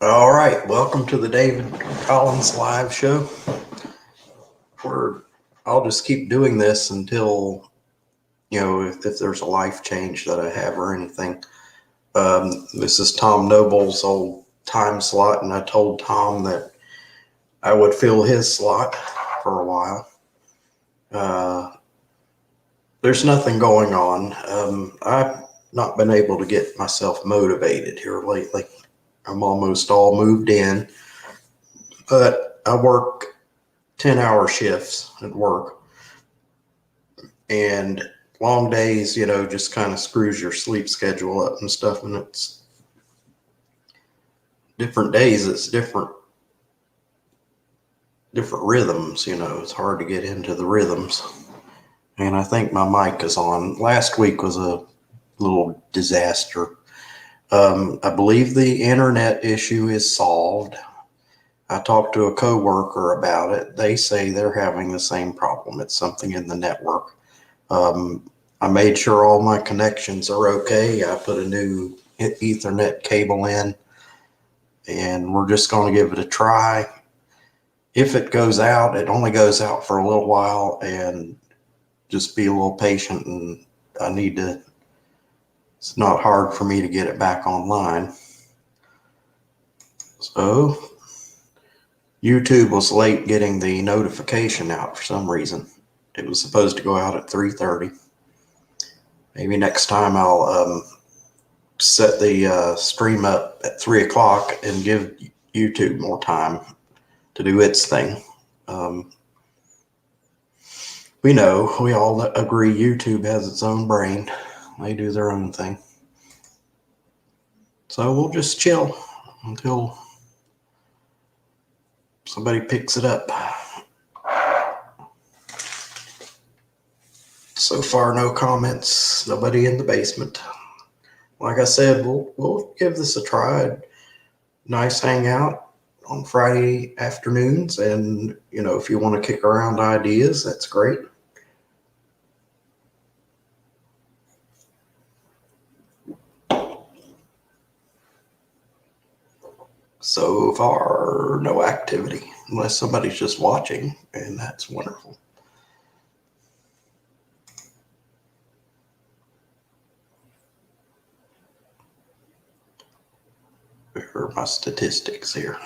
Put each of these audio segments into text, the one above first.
All right, welcome to the David Collins live show. Where I'll just keep doing this until if there's a life change that I have or anything. This is Tom Noble's old time slot, and I told Tom that I would fill his slot for a while. There's nothing going on. I've not been able to get myself motivated here lately. I'm almost all moved in, but I work 10-hour shifts at work, and long days, just kind of screws your sleep schedule up and stuff. And it's different days, it's different rhythms. It's hard to get into the rhythms. And I think my mic is on. Last week was a little disaster. I believe the internet issue is solved. I talked to a coworker about it. They say they're having the same problem. It's something in the network. I made sure all my connections are okay. I put a new Ethernet cable in, and we're just going to give it a try. If it goes out, it only goes out for a little while, and just be a little patient. And it's not hard for me to get it back online. So YouTube was late getting the notification out for some reason. It was supposed to go out at 3:30. Maybe next time I'll set the stream up at 3 o'clock and give YouTube more time to do its thing. We all agree YouTube has its own brain. They do their own thing. So we'll just chill until somebody picks it up. So far, no comments, nobody in the basement. Like I said, we'll give this a try. Nice hangout on Friday afternoons, and if you want to kick around ideas, that's great. So far, no activity, unless somebody's just watching, and that's wonderful. Here are my statistics here.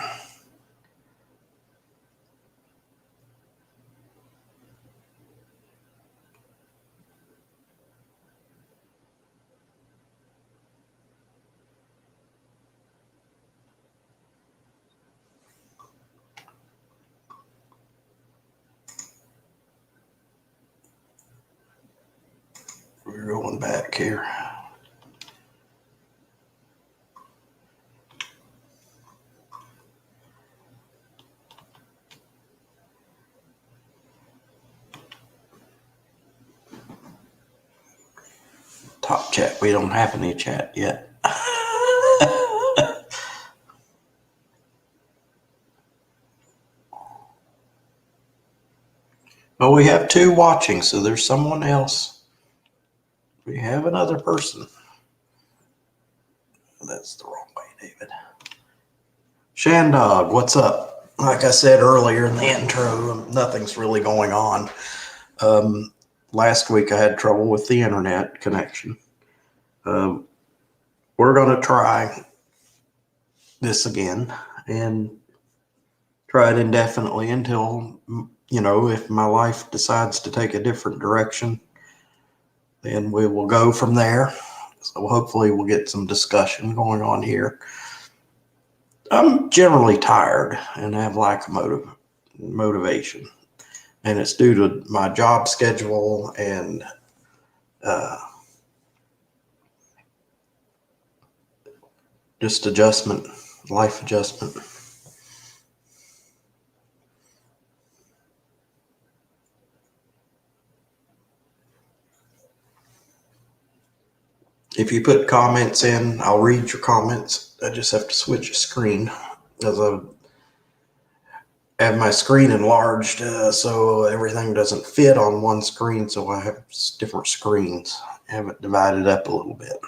We're going back here. Top chat. We don't have any chat yet. Well, we have 2 watching, so there's someone else. We have another person. That's the wrong way, David. Shandog, what's up? Like I said earlier in the intro, nothing's really going on. Last week I had trouble with the internet connection. We're going to try this again and try it indefinitely until, if my life decides to take a different direction, then we will go from there. So hopefully we'll get some discussion going on here. I'm generally tired and have lack of motivation. And it's due to my job schedule and just life adjustment. If you put comments in, I'll read your comments. I just have to switch a screen because I have my screen enlarged so everything doesn't fit on one screen, so I have different screens. I have it divided up a little bit.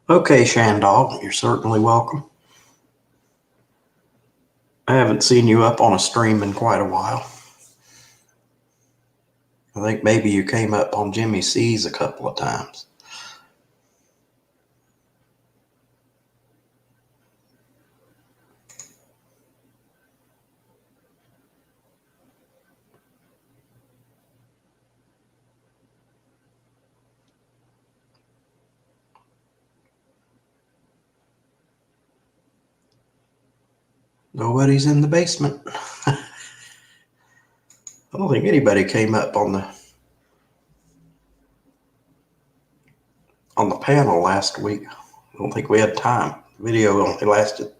Okay, Shandog, you're certainly welcome. I haven't seen you up on a stream in quite a while. I think maybe you came up on Jimmy C's a couple of times. Nobody's in the basement. I don't think anybody came up on the panel last week. I don't think we had time. The video only lasted.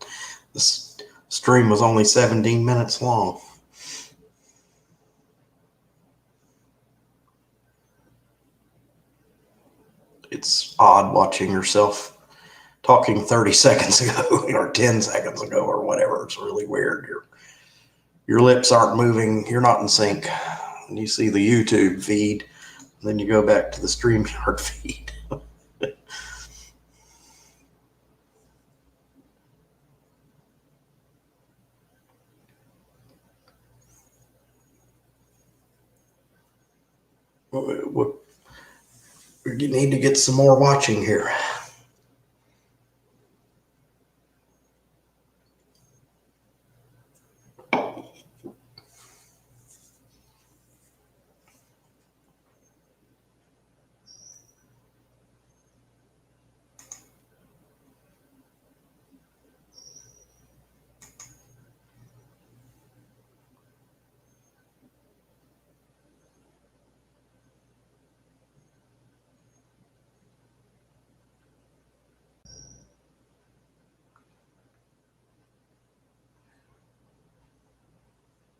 The stream was only 17 minutes long. It's odd watching yourself talking 30 seconds ago or 10 seconds ago or whatever. It's really weird. Your lips aren't moving. You're not in sync. And you see the YouTube feed, and then you go back to the StreamYard feed. You need to get some more watching here.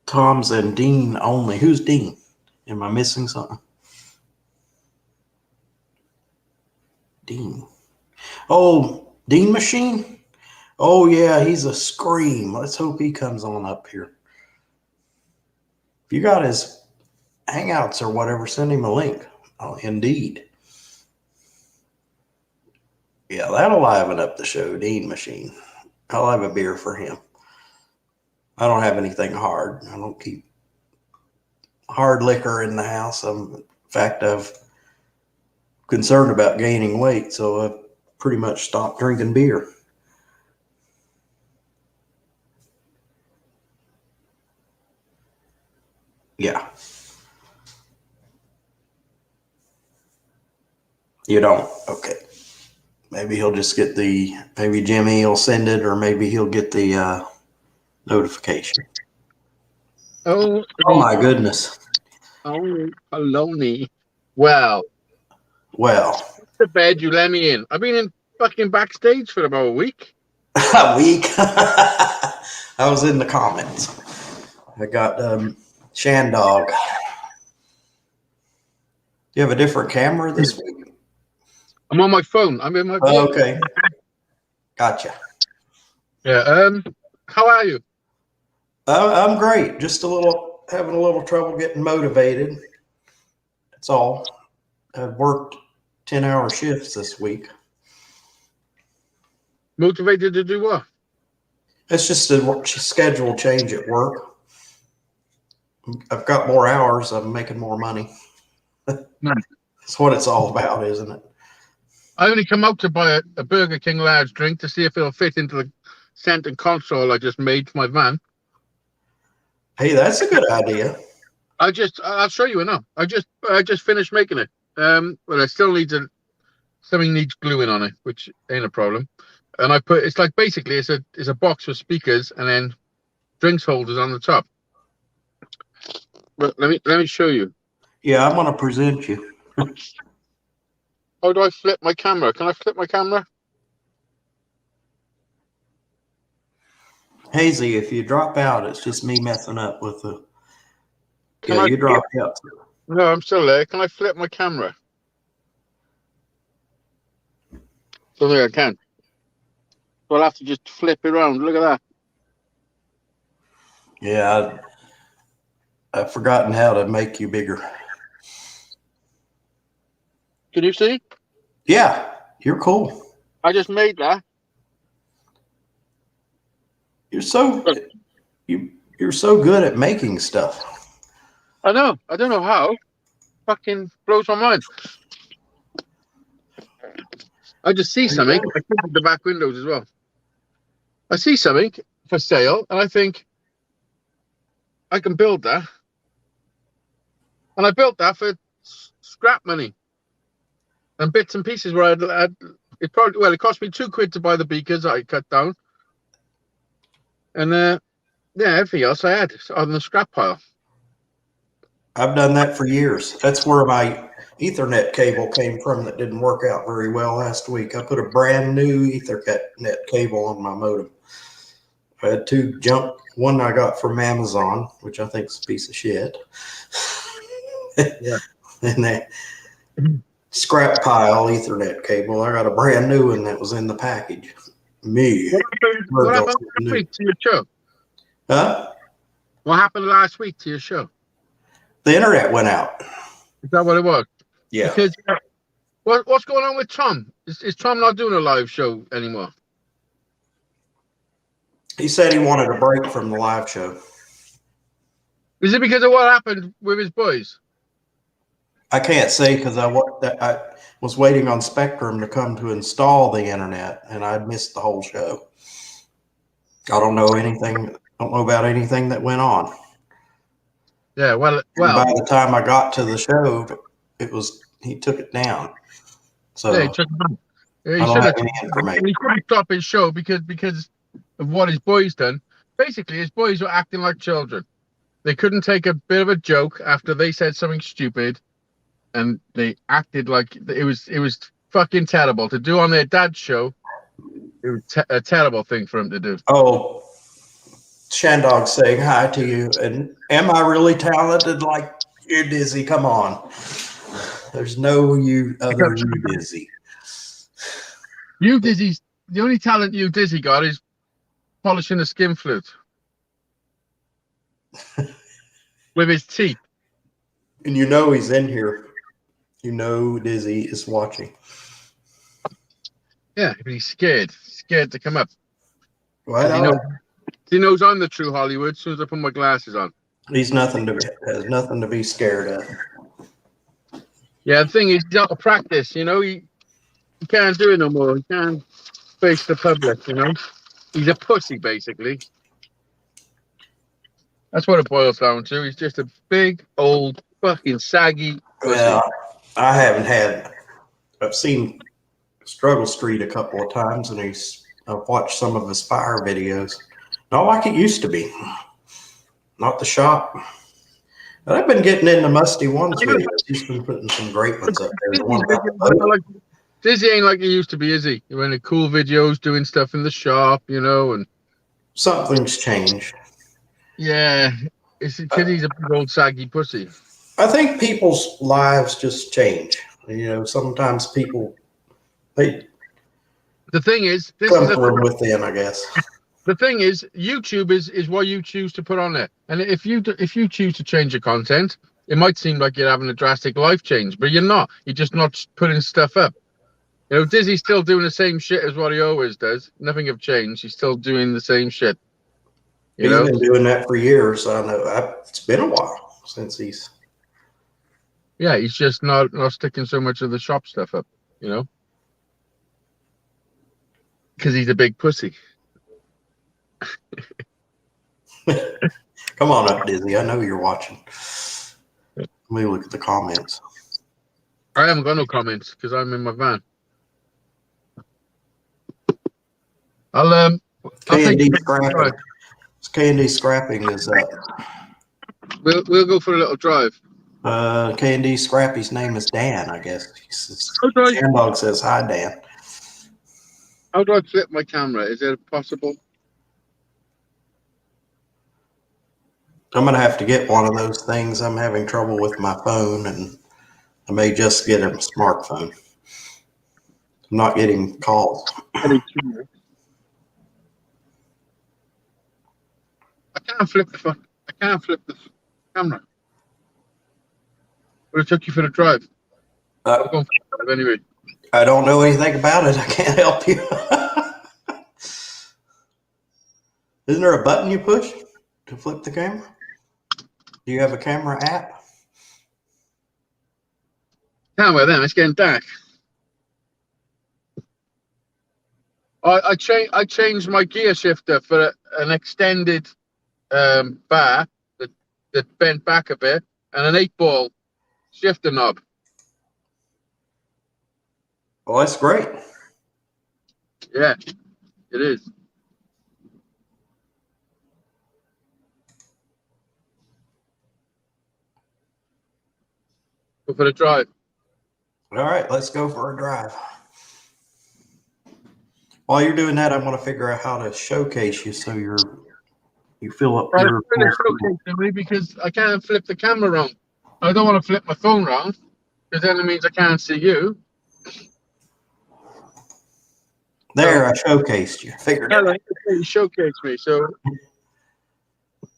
Tom's and Dean only. Who's Dean? Am I missing something? Dean. Oh, Dean Machine? Oh, yeah, he's a scream. Let's hope he comes on up here. If you got his Hangouts or whatever, send him a link. Oh, indeed. Yeah, that'll liven up the show, Dean Machine. I'll have a beer for him. I don't have anything hard. I don't keep hard liquor in the house. In fact, I've concerned about gaining weight, so I've pretty much stopped drinking beer. Yeah. You don't? Okay. Maybe he'll just get maybe Jimmy will send it, or maybe he'll get the notification. Oh my goodness. Oh, Poloni. Well. The bed you let me in. I've been in fucking backstage for about a week. A week? I was in the comments. I got Shandog. You have a different camera this week? I'm on my phone. I'm in my phone. Oh, okay. Gotcha. Yeah. How are you? I'm great. Just having a little trouble getting motivated. That's all. I've worked 10-hour shifts this week. Motivated to do what? It's just a schedule change at work. I've got more hours. I'm making more money. That's what it's all about, isn't it? I only come out to buy a Burger King large drink to see if it'll fit into the center console I just made for my van. Hey, that's a good idea. I'll show you now. I just finished making it. But I still need something needs gluing on it, which ain't a problem. And it's like basically it's a box with speakers and then drinks holders on the top. But let me show you. Yeah, I'm gonna present you. How do I flip my camera? Can I flip my camera? Hazy, if you drop out, it's just me messing up with the. You dropped out. No, I'm still there. Can I flip my camera? Don't think I can. So I'll have to just flip it around. Look at that. Yeah, I've forgotten how to make you bigger. Can you see? Yeah, you're cool. I just made that. You're so you're so good at making stuff. I know. I don't know how. Fucking blows my mind. I just see something. I think the back windows as well. I see something for sale, and I think I can build that. And I built that for scrap money and bits and pieces. Where it cost me £2 to buy the beakers I cut down, and everything else I had on the scrap pile. I've done that for years. That's where my Ethernet cable came from that didn't work out very well last week. I put a brand new Ethernet cable on my modem. I had two junk. One I got from Amazon, which I think is a piece of shit. Yeah. And that scrap pile Ethernet cable. I got a brand new one that was in the package. What happened last week to your show? Huh? What happened last week to your show? The internet went out. Is that what it was? Yeah. Because what's going on with Tom? Is Tom not doing a live show anymore? He said he wanted a break from the live show. Is it because of what happened with his boys? I can't say because I was waiting on Spectrum to come to install the internet, and I'd missed the whole show. I don't know anything. Don't know about anything that went on. Yeah, well. By the time I got to the show, he took it down. So Yeah, he took it down. Yeah, I don't have any information. He couldn't stop his show because of what his boys done. Basically, his boys were acting like children. They couldn't take a bit of a joke after they said something stupid, and they acted like it was fucking terrible to do on their dad's show. It was a terrible thing for him to do. Oh, Shandog saying hi to you. And am I really talented like you, Dizzy? Come on. There's no you other you, Dizzy. You Dizzy's the only talent you Dizzy got is polishing a skin flute with his teeth. And you know he's in here. You know Dizzy is watching. Yeah, but he's scared to come up. Well, He knows I'm the true Hollywood as soon as I put my glasses on. Has nothing to be scared of. Yeah, the thing is, he's out of practice, you know. He can't do it no more. He can't face the public, you know. He's a pussy, basically. That's what it boils down to. He's just a big, old, fucking saggy pussy. Well, I've seen Struggle Street a couple of times, and I've watched some of his fire videos. Not like it used to be. Not the shop. But I've been getting into Musty One's videos. He's been putting some great ones up there. Dizzy ain't like he used to be, is he? He went in cool videos, doing stuff in the shop, you know, and something's changed. Yeah, it's because he's a big old saggy pussy. I think people's lives just change. You know, sometimes people The thing is, come from within, I guess. The thing is, YouTube is what you choose to put on there, and if you choose to change your content, it might seem like you're having a drastic life change, but you're not. You're just not putting stuff up. You know, Dizzy's still doing the same shit as what he always does. Nothing have changed. He's still doing the same shit. He's been doing that for years. I know. It's been a while since he's. Yeah, he's just not sticking so much of the shop stuff up, you know, because he's a big pussy. Come on up, Dizzy. I know you're watching. Let me look at the comments. I haven't got no comments because I'm in my van. I'll K&D scrapping. K&D scrapping is up. We'll go for a little drive. K&D Scrappy's name is Dan, I guess. Shandog says hi, Dan. How do I flip my camera? Is it possible? I'm going to have to get one of those things. I'm having trouble with my phone, and I may just get a smartphone. I'm not getting calls. I can't flip the camera. But it took you for the drive. I'm going for the drive anyway. I don't know anything about it. I can't help you. Isn't there a button you push to flip the camera? Do you have a camera app? Can't wear them. It's getting dark. I changed my gear shifter for an extended bar that bent back a bit and an 8-ball shifter knob. Well, that's great. Yeah, it is. Go for the drive. All right, let's go for a drive. While you're doing that, I'm going to figure out how to showcase you so you fill up your. Because I can't flip the camera around. I don't want to flip my phone around because then it means I can't see you. There, I showcased you. Figured it out. You showcased me, so you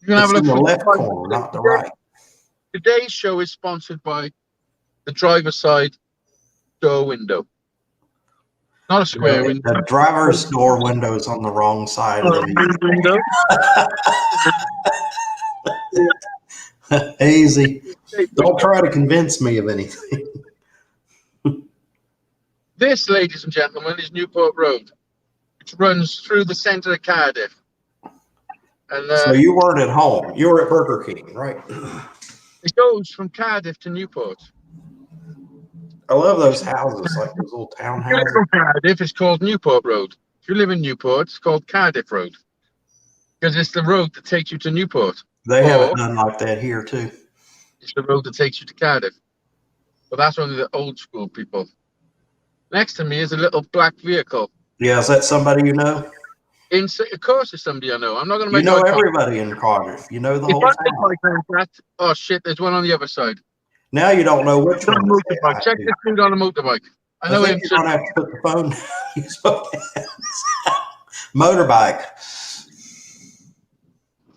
can It's have a look in the for left corner, not the right. Today's show is sponsored by the driver's side door window. Not a square window. The driver's door window is on the wrong side of the window. Easy. Don't try to convince me of anything. This, ladies and gentlemen, is Newport Road, which runs through the centre of Cardiff. And so you weren't at home. You were at Burger King, right? It goes from Cardiff to Newport. I love those houses, like those little townhouses. If you live in Cardiff, it's called Newport Road. If you live in Newport, it's called Cardiff Road. Because it's the road that takes you to Newport. They have it done like that here, too. It's the road that takes you to Cardiff. But that's only the old school people. Next to me is a little black vehicle. Yeah, is that somebody you know? Of course, it's somebody I know. I'm not going to make. You know everybody in Cardiff. You know the whole town. Oh shit! There's one on the other side. Now you don't know which one. Check this dude on a motorbike. I know him. You don't have to put the phone down. Motorbike.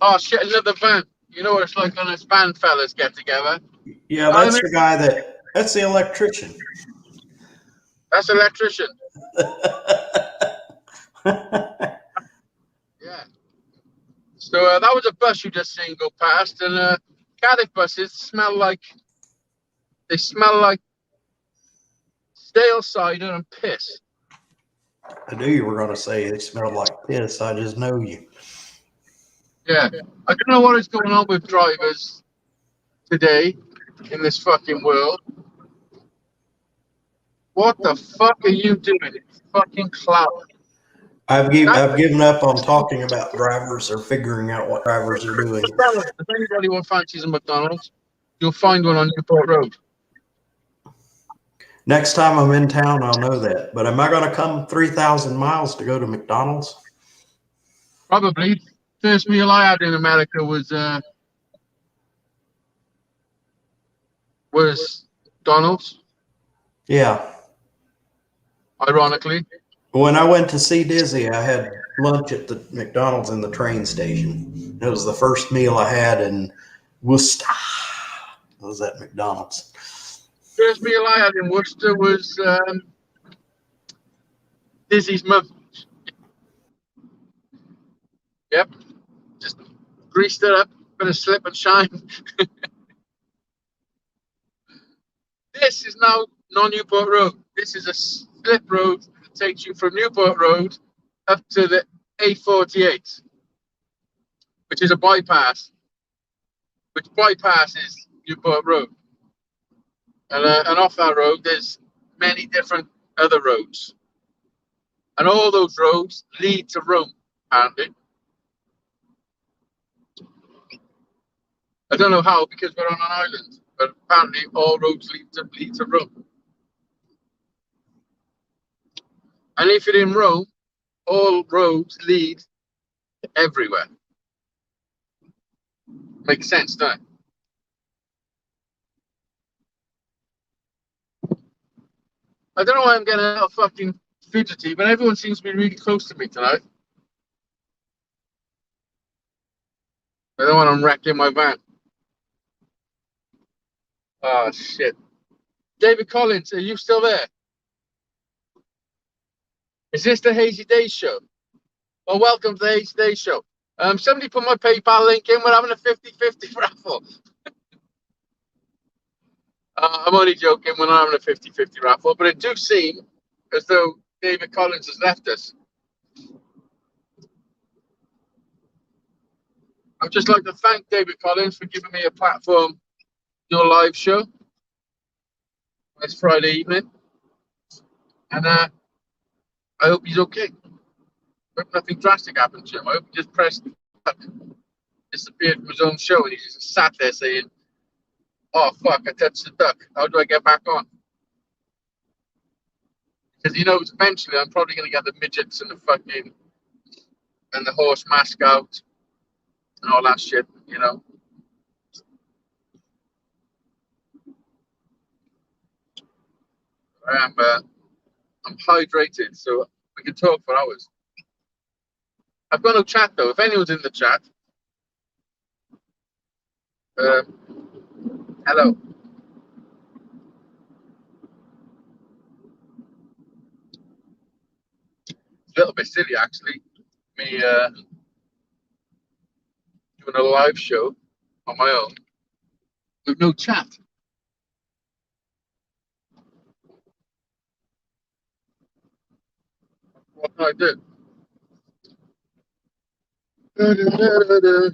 Oh shit! Another van. You know what it's like when us band fellas get together. Yeah, that's the guy that's the electrician. That's the electrician. Yeah. So that was a bus you just seen go past, and Cardiff buses smell like stale cider and piss. I knew you were going to say they smelled like piss. I just know you. Yeah. I don't know what is going on with drivers today in this fucking world. What the fuck are you doing? It's fucking cloud. I've given up on talking about drivers or figuring out what drivers are doing. If anybody wants fancies a McDonald's, you'll find one on Newport Road. Next time I'm in town, I'll know that. But am I going to come 3,000 miles to go to McDonald's? Probably. First meal I had in America was Donald's. Yeah. Ironically. When I went to see Dizzy, I had lunch at the McDonald's in the train station. It was the first meal I had in Worcester. It was at McDonald's. First meal I had in Worcester was Dizzy's mum. Yep. Just greased it up, bit of slip and shine. This is now non-Newport Road. This is a slip road that takes you from Newport Road up to the A48, which is a bypass, which bypasses Newport Road. And off that road, there's many different other roads. And all those roads lead to Rome, apparently. I don't know how, because we're on an island, but apparently all roads lead to Rome. And if you're in Rome, all roads lead everywhere. Makes sense, doesn't it? I don't know why I'm getting a little fucking fidgety, but everyone seems to be really close to me tonight. I don't want to wreck in my van. Oh, shit. David Collins, are you still there? Is this the Hazy Days show? Well, welcome to the Hazy Days show. Somebody put my PayPal link in. We're having a 50-50 raffle. I'm only joking. We're not having a 50-50 raffle, but it does seem as though David Collins has left us. I'd just like to thank David Collins for giving me a platform to do a live show this Friday evening. And I hope he's okay. I hope nothing drastic happened to him. I hope he just pressed disappeared from his own show and he just sat there saying, "Oh fuck, I touched the duck. How do I get back on?" Because he knows eventually I'm probably going to get the midgets and the horse mask out and all that shit, you know. I'm hydrated, so we can talk for hours. I've got no chat though. If anyone's in the chat, hello. It's a little bit silly actually, me doing a live show on my own with no chat. What can I do? We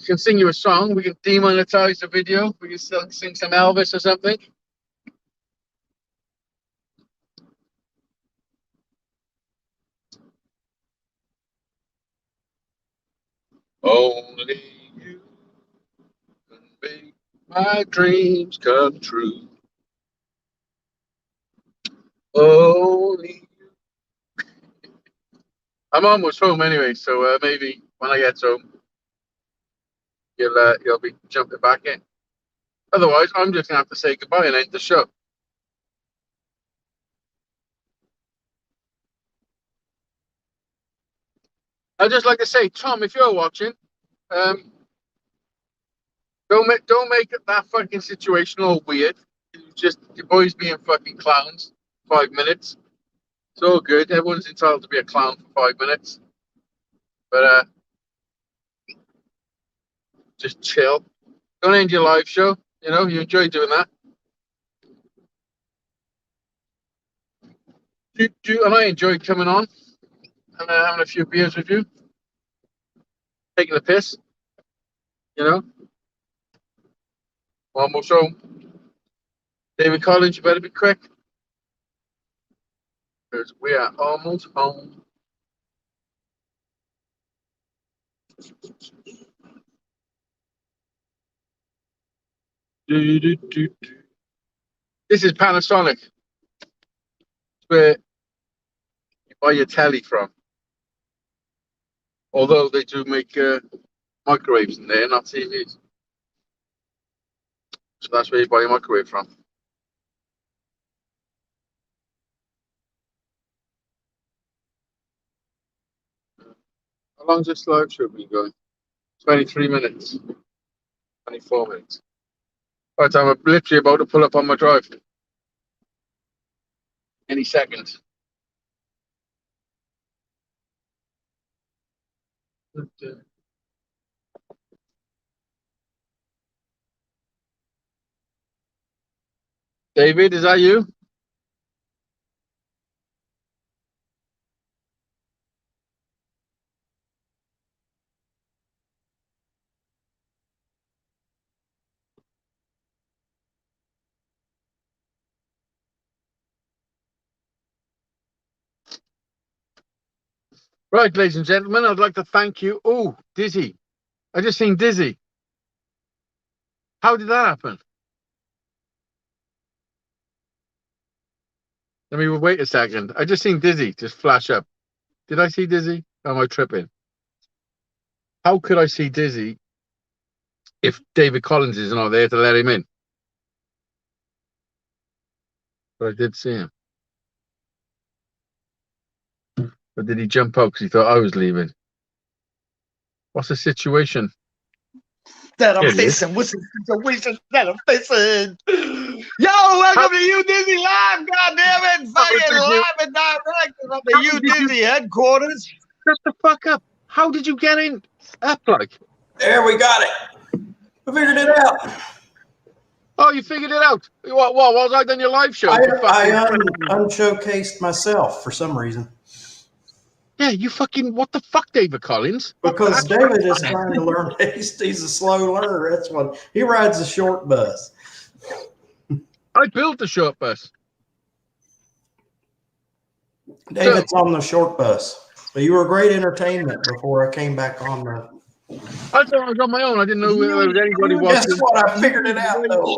can sing you a song. We can demonetize the video. We can sing some Elvis or something. Only you can make my dreams come true. Only you. I'm almost home anyway, so maybe when I get home, you'll be jumping back in. Otherwise, I'm just gonna have to say goodbye and end the show. I'd just like to say, Tom, if you're watching, don't make that fucking situation all weird. Just your boys being fucking clowns. 5 minutes. It's all good. Everyone's entitled to be a clown for 5 minutes. But just chill. Don't end your live show. You know, you enjoy doing that. And I enjoyed coming on and having a few beers with you. Taking a piss. You know. Almost home. David Collins, you better be quick. Because we are almost home. This is Panasonic. It's where you buy your telly from. Although they do make microwaves in there, not TVs. So that's where you buy your microwave from. How long's this live show been going? 23 minutes. 24 minutes. Right, I'm literally about to pull up on my drive. Any second. David, is that you? Right, ladies and gentlemen, I'd like to thank you. Oh, Dizzy. I just seen Dizzy. How did that happen? Let me wait a second. I just seen Dizzy just flash up. Did I see Dizzy? Or am I tripping? How could I see Dizzy if David Collins is not there to let him in? But I did see him. But did he jump out because he thought I was leaving? What's the situation? That I'm Here it is. facing. What's the situation that I'm facing? Yo, welcome to You Disney Live, goddammit! Fucking to you. live and direct. up to you, Dizzy headquarters. Shut the fuck up. How did you get in? Up like? There, we got it. I figured it out. Oh, you figured it out. What was I done your live show? I You unshowcased myself for some reason. yeah, you fucking, what the fuck, David Collins? Because David is trying to learn. He's a slow learner. That's what he rides a short bus. I built the short bus. David's on the short bus. But you were great entertainment before I came back on the. I thought I was on my own. I didn't know there was anybody Guess watching. what? I figured it out though.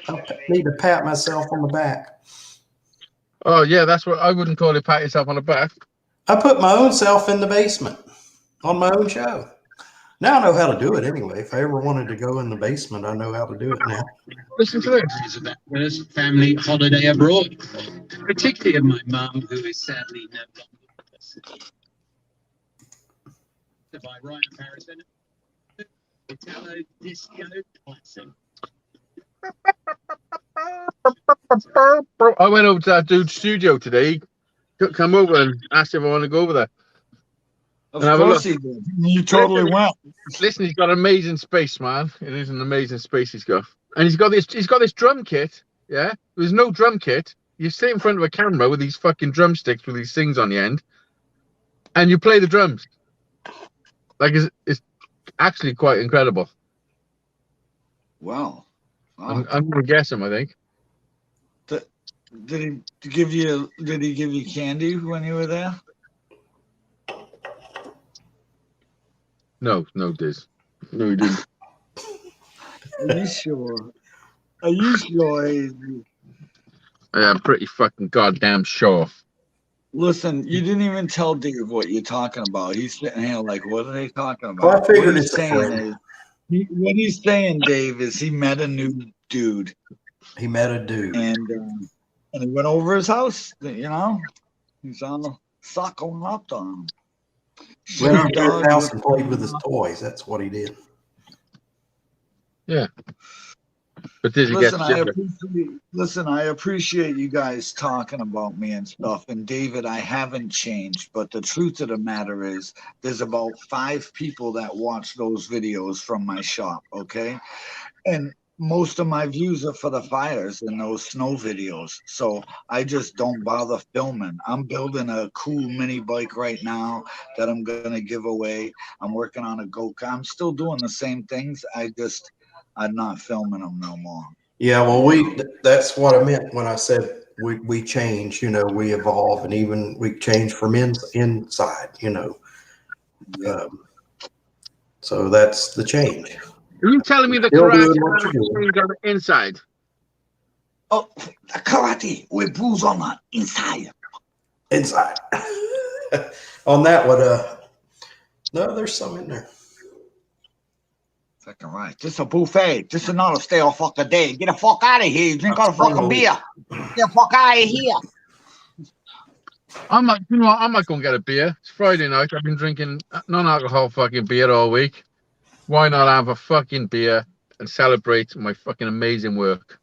I need to pat myself on the back. Oh yeah, that's what I wouldn't call it. Pat yourself on the back. I put my own self in the basement on my own show. Now I know how to do it anyway. If I ever wanted to go in the basement, I know how to do it now. Listen to this. Memories of that first family holiday abroad, particularly of my mum, who is sadly no longer with us. By Ryan Harrison, Italo Disco Classic. I went over to that dude's studio today. He come over and asked if I want to go over there. Of And have a course he did. You totally went. Listen, he's got amazing space, man. It is an amazing space he's got, and he's got this drum kit. Yeah, there's no drum kit. You sit in front of a camera with these fucking drumsticks with these things on the end, and you play the drums. Like it's actually quite incredible. Wow. I'm gonna guess him. I think. Did he give you candy when you were there? No, Diz. No, he didn't. Are you sure? Are you sure? I'm pretty fucking goddamn sure. Listen, you didn't even tell Dave what you're talking about. He's sitting here like, what are they talking about? Well, I figured What he's it's a saying friend. is, what he's saying, Dave, is he met a new dude, He met a dude. and he went over his house. You know, he's on the sock going up on him. Went up to his house and played with his toys. That's what he did. Yeah. But did he get? Listen, I appreciate you guys talking about me and stuff. And David, I haven't changed, but the truth of the matter is, there's about 5 people that watch those videos from my shop. Okay, and most of my views are for the fires and those snow videos. So I just don't bother filming. I'm building a cool mini bike right now that I'm gonna give away. I'm working on a go-kart. I'm still doing the same things. I'm not filming them no more. Yeah, well, that's what I meant when I said we change, you know, we evolve, and even we change from inside, you know. So that's the change. Are you telling me the Still karate doing what you're doing. changed on the inside? Oh, karate with bruise on the inside. Inside. On that one, no, there's some in there. Fucking right. This is a buffet. This is not a stale fucking day. Get the fuck out of here. You drink all the fucking beer. Get the fuck out of here. I'm not going to get a beer. It's Friday night. I've been drinking non-alcohol fucking beer all week. Why not have a fucking beer and celebrate my fucking amazing work?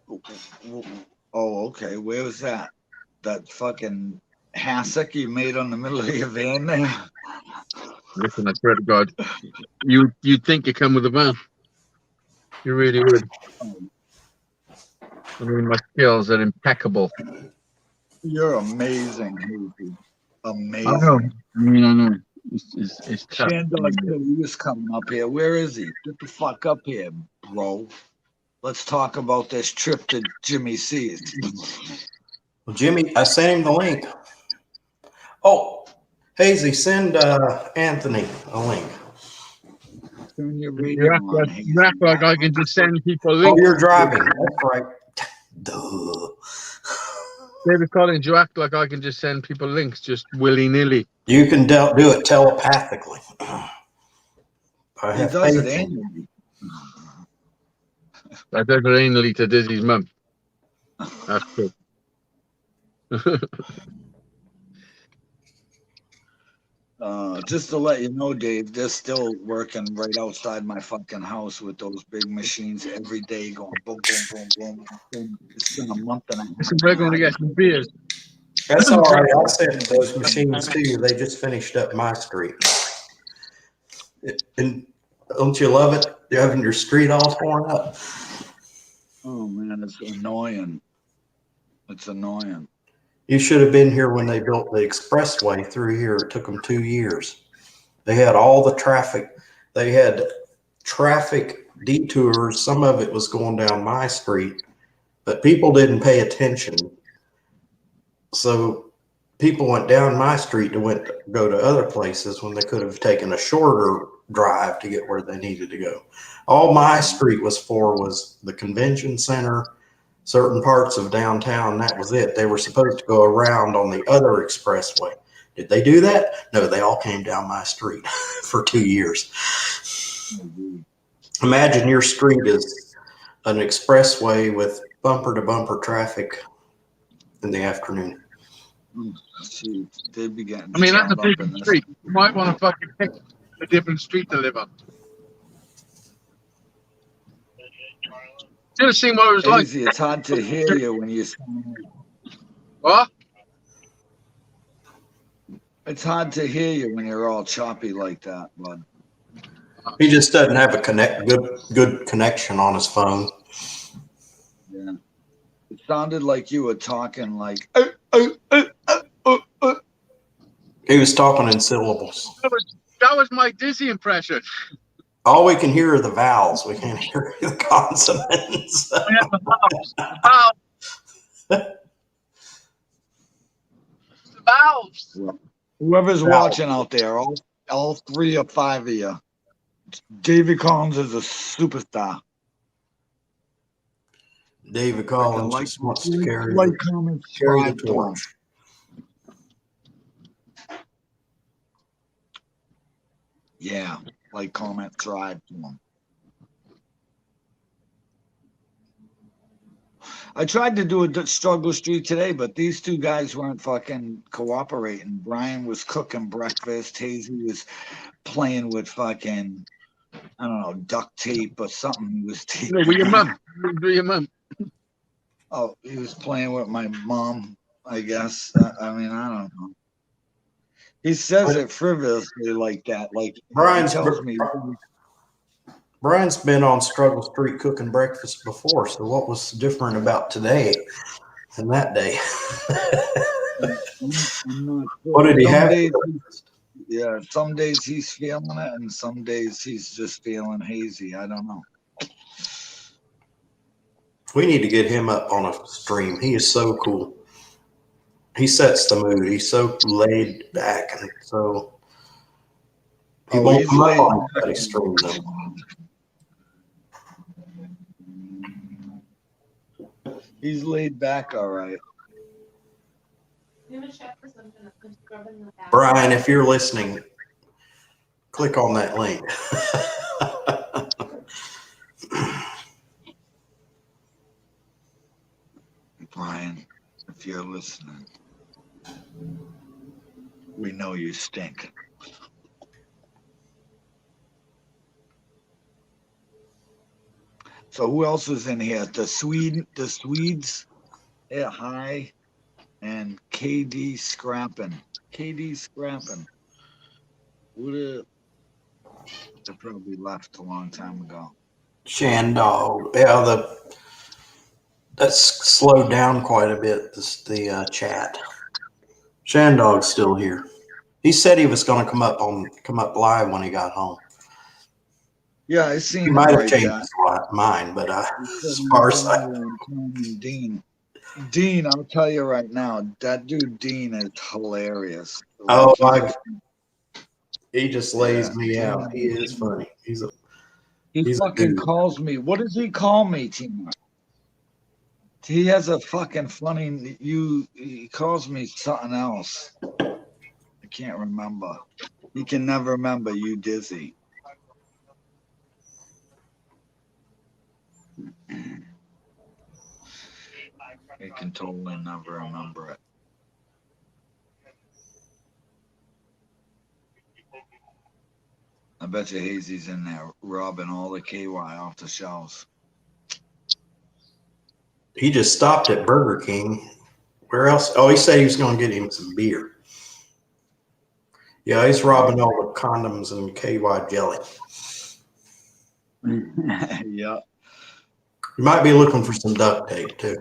Oh, okay. Where was that? That fucking hassock you made on the middle of your van there? Listen, I swear to God, you'd think you come with a van. You really would. I mean, my skills are impeccable. You're amazing, Hoopy. Amazing. I know. It's tough. Chandler is coming up here. Where is he? Get the fuck up here, bro. Let's talk about this trip to Jimmy C's. Well, Jimmy, I sent him the link. Oh, Hazy, send Anthony a link. Turn your You radio act on, like, you act like I can just send people Oh, links. you're driving. That's right. Duh. David Collins, you act like I can just send people links just willy-nilly. You can do it telepathically. I He have does it faith in you. annually. I did it anally to Dizzy's mum. That's true. Just to let you know, Dave, they're still working right outside my fucking house with those big machines every day going boom, boom, boom, boom, boom. It's been a month and a half. Listen, we're going to get some beers. That's all right. I sent those machines to you. They just finished up my street. And don't you love it? You're having your street all torn up. Oh man, it's annoying. It's annoying. You should have been here when they built the expressway through here. It took them 2 years. They had all the traffic. They had traffic detours. Some of it was going down my street, but people didn't pay attention. So people went down my street to go to other places when they could have taken a shorter drive to get where they needed to go. All my street was the convention center, certain parts of downtown. That was it. They were supposed to go around on the other expressway. Did they do that? No, they all came down my street for 2 years. Imagine your street is an expressway with bumper to bumper traffic in the afternoon. Shoot, they'd be getting. I mean, that's a shot up big in this. street. You might want to fucking pick a different street to live on. Should have seen what it was like. Easy. It's hard to hear you when you. What? It's hard to hear you when you're all choppy like that, bud. He just doesn't have a good connection on his phone. Yeah. It sounded like you were talking like. He was talking in syllables. That was my Dizzy impression. All we can hear are the vowels. We can't hear the consonants. We have the vowels. The vowels. The vowels. Whoever's Wow. watching out there, all 3 or 5 of you, David Collins is a superstar. David Collins just wants to carry comment, the subscribe to him. torch. Yeah, like, comment, subscribe to him. I tried to do a struggle street today, but these 2 guys weren't fucking cooperating. Brian was cooking breakfast. Hazy was playing with fucking, I don't know, duct tape or something. He was taping. With your mum. With your mum. Oh, he was playing with my mom, I guess. I mean, I don't know. He says it frivolously like that. Like, Brian's he tells me. Brian's been on Struggle Street cooking breakfast before, so what was different about today than that day? I'm not sure. What did he Some have? days- Yeah, some days he's feeling it, and some days he's just feeling hazy. I don't know. We need to get him up on a stream. He is so cool. He sets the mood. He's so laid back and so he won't he's come up laid on anybody's stream though. He's laid back, all right. Brian, if you're listening, click on that link. Brian, if you're listening, we know you stink. So who else is in here? The Swedes, yeah, hi, and KD Scrappin. KD Scrappin. They probably left a long time ago. Shandog. Yeah, that's slowed down quite a bit, the chat. Shandog's still here. He said he was going to come up live when he got home. Yeah, I seen He him might have right changed there. his mind, but as far as Dean, I'll tell you right now, that dude Dean is hilarious. Oh, he just lays Yeah. me out. He is funny. He's a fucking dude. calls me. What does he call me, Tina? He has a fucking funny. He calls me something else. I can't remember. He can never remember you, Dizzy. He can totally never remember it. I bet you Hazy's in there robbing all the KY off the shelves. He just stopped at Burger King Where else? Oh, he said he was going to get him some beer. Yeah, he's robbing all the condoms and KY jelly. Yeah. You might be looking for some duct tape too.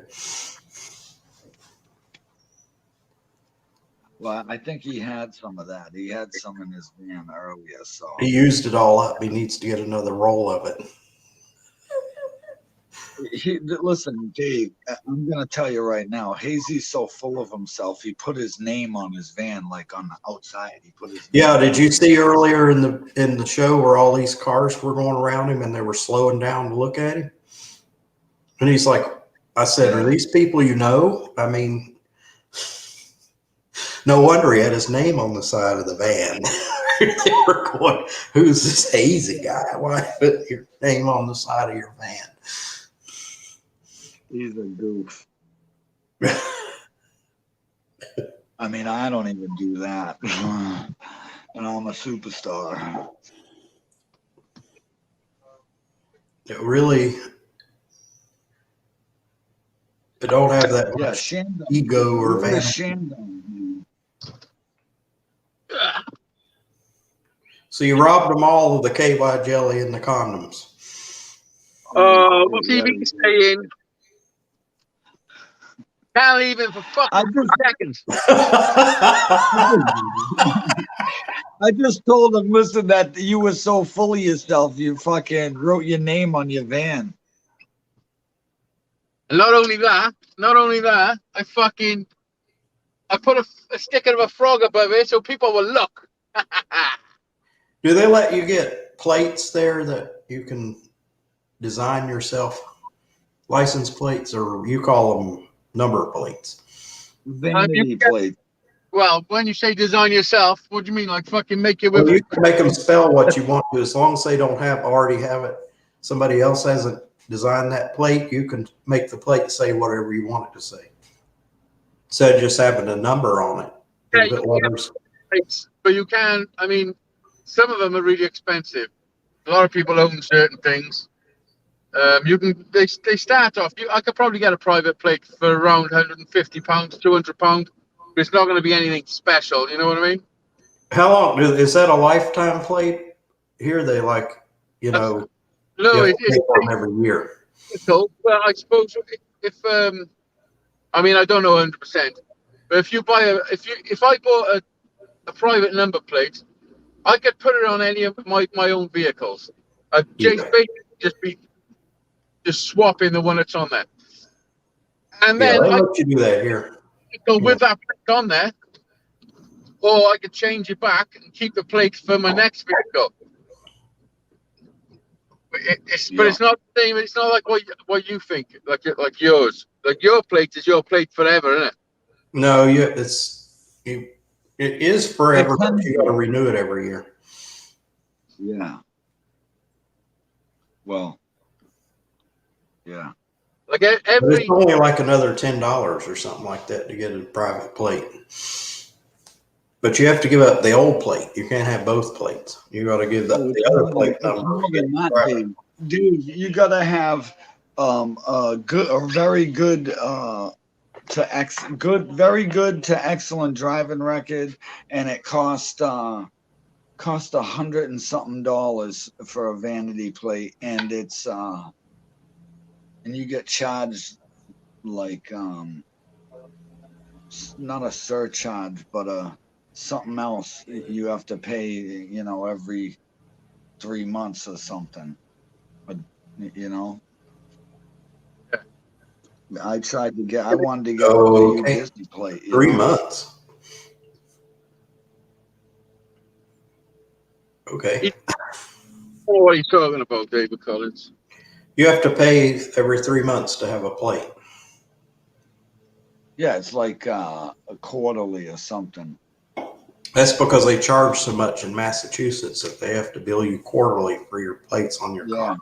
Well, I think he had some of that. He had some in his van earlier, so. He used it all up. He needs to get another roll of it. Listen, Dave, I'm gonna tell you right now, Hazy's so full of himself. He put his name on his van, like on the outside. He put his Yeah, name did on you it. see earlier in the show where all these cars were going around him and they were slowing down to look at him? And he's like, I said, are these people you know? I mean, no wonder he had his name on the side of the van. They were going, who's this Hazy guy? Why put your name on the side of your van? He's a goof. I mean, I don't even do that. And I'm a superstar. It really, I don't have that Yeah, much Shandong. ego or Go to vanity. Shandong. So you robbed them all of the KY jelly and the condoms. What's he been saying? Can't leave him for fucking seconds. I just told him, listen, that you were so full of yourself, you fucking wrote your name on your van. And not only that, I put a sticker of a frog above it so people will look. Do they let you get plates there that you can design yourself? License plates, or you call them number plates? Vanity plate. Well, when you say design yourself, what do you mean? Like fucking make it Well, with you can make them spell what you want to, as long as they don't already have it. Somebody else hasn't designed that plate. You can make the plate say whatever you want it to say. Instead of just having a number on it. Yeah, You put letters. but you can. I mean, some of them are really expensive. A lot of people own certain things. You can. They start off. I could probably get a private plate for around £150, £200. But it's not going to be anything special. You know what I mean? How long is that a lifetime plate? Here they like, you know, No, you have to pay for them every year. well, I suppose if I mean, I don't know 100%, but if you buy if I bought a private number plate, I could put it on any of my own vehicles. Basically just swapping the one that's on there, and Yeah, then they I let you do that here. could go with that plate on there, or I could change it back and keep the plate for my next vehicle. But it's not the same. It's not like what you think. Like yours. Like your plate is your plate forever, isn't it? No, it is forever, but you got to renew it every year. Yeah. Well. Yeah. Like But every. it's only like another $10 or something like that to get a private plate. But you have to give up the old plate. You can't have both plates. You got to give the other plate number. Dude, you got to have very good to excellent driving record, and it cost $100 and something for a vanity plate, and it's and you get charged like not a surcharge, but something else you have to pay, you know, every 3 months or something. But you know, I wanted to get a Disney plate. 3 months. Okay. I don't know what he's talking about, David Collins. You have to pay every 3 months to have a plate. Yeah, it's like a quarterly or something. That's because they charge so much in Massachusetts that they have to bill you quarterly for your plates on your car.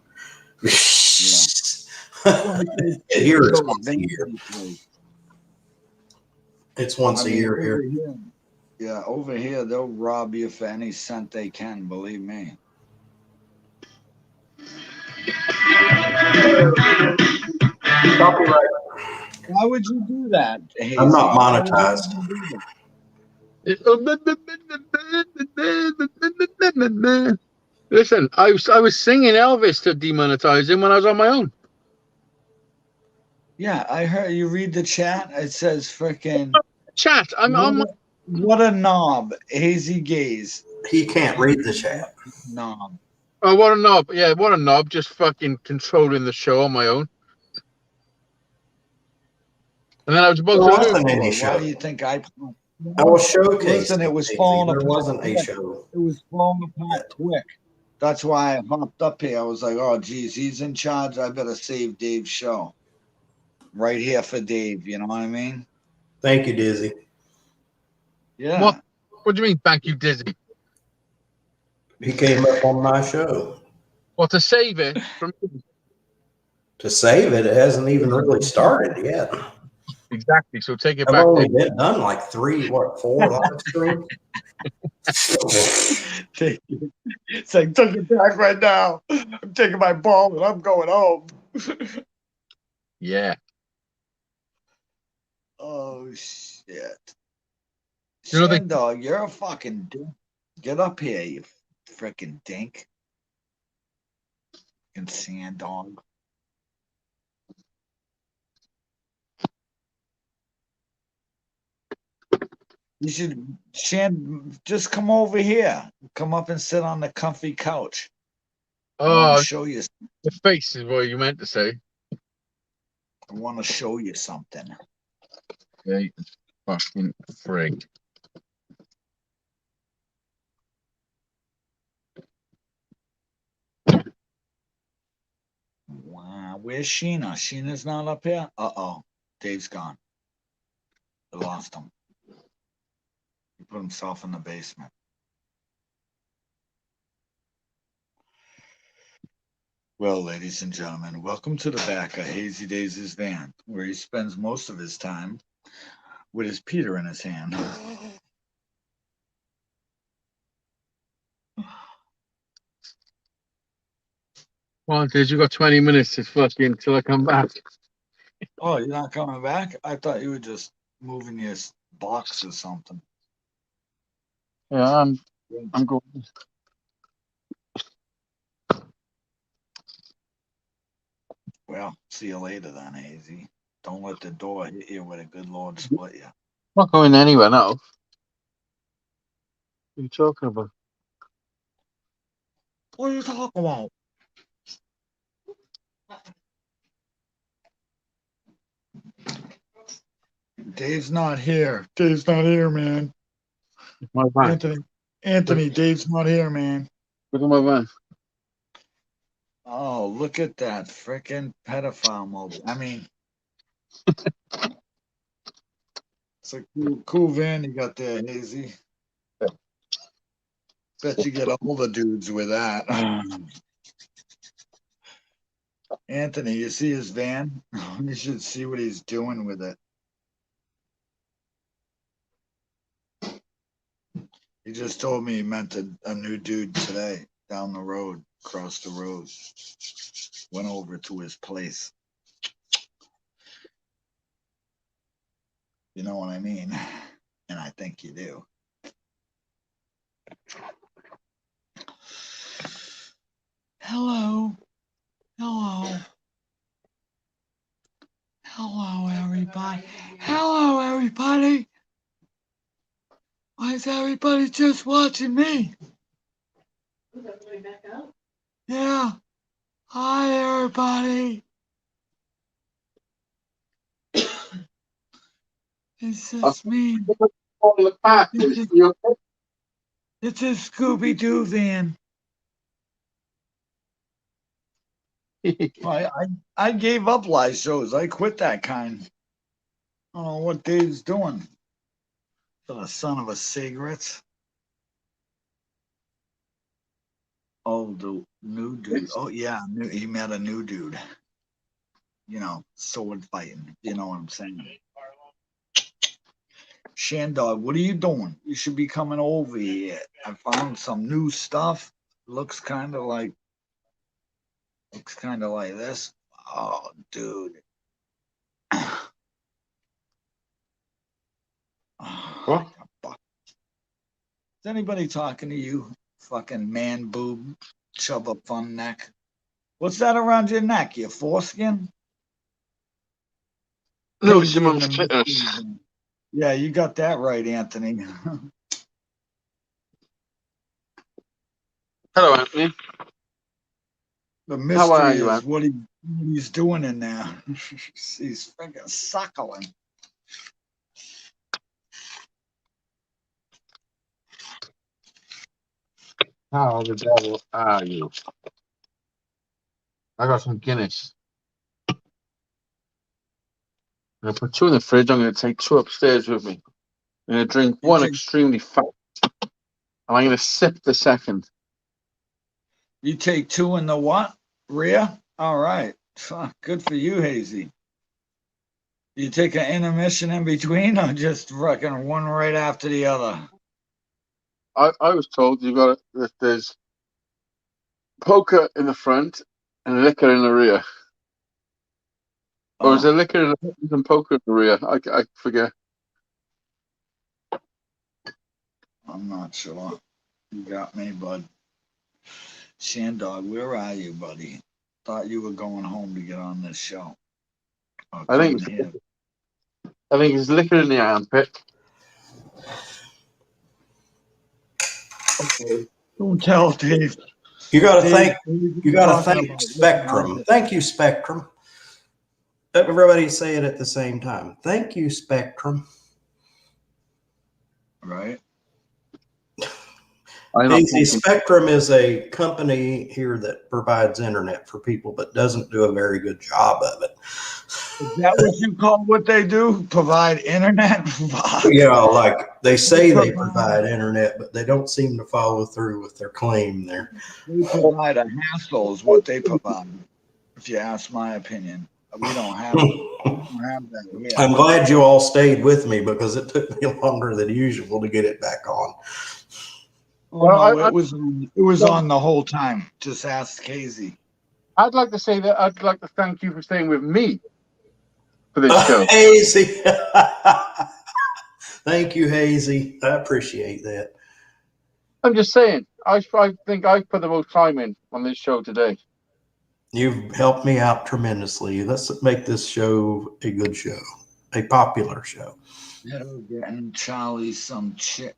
Here it's once a year. It's once a year here. Yeah, over here they'll rob you for any cent they can, believe me. Copyright. Why would you do that, Hazy? I'm not Why would you monetized. even do that? Listen, I was singing Elvis to demonetize him when I was on my own. Yeah, I heard you read the chat. It says freaking Chat, I'm what a knob, Hazy Gaze. He can't read the chat. Knob. oh, what a knob. Yeah, what a knob, just fucking controlling the show on my own. And then I was There supposed to lose. wasn't any Why show. do you think I I was showcasing. Listen, it was falling There apart. wasn't a show. It was falling apart quick. That's why I hopped up here. I was like, oh, geez, he's in charge. I better save Dave's show. Right here for Dave. You know what I mean? Thank you, Dizzy. Yeah. What do you mean, thank you, Dizzy? He came up on my show. Well, to save it from To save it, it hasn't even really started yet. exactly. So take it I've back. only been done like 4 live streams. It's like, take it back right now. I'm taking my ball and I'm going home. Yeah. Oh, shit. You know, Shandog, you're a fucking dink. Get up here, you freaking dink. Fucking sand dog. You should, just come over here. Come up and sit on the comfy couch. I want Oh, to show you. the face is what you meant to say. I want to show you something. Yeah, you fucking frig. Wow, where's Sheena? Sheena's not up here. Uh-oh, Dave's gone. I lost him. He put himself in the basement. Well, ladies and gentlemen, welcome to the back of Hazy Days' van, where he spends most of his time with his Peter in his hand. Well, dude, you got 20 minutes to fucking till I come back. Oh, you're not coming back? I thought you were just moving your box or something. Yeah, I'm going. Well, see you later then, Hazy. Don't let the door hit you with a good Lord split you. Not going anywhere now. What are you talking about? What are you talking about? Dave's not here. Dave's not here, man. My van. Anthony, Dave's not here, man. Look at my van. Oh, look at that freaking pedophile mode. I mean, it's a cool van you got there, Hazy. Bet you get all the dudes with that. Anthony, you see his van? You should see what he's doing with it. He just told me he met a new dude today down the road, across the road. Went over to his place. You know what I mean? And I think you do. Hello. Hello. Hello, everybody. Hello, everybody. Why is everybody just watching me? Yeah. Hi, everybody. It's just me. It's a Scooby-Doo van. I gave up live shows. I quit that kind. I don't know what Dave's doing. The son of a cigarette. Oh, the new dude. Oh, yeah. He met a new dude. You know, sword fighting. You know what I'm saying? Shandog, what are you doing? You should be coming over here. I found some new stuff. Looks kind of like this. Oh, dude. What? Is anybody talking to you? Fucking man boob, chub a fun neck. What's that around your neck? Your foreskin? No, Hazy in Simon's the clitoris. mystery. Yeah, you got that right, Anthony. Hello, Anthony. The How are mystery you, is what he's doing in there. He's freaking suckling. How the devil are you? I got some Guinness. I'm gonna put two in the fridge. I'm gonna take two upstairs with me. I'm gonna drink You one take- extremely fast, and I'm gonna sip the second. You take two in the what? Rear? All right. Good for you, Hazy. You take an intermission in between or just fucking one right after the other? I was told that there's poker in the front and liquor in the rear. Or is there liquor in the front and poker in the rear? I forget. I'm not sure. You got me, bud. Shandog, where are you, buddy? Thought you were going home to get on this show. Oh, I think coming here. it's liquor in the armpit. Okay. Don't tell Dave. You gotta Dave, thank you gotta talking thank about Spectrum. Thank you, Spectrum. Everybody say it at the same time. Thank you, Spectrum. Right? Hazy, Spectrum is a company here that provides internet for people, but doesn't do a very good job of it. Is that what you call what they do? Provide internet? Yeah, like they say they provide internet, but they don't seem to follow through with their claim there. They provide a hassle is what they provide, if you ask my opinion. We don't have that here. I'm glad you all stayed with me because it took me longer than usual to get it back on. Oh, no, it was on the whole time. Just ask Casey. I'd like to say that I'd like to thank you for staying with me for this show. Hazy. Thank you, Hazy. I appreciate that. I'm just saying, I think I put the most time in on this show today. You've helped me out tremendously. Let's make this show a good show, a popular show. Getting Charlie some shit.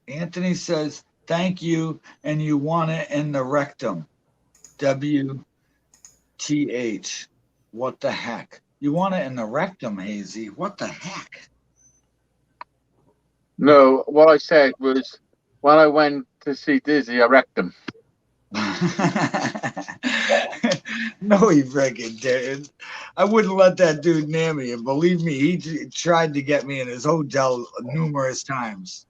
Anthony says, thank you, and you want it in the rectum. WTH. What the heck? You want it in the rectum, Hazy? What the heck? No, what I said was when I went to see Dizzy, I wrecked him. No, he freaking didn't. I wouldn't let that dude near me. And believe me, he tried to get me in his hotel numerous times.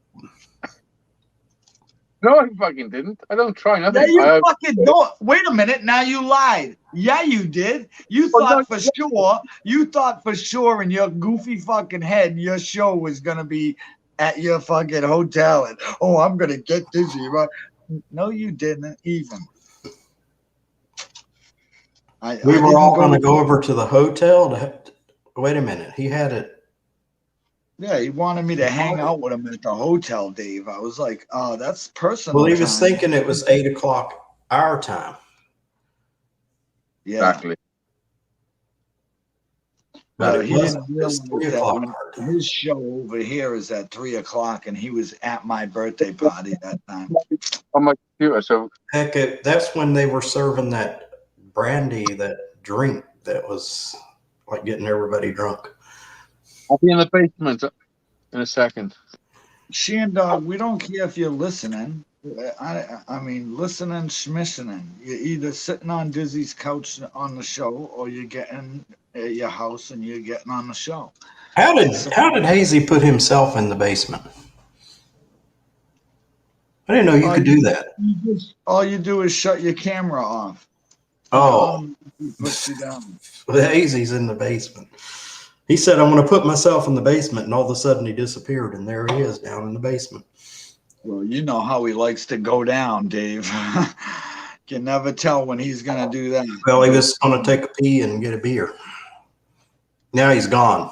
No, I fucking didn't. I don't try nothing. Yeah, you fucking don't. Wait a minute. Now you lied. Yeah, you did. You thought for sure. You thought for sure in your goofy fucking head your show was gonna be at your fucking hotel, and I'm gonna get Dizzy. Right? No, you didn't even. We were all going to go over to the hotel wait a minute. He had it. Yeah, he wanted me to hang out with him at the hotel, Dave. I was like, oh, that's personal. Well, he was thinking it was 8 o'clock our time. Yeah. Exactly. But he didn't realize 3 o'clock our time. his show over here is at 3 o'clock, and he was at my birthday party that time. On my computer, so Heck, that's when they were serving that brandy, that drink that was like getting everybody drunk. I'll be in the basement in a second. Shandog, we don't care if you're listening. I mean, listening, schmissening. You're either sitting on Dizzy's couch on the show, or you're getting at your house and you're getting on the show. How did Hazy put himself in the basement? I didn't know you could do that. All you do is shut your camera off. Oh, He puts you down. Hazy's in the basement. He said, I'm going to put myself in the basement, and all of a sudden he disappeared, and there he is down in the basement. Well, you know how he likes to go down, Dave. Can never tell when he's going to do that. Well, he was going to take a pee and get a beer. Now he's gone.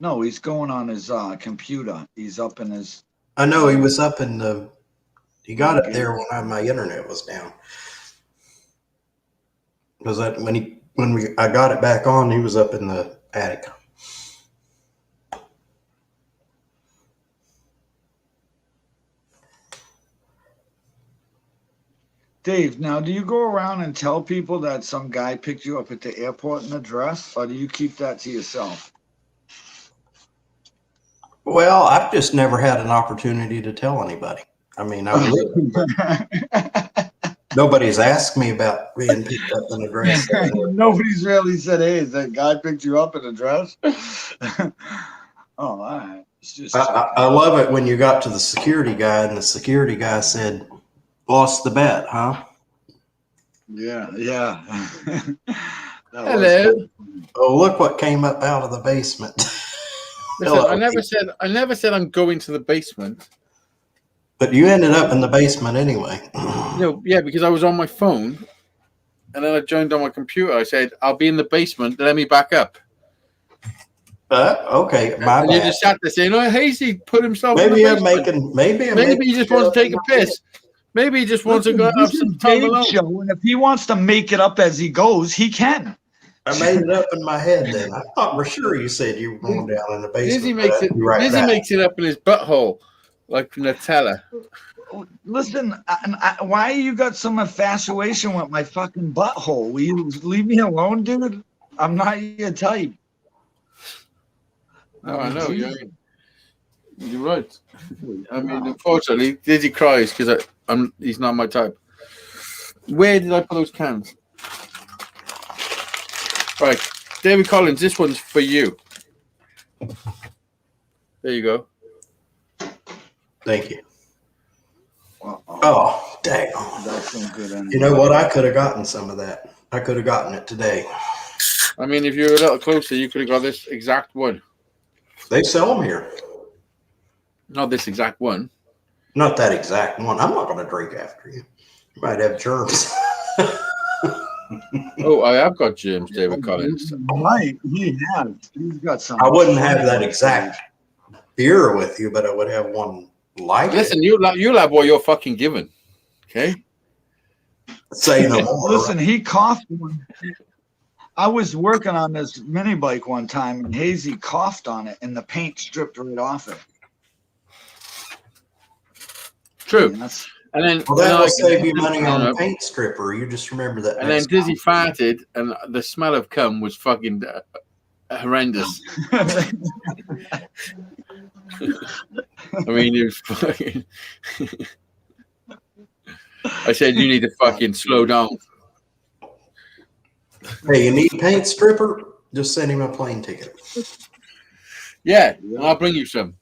No, he's going on his computer. He's up in his. I know he was up in the. He got it there when my internet was down. Because I got it back on, he was up in the attic. Dave, now do you go around and tell people that some guy picked you up at the airport in a dress, or do you keep that to yourself? Well, I've just never had an opportunity to tell anybody. I mean, nobody's asked me about being picked up in a dress. Nobody's really said, "Hey, that guy picked you up in a dress." Oh, all right. It's just I love it when you got to the security guy and the security guy said, "Lost the bet, huh?" yeah. That Hello. was- Oh, look what came up out of the basement. Listen, Hello. I never said I'm going to the basement. But you ended up in the basement anyway. No, yeah, because I was on my phone, and then I joined on my computer. I said, "I'll be in the basement. Let me back up." Okay, my And you bad. just sat there saying, "Oh, Hazy put himself in Maybe the I'm basement. making. Maybe he just wants to take a piss. Maybe he just wants to go and have This some is time Dave's alone." show, and if he wants to make it up as he goes, he can. I made it up in my head then. I thought for sure you said you were going down in the basement. Lizzie makes it. I'd be right Lizzie back. makes it up in his butthole, like Nutella. Listen, why you got some infatuation with my fucking butthole? Will you leave me alone, dude? I'm not your type. No, I know. You're right. I mean, unfortunately, Lizzie cries because he's not my type. Where did I put those cans? Right, David Collins, this one's for you. There you go. Thank you. Uh-oh. Oh, dang. That's some good energy. You know what? I could have gotten some of that. I could have gotten it today. I mean, if you were a little closer, you could have got this exact one. They sell them here. Not this exact one. Not that exact one. I'm not going to drink after you. You might have germs. Oh, I have got germs, David Collins. Right, he has. He's got some. I wouldn't have that exact beer with you, but I would have one like Listen, you'll have what you're fucking given. Okay? Say no more. Listen, he coughed. I was working on this mini bike one time, and Hazy coughed on it, and the paint stripped right off it. True. And that's- And then, Well, that will like, save you money on uh, a paint stripper. You just remember that. And then next Dizzy time. farted, and the smell of cum was fucking horrendous. I mean, it was fucking. I said, you need to fucking slow down. Hey, you need paint stripper? Just send him a plane ticket. Yeah, I'll bring you some.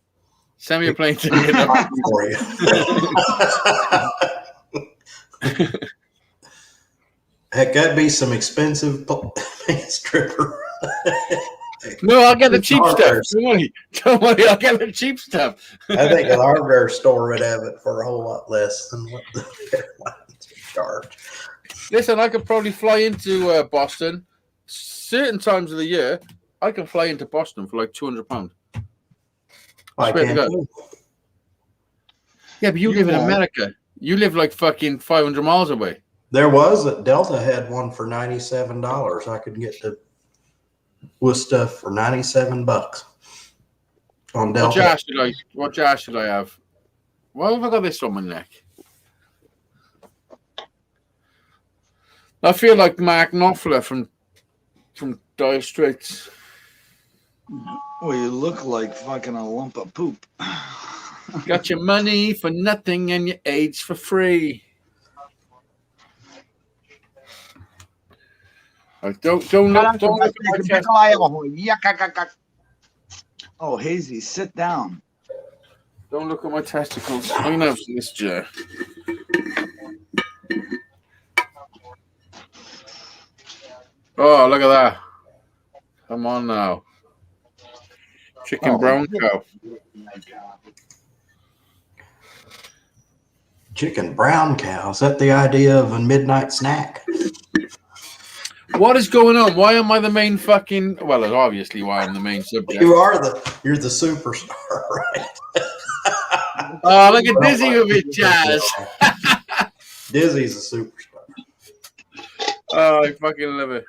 Send me a plane ticket. For you. Heck, that'd be some expensive paint stripper. No, I'll get the It's cheap stuff. hardware. Don't worry, I'll get the cheap stuff. I think a hardware store would have it for a whole lot less than what the airlines charge. Listen, I could probably fly into Boston. Certain times of the year, I can fly into Boston for like £200. I Swear to can't. God. Yeah, but you live in America. You live like fucking 500 miles away. There was a Delta had one for $97. I could get to Worcester for $97 on What Delta. jar should I have? Why have I got this on my neck? I feel like Mark Knopfler from Dire Straits. Well, you look like fucking a lump of poop. Got your money for nothing and your AIDS for free. Don't look at my chest. Oh, Hazy, sit down. Don't look at my testicles. I'm gonna have this jar. Oh, look at that. Come on now. Chicken brown cow. Chicken brown cow. Is that the idea of a midnight snack? What is going on? Why am I the main fucking? Well, it's obviously why I'm the main subject. You're the superstar, right? Oh, look at Dizzy with his jazz. Dizzy's a superstar. Oh, I fucking love it.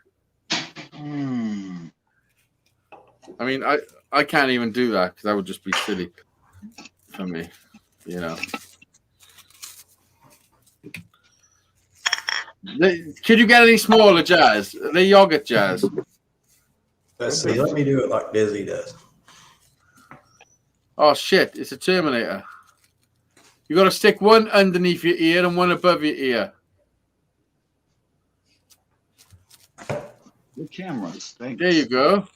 Hmm. I mean, I can't even do that because that would just be silly for me, you know. Could you get any smaller jazz? The yogurt jazz. Let's see. Let me do it like Dizzy does. Oh shit! It's a Terminator. You got to stick one underneath your ear and one above your ear. The cameras. Thanks. There you go.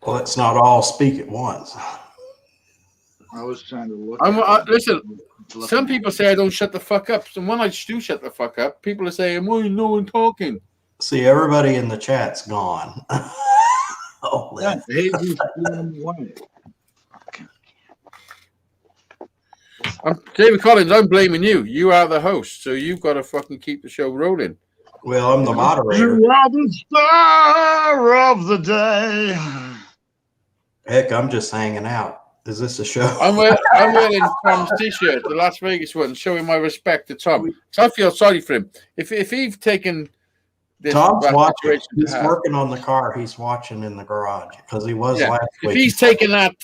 Let's not all speak at once. I was trying to look. Listen. Some people say I don't shut the fuck up. So when I do shut the fuck up, people are saying, "Well, no one talking." See, everybody in the chat's gone. Oh, Yeah, Daisy's doing one. David Collins, I'm blaming you. You are the host, so you've got to fucking keep the show rolling. well, I'm the moderator. You are the star of the day. Heck, I'm just hanging out. Is this a show? I'm wearing Tom's t-shirt, the Las Vegas one, showing my respect to Tom. So I feel sorry for him. If he's taken this Tom's bad watching. situation to He's heart- working on the car. He's watching in the garage because he was Yeah. last if week. he's taken that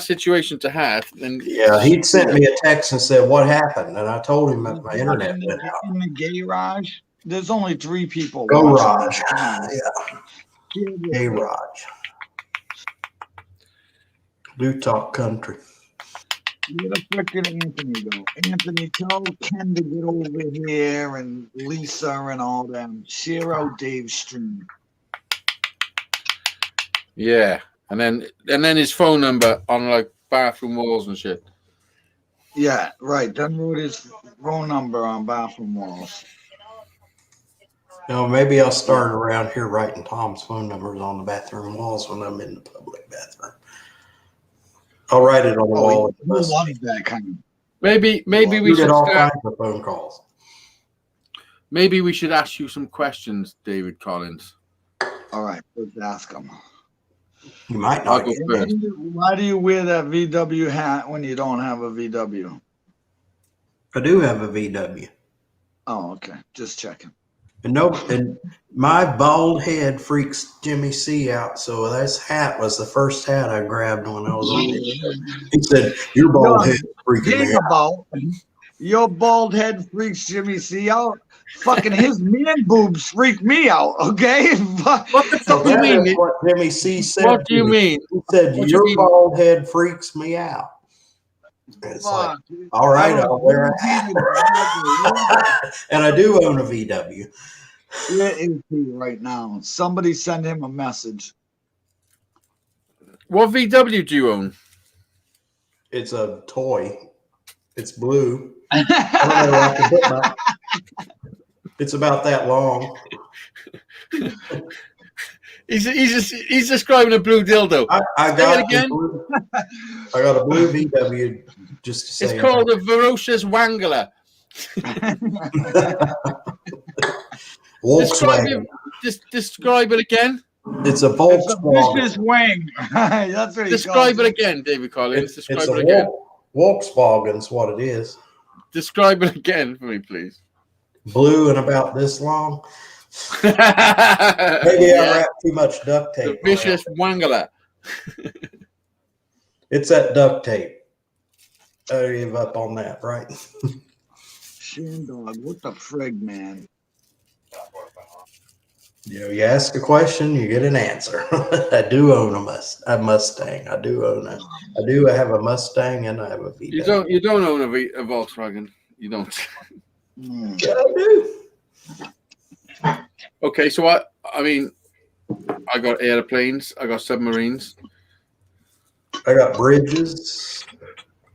situation to heart, then Yeah, he'd sent me a text and said, "What happened?" And I told him that my internet went out. In the garage, there's only 3 people. Go, watching. Raj. Yeah, hey, Raj. Do talk country. Where the frick did Anthony go? Anthony, tell Ken to get over here and Lisa and all them. Share out Dave's stream. yeah, and then his phone number on like bathroom walls and shit. Yeah, right. Then wrote his phone number on bathroom walls. You know, maybe I'll start around here writing Tom's phone numbers on the bathroom walls when I'm in the public bathroom. I'll write it on the wall. I love that kind of. Maybe we You should get all start, kinds of phone calls. maybe we should ask you some questions, David Collins. All right, let's ask him. You might I'll not go get first. Why do you wear that VW hat when you don't have a VW? I do have a VW. Oh, okay. Just checking. And my bald head freaks Jimmy C out. So this hat was the first hat I grabbed when I was on this show. He said, "Your bald head is freaking me Think out." about your bald head freaks Jimmy C out. Fucking his man boobs freak me out. Okay. What the So fuck do you that mean? is what Jimmy C said. What do to you me. mean? He said, What do you "Your mean? bald head freaks me out." It's like, Fuck. all right, I don't I'll wear a hat. know. And I do own a VW. Where is he right now? Somebody send him a message. What VW do you own? It's a toy. It's blue. I don't know where I can put my- It's about that long. He's describing a blue dildo. I Say got it again. I got a blue VW just to say It's called a Ferocious Wangler. Volkswagen. Describe it again. It's a It's a Volkswagen. vicious wing. That's what he Describe calls it again, David Collins. It's Describe a it again. Volkswagen's what it is. Describe it again for me, please. Blue and about this long. Maybe Maybe I wrapped too much duct the tape. Vicious Wangler. It's that duct tape. I gave up on that, right? Shandog, what the frig, man? You know, you ask a question, you get an answer. I do own a Mustang. I do have a Mustang and I have a VW. You don't own a Volkswagen. You don't. Hmm. Yeah, I do. Okay, so I mean, I got airplanes. I got submarines. I got bridges.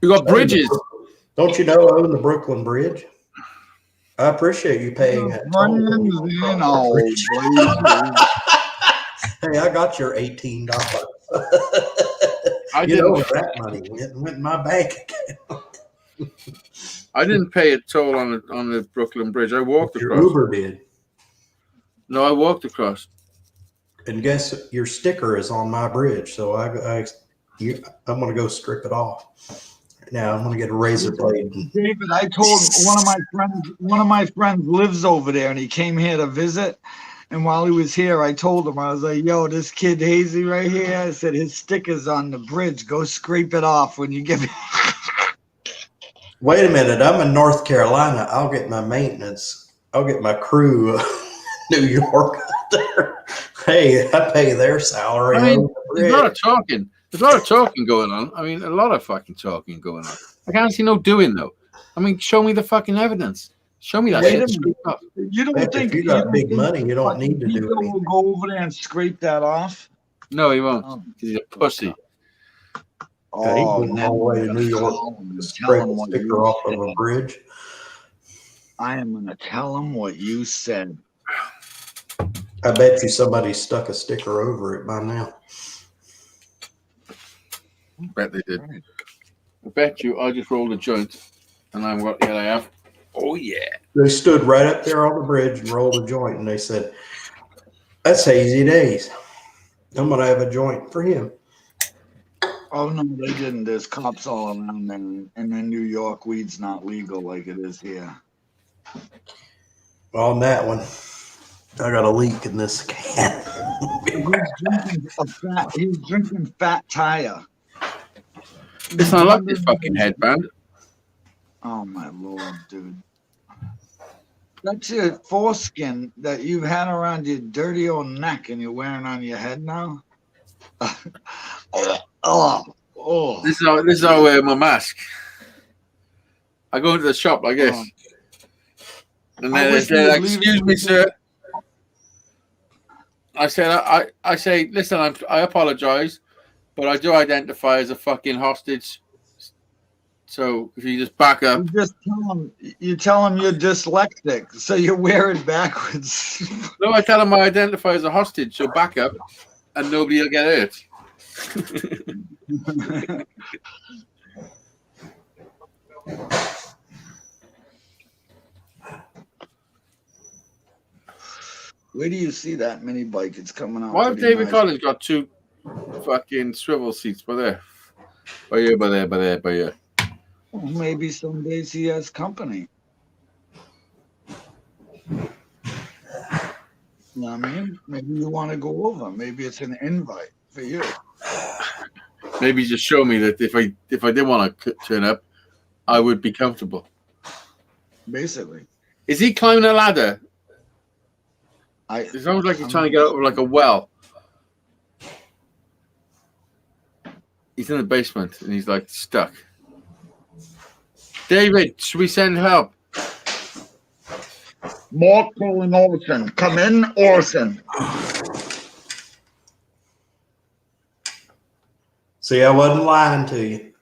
You got bridges. Don't you know I own the Brooklyn Bridge? I appreciate you paying that toll. Hey, I got your $18. I You know didn't. where that money went in my bank account. I didn't pay a toll on the Brooklyn Bridge. I walked Your across. Uber did. No, I walked across. And guess your sticker is on my bridge, so I'm gonna go strip it off. Now I'm gonna get a razor blade. David, I told one of my friends lives over there, and he came here to visit. And while he was here, I told him, I was like, "Yo, this kid Hazy right here," I said, "his sticker's on the bridge. Go scrape it off when you get." Wait a minute, I'm in North Carolina. I'll get my maintenance. I'll get my crew, New York out there. Hey, I pay their salary. I mean, over the there's a lot of bridge. talking. There's a lot of talking going on. I mean, a lot of fucking talking going on. I can't see no doing though. I mean, show me the fucking evidence. Show me that Wait shit. a Screw up. You don't If think you got don't big think money, you don't need to do Nico anything. will go over there and scrape that off? No, he won't. Oh, He's a pussy. Yeah, he went all the way to New York to scrape a sticker off of a bridge. I am going to tell him what you said. I bet you somebody stuck a sticker over it by now. I bet they did. I bet you I just rolled a joint and I'm what the hell I have. Oh yeah. They stood right up there on the bridge and rolled a joint, and they said, "That's Hazy Days. I'm gonna have a joint for him." Oh, no, they didn't. There's cops all around there. And in New York, weed's not legal like it is here. On that one, I got a leak in this can. He's drinking Fat Tire. Listen, I like this fucking headband. Oh, my Lord, dude. That's your foreskin that you've had around your dirty old neck and you're wearing on your head now? Oh. This is how I wear my mask. I go into the shop like this. And I then wish they're we like, would leave "Excuse it me, with sir." I said, I say, "Listen, I apologize, but I do identify as a fucking hostage. So if you just back up." You tell him you're dyslexic, so you wear it backwards. No, I tell them I identify as a hostage, so back up, and nobody will get hurt. Where do you see that mini bike? It's coming out. Why have pretty David nice. Collins got two fucking swivel seats by there? By here. Well, maybe some days he has company. You know what I mean? Maybe you want to go over. Maybe it's an invite for you. Maybe just show me that if I did want to turn up, I would be comfortable. Basically. Is he climbing a ladder? It sounds like he's trying to get over like a well. He's in the basement and he's like stuck. David, should we send help? Mark calling Orson. Come in, Orson. See, I wasn't lying to you.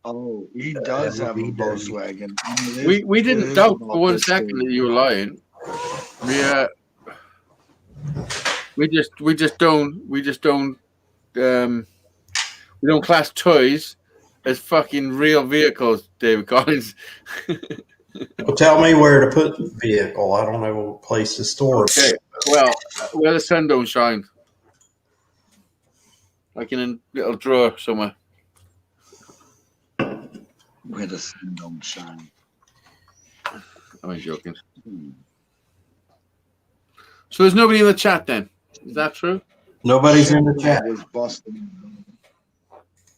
Oh, he does have a Volkswagen. I mean, We didn't doubt for 1 second that you were lying. We don't class toys as fucking real vehicles, David Collins. Well, tell me where to put the vehicle. I don't know what place to store it. Okay, well, where the sun don't shine. Like in a little drawer somewhere. Where the sun don't shine. I'm joking. So there's nobody in the chat then? Is that true? Nobody's in the chat.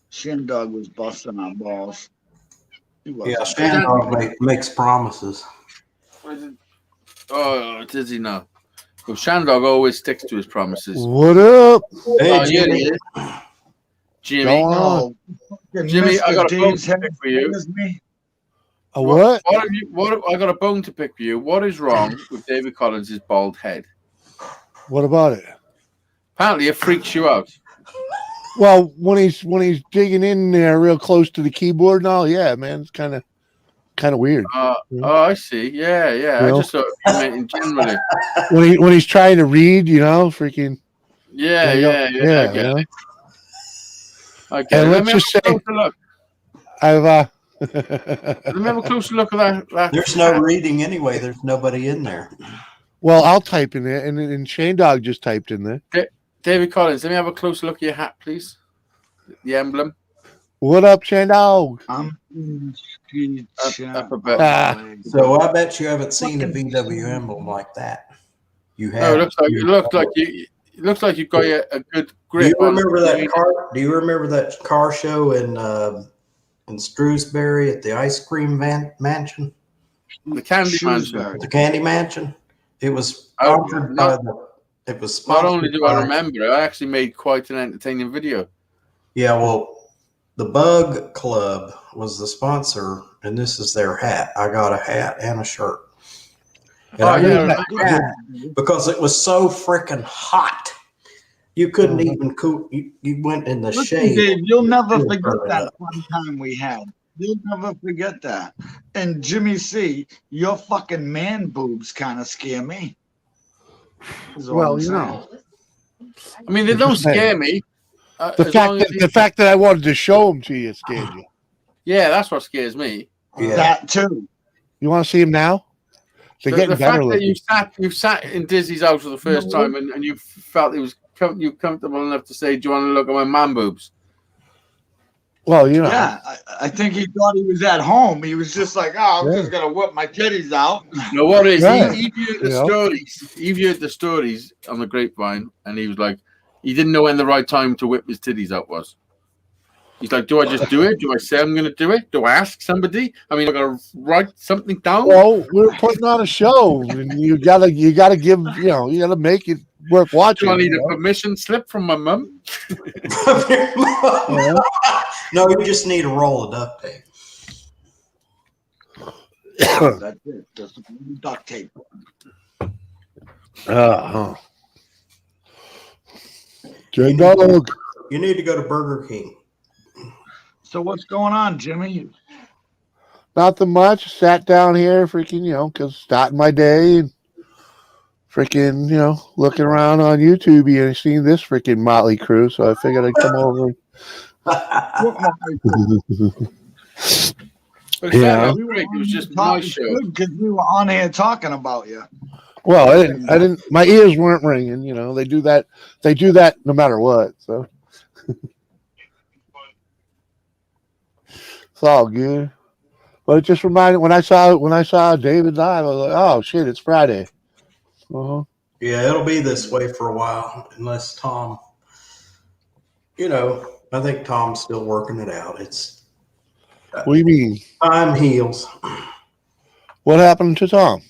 Shindog was busting our balls. Yeah, Shandog makes promises. Oh, does he now? Well, Shandog always sticks to his promises. What up? Hey, Oh, Jimmy. yeah, Jimmy. Going on? Jimmy, I got a bone to pick for you. A what? I got a bone to pick for you. What is wrong with David Collins' bald head? What about it? Apparently, it freaks you out. Well, when he's digging in there real close to the keyboard and all, yeah, man, it's kind of kind of weird. Oh, I see. Yeah. I Well. just thought you meant in generally. When he's trying to read, freaking. Yeah. I Yeah. get You know? it. I get And it. let's just say Let me have a I've closer look at that. There's no reading anyway. There's nobody in there. well, I'll type in it, and Shane Dog just typed in there. David Collins, let me have a closer look at your hat, please. The emblem. What up, Shane Dog? I'm Up a bit. So I bet you haven't seen a VW emblem like that. You have. No, it looks like you've got a good Do grip. you remember that car? Do you remember that car show in Shrewsbury at the ice cream mansion, The Candy Mansion. Shrewsbury. the Candy Mansion? It was Oh, sponsored not- by the. It was Not sponsored only do I by- remember, I actually made quite an entertaining video. Yeah, well, the Bug Club was the sponsor, and this is their hat. I got a hat and a shirt. And Oh, I yeah, got that hat because it was so freaking hot. You couldn't even cool. You went in the Listen, shade. Dave, you'll never You'll forget burn it that up. fun time we had. You'll never forget that. And Jimmy C, your fucking man boobs kind of scare me. is all Well, I'm you saying. know, I mean, they don't scare me. the fact that I wanted to show them to you scared you. Yeah, that's what scares me. Yeah. That too. You want to see them now? They're The getting better fact that looking. you sat in Dizzy's house for the first time and you felt it was you comfortable enough to say, "Do you want to look at my man boobs?" Well, you know. Yeah, I think he thought he was at home. He was just like, "Oh, I'm Yeah. just gonna whip my titties out." No, what is Right. he viewed the Yeah. stories. He viewed the stories on the grapevine, and he was like, he didn't know when the right time to whip his titties out was. He's like, do I just do it? Do I say I'm going to do it? Do I ask somebody? I mean, I'm going to write something down. Well, we're putting on a show, and you gotta give, you gotta make it worth watching. Do I need you a know? permission slip from my mum? Yeah. No, you just need a roll of duct tape. That's it. Just duct tape. Shane Dog. You need to go to Burger King. So what's going on, Jimmy? Nothing much. Sat down here, freaking, because starting my day and freaking, looking around on YouTube and I seen this freaking Motley Crue, so I figured I'd come over. But Yeah. it was great. It was just my show. Because we were on here talking about you. Well, I didn't. My ears weren't ringing. They do that. They do that no matter what. So it's all good. But it just reminded when I saw David live, I was like, oh shit, it's Friday. Yeah, it'll be this way for a while unless Tom. I think Tom's still working it out. It's What do you mean? time heals. What happened to Tom?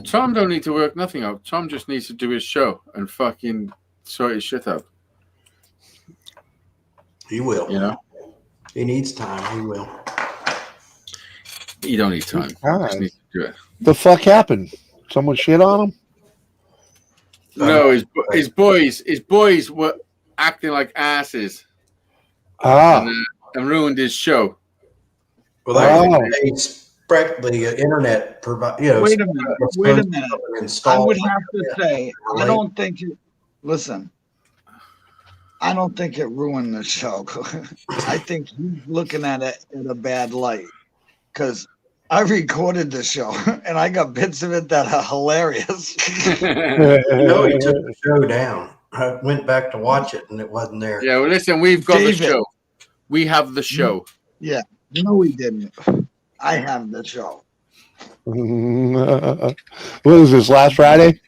Tom don't need to work nothing out. Tom just needs to do his show and fucking sort his shit out. He will. He needs time. He will. He don't need time. He just needs to do it. The fuck happened? Someone shit on him? No, his boys were acting like asses Ah, and ruined his show. Well, they expect the internet provide. Wait a minute. I Install. would have to say, I don't think it. Listen, I don't think it ruined the show. I think he's looking at it in a bad light because I recorded the show and I got bits of it that are hilarious. He took the show down. I went back to watch it and it wasn't there. Yeah, well, listen, we've got David. the show. We have the show. Yeah, no, he didn't. I have the show. what was this last Friday?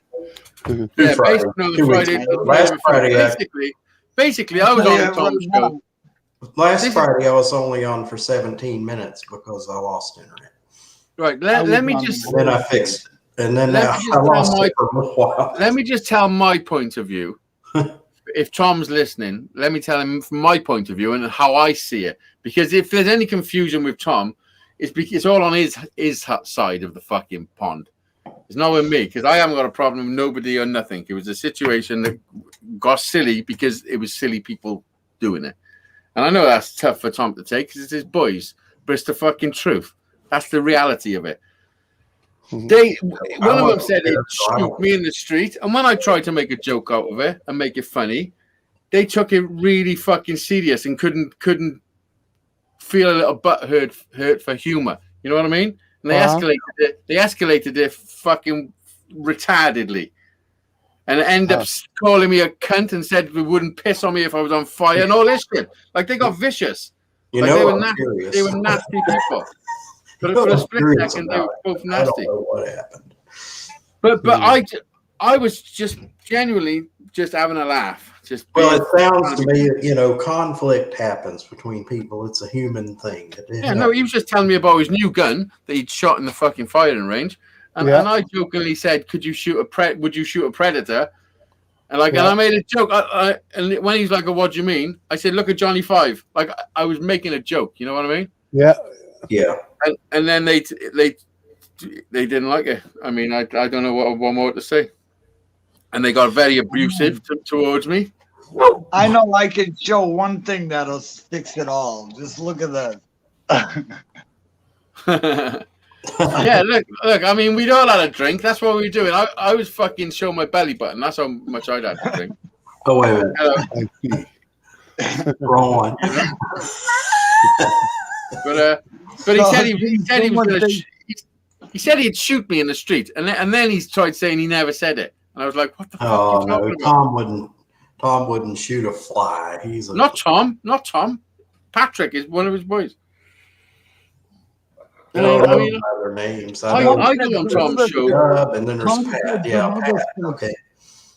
Yeah, Friday. the 2 weeks Friday. ago. Last Friday, Basically, I was on the Tom show. Last Friday, I was only on for 17 minutes because I lost internet. Right, let me just And then I fixed it. And then Let I me just lost tell it for a while. let me just tell my point of view. If Tom's listening, let me tell him from my point of view and how I see it. Because if there's any confusion with Tom, it's all on his side of the fucking pond. It's not with me because I haven't got a problem with nobody or nothing. It was a situation that got silly because it was silly people doing it. And I know that's tough for Tom to take because it's his boys, but it's the fucking truth. That's the reality of it. Mhm. One of them said they'd shoot me in the street, and when I tried to make a joke out of it and make it funny, they took it really fucking serious and couldn't feel a little butt hurt for humor. You know what I mean? And they escalated it. They escalated it fucking retardedly, and ended up calling me a cunt and said they wouldn't piss on me if I was on fire and all this shit. Like they got vicious. You Like know, they were I'm nasty. curious. They were nasty people. But You know, for a I'm split curious second, they about were both it. I don't nasty. know what happened. But I was just genuinely just having a laugh. Just Well, being- it sounds to me, you know, conflict happens between people. It's a human thing. Yeah, no, he was just telling me about his new gun that he'd shot in the fucking firing range, and I jokingly said, "Could you shoot would you shoot a predator?" And and I made a joke. And when he's like, oh, "What do you mean?" I said, "Look at Johnny Five." Like I was making a joke. You know what I mean? Yeah. Yeah. And then they didn't like it. I mean, I don't know what more to say. And they got very abusive towards me. I know I can show one thing that'll fix it all. Just look at that. Yeah, look. I mean, we'd all had a drink. That's what we were doing. I was fucking showing my belly button. That's how much I'd had to drink. Oh, wait a minute. Wrong one. But he said he was gonna. He said he'd shoot me in the street, and then he tried saying he never said it, and I was like, "What the fuck?" Oh are you no, talking about? Tom wouldn't shoot a fly. He's Not Tom. Patrick is one of his boys. I don't know their names. I go on Tom's show. Dub, and then there's Pat. Yeah, Pat. Okay.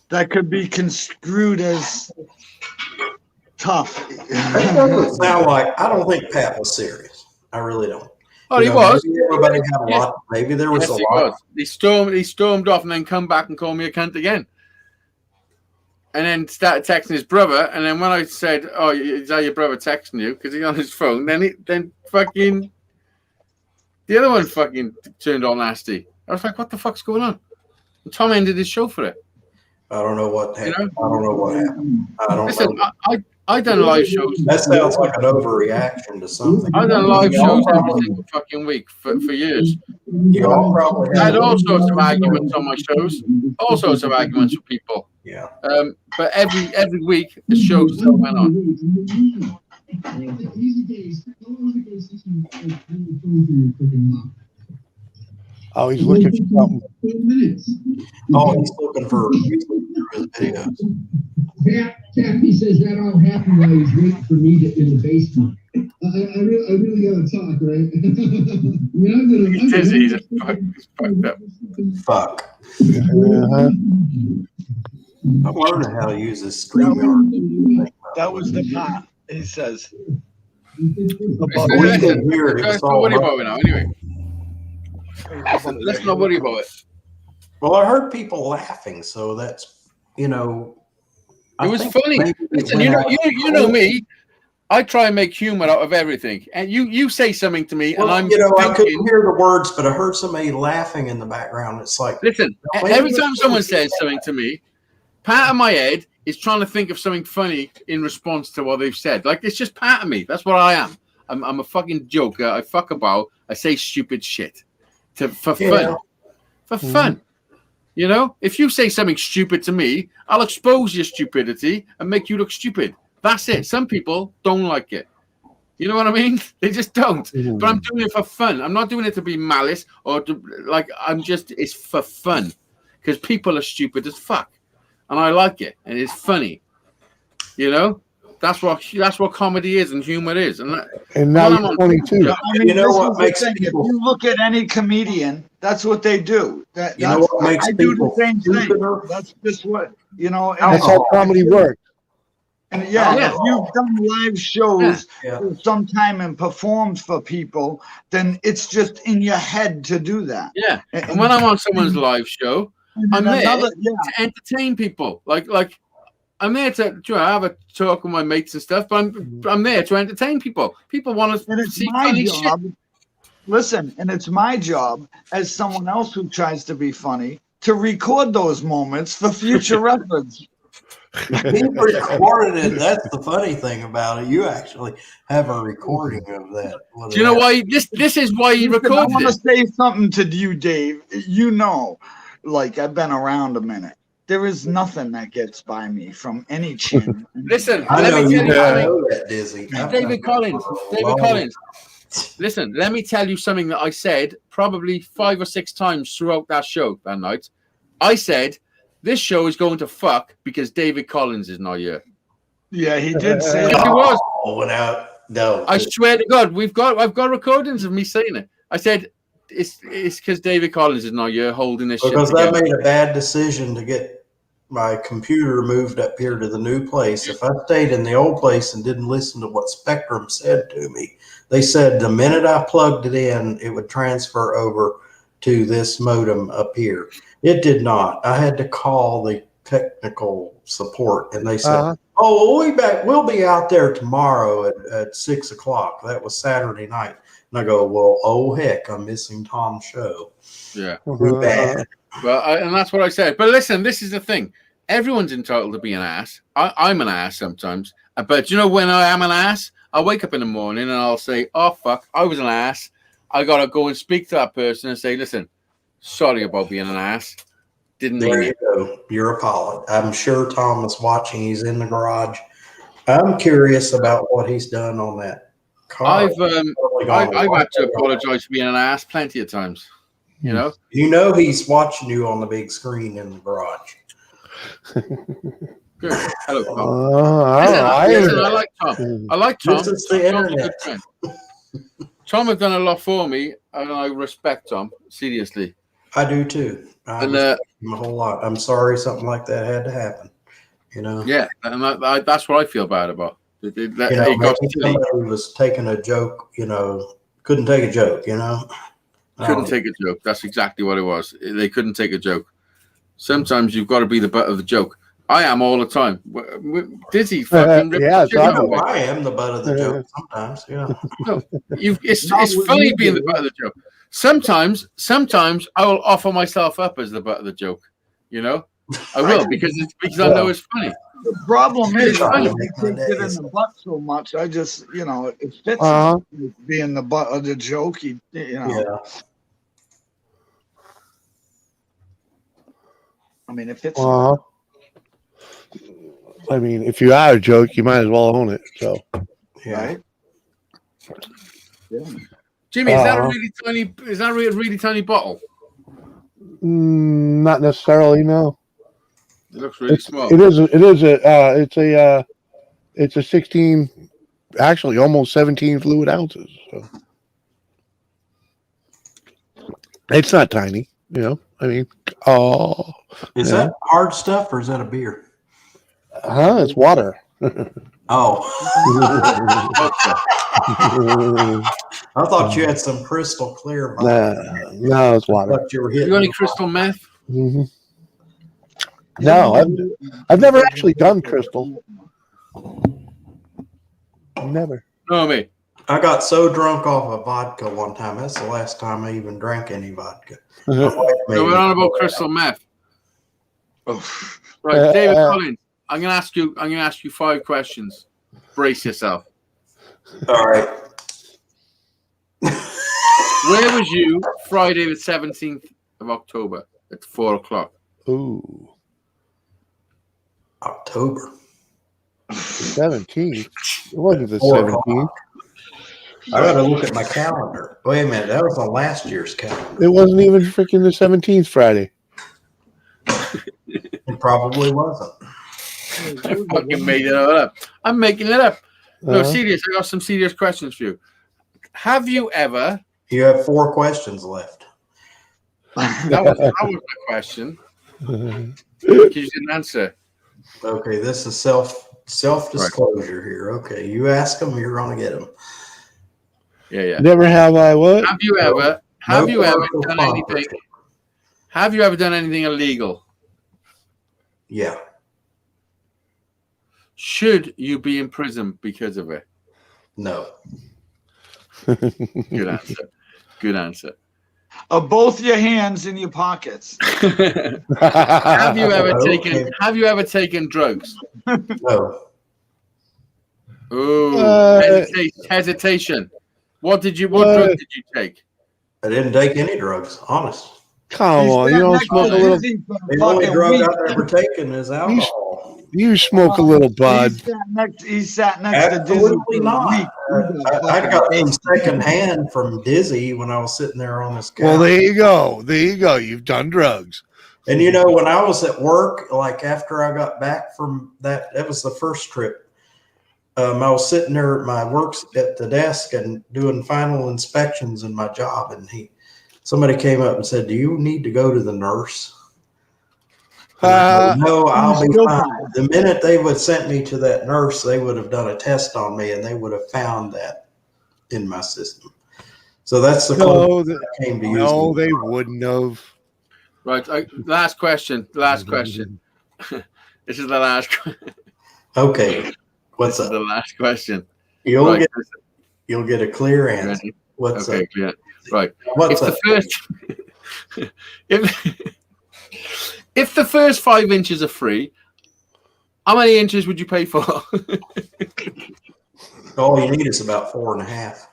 That could be construed as tough. It doesn't sound like. I don't think Pat was serious. I really don't. Oh, he was. Maybe everybody had a lot. Maybe there was Yes, a he lot. was. He stormed off and then come back and called me a cunt again. And then started texting his brother. And then when I said, "Oh, is that your brother texting you?" Because he's on his phone, then fucking the other one fucking turned all nasty. I was like, "What the fuck's going on?" And Tom ended his show for it. I don't know what happened. You know? I don't know what happened. I don't Listen, know. I done live shows. That sounds like an overreaction to something. I've done live shows every single fucking week for years. You all probably I had have. all sorts of arguments on my shows, all sorts of arguments with people. Yeah. But every week the show still went on. Oh, he's looking for something. Oh, he's looking for his videos. Kathy says that all happened while he's waiting for me in the basement. I really gotta talk, right? I mean, He's dizzy. He's fucked up. Fuck. Uh-huh. I'm learning how to use this StreamYard. That was the part he says. Listen, let's not worry about it now. Anyway, let's not worry about it. Well, I heard people laughing, so that's, you know. It was funny. Listen, you know me. I try and make humor out of everything, and you say something to me, and Well, I'm you know, I thinking, couldn't hear the words, but I heard somebody laughing in the background. It's like, listen, every time someone says something to me, part of my head is trying to think of something funny in response to what they've said. Like, it's just part of me. That's what I am. I'm a fucking joker. I fuck about. I say stupid shit for fun. For fun. You know, if you say something stupid to me, I'll expose your stupidity and make you look stupid. That's it. Some people don't like it. You know what I mean? They just don't. But I'm doing it for fun. I'm not doing it to be malice or to, like, it's for fun because people are stupid as fuck. And I like it. And it's funny. You know? That's what comedy is and humor is. And now you're 22. I mean, You know this what is the makes thing. people- If you look at any comedian, that's what they do. You know what makes I do the people same thing. stupider? That's just what, you know. And, That's how comedy works. and yeah, Yeah. if you've done live shows Yeah. for some time and performed for people, then it's just in your head to do that. yeah. And when I'm on someone's live show, I'm there Another, to entertain people. Like I'm there to have a talk with my mates and stuff, but I'm there to entertain people. People want and to it's see my funny shit. job. Listen, and it's my job as someone else who tries to be funny to record those moments for future reference. He recorded it. That's the funny thing about it. You actually have a recording of that. Do you know why? This is why he Listen, I recorded want to it. say something to you, Dave. You know, like I've been around a minute. There is nothing that gets by me from any channel. Listen, I let know me you tell you I something. know that, Dizzy. David Collins. David Collins. Listen, let me tell you something that I said probably 5 or 6 times throughout that show that night. I said, this show is going to fuck because David Collins is not here. Yeah, he did say He that. was. Without no. I swear to God, I've got recordings of me saying it. I said, it's because David Collins is not here holding this Because shit I together. made a bad decision to get my computer moved up here to the new place. If I stayed in the old place and didn't listen to what Spectrum said to me, they said the minute I plugged it in, it would transfer over to this modem up here. It did not. I had to call the technical support, and they said, "Oh, we'll be out there tomorrow at 6 o'clock." That was Saturday night, and I go, "Well, oh heck, I'm missing Tom's show." Yeah. Too bad. Well, and that's what I said. But listen, this is the thing. Everyone's entitled to be an ass. I'm an ass sometimes. But you know when I am an ass? I wake up in the morning and I'll say, oh, fuck, I was an ass. I got to go and speak to that person and say, listen, sorry about being an ass. Didn't mean There it. you go. Your apology. I'm sure Tom is watching. He's in the garage. I'm curious about what he's done on that car. I've had to apologize for being an ass plenty of times. You know? You know he's watching you on the big screen in the garage. Good. Hello, Tom. Listen, I like Tom. I like Tom. This is the Tom's a internet. good friend. Tom has done a lot for me, and I respect Tom, seriously. I do too. I And respect him a whole lot. I'm sorry something like that had to happen. You know? yeah, and that's what I feel bad about. It You know, got maybe to me. somebody was taking a joke, you know, couldn't take a joke, you know? Couldn't take a joke. That's exactly what it was. They couldn't take a joke. Sometimes you've got to be the butt of the joke. I am all the time. Dizzy fucking Yeah, shit out of me. I am the butt of the joke sometimes, yeah. It's funny being the butt of the joke. Sometimes I will offer myself up as the butt of the joke. You know, I will because I know it's funny. The problem is, It's funny. I take it in the butt so much. I just, you know, it fits being the butt of the joke. You know, Yeah. I mean, it fits. I mean, if you are a joke, you might as well own it. So, Yeah. Right? Yeah. Jimmy, is that a really tiny? Is that a really tiny bottle? not necessarily. No, It looks really small. it is. It's a 16, actually almost 17 fluid ounces. So it's not tiny. You know, I mean, Is that hard stuff or is that a beer? it's water. Oh. I thought you had some crystal clear. No, it's I water. thought you were hitting You got any the crystal meth? Mm-hmm. No, I've never actually done crystal. Never. No, mate. I got so drunk off of vodka one time. That's the last time I even drank any vodka. My wife made No, we're me on about pour it crystal out. meth. Right, David Collins. I'm gonna ask you 5 questions. Brace yourself. All right. Where was you Friday the 17th of October at 4 o'clock? Ooh, October. 17th. It wasn't the 4 17th. o'clock. I got to look at my calendar. Wait a minute. That was on last year's calendar. It wasn't even freaking the 17th Friday. It probably wasn't. I fucking made it up. I'm making it up. No, Uh-huh. serious. I got some serious questions for you. Have you ever? You have 4 questions left. That was my question. Because you didn't answer. Okay, this is self-disclosure here. Okay, you ask them, you're going to get them. Yeah. Never have I what? Have you ever? Have you ever done anything? sponsorship. Have you ever done anything illegal? Yeah. Should you be in prison because of it? No. Good answer. Good answer. of both your hands in your pockets. Have you ever Okay. taken drugs? No. Ooh, hesitation. What drug did you take? I didn't take any drugs, honest. Come He on, sat you don't next smoke to a little. Dizzy for a The only fucking drug week. I've ever taken is alcohol. You smoke a little, bud. He sat next to Dizzy Absolutely for a not. week. I got some second hand from Dizzy when I was sitting there on this couch. Well, there you go. There you go. You've done drugs. And you know, when I was at work, like after I got back from that was the first trip. I was sitting there at my work at the desk and doing final inspections in my job, and somebody came up and said, "Do you need to go to the nurse?" And I said, no, I'll be fine. The minute they would sent me to that nurse, they would have done a test on me, and they would have found that in my system. So that's the closest I came to using. No, they wouldn't have. Right. Last question. This is the last question. Okay. What's This is up? the last question. You'll Right. get a clear answer. Ready? What's Okay, up? clear. Right. What's up? If the first 5 inches are free, how many inches would you pay for? All you need is about 4.5.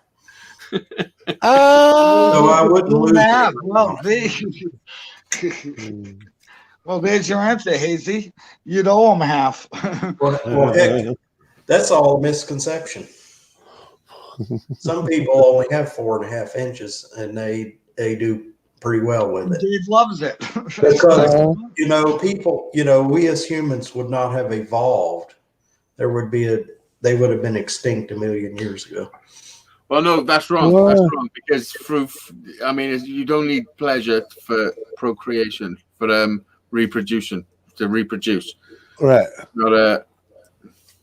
Oh, So I wouldn't lose. Yeah, it. well, there's your answer, Hazy. You'd owe him half. Well, heck, that's all a misconception. Some people only have 4.5 inches, and they do pretty well with it. Dave loves it. Because we as humans would not have evolved. They would have been extinct a million years ago. Well, no, that's wrong. That's wrong because you don't need pleasure for procreation, for reproduction, to reproduce. right.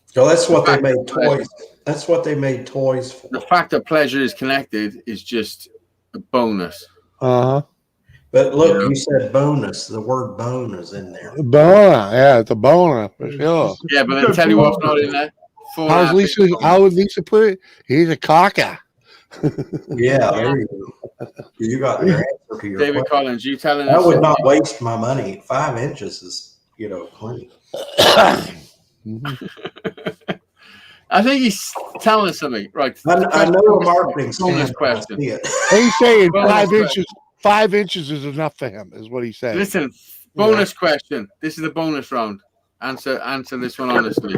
So that's what they made toys. That's what they made toys for. The fact that pleasure is connected is just a bonus. Uh-huh. But look, you said bonus. The word bone is in there. Boner. Yeah, it's a boner for sure. Yeah, but then tell you what's not in there. How would Lisa put it? He's a cocker. Yeah, there you go. You got your answer to your David question. Collins, you telling I us would not waste my money. 5 inches is, plenty. I think he's telling us something, right? I know a marketing bonus stand. question. He's saying Bonus 5 question. inches. 5 inches is enough for him, is what he said. Listen, bonus question. This is the bonus round. Answer this one honestly.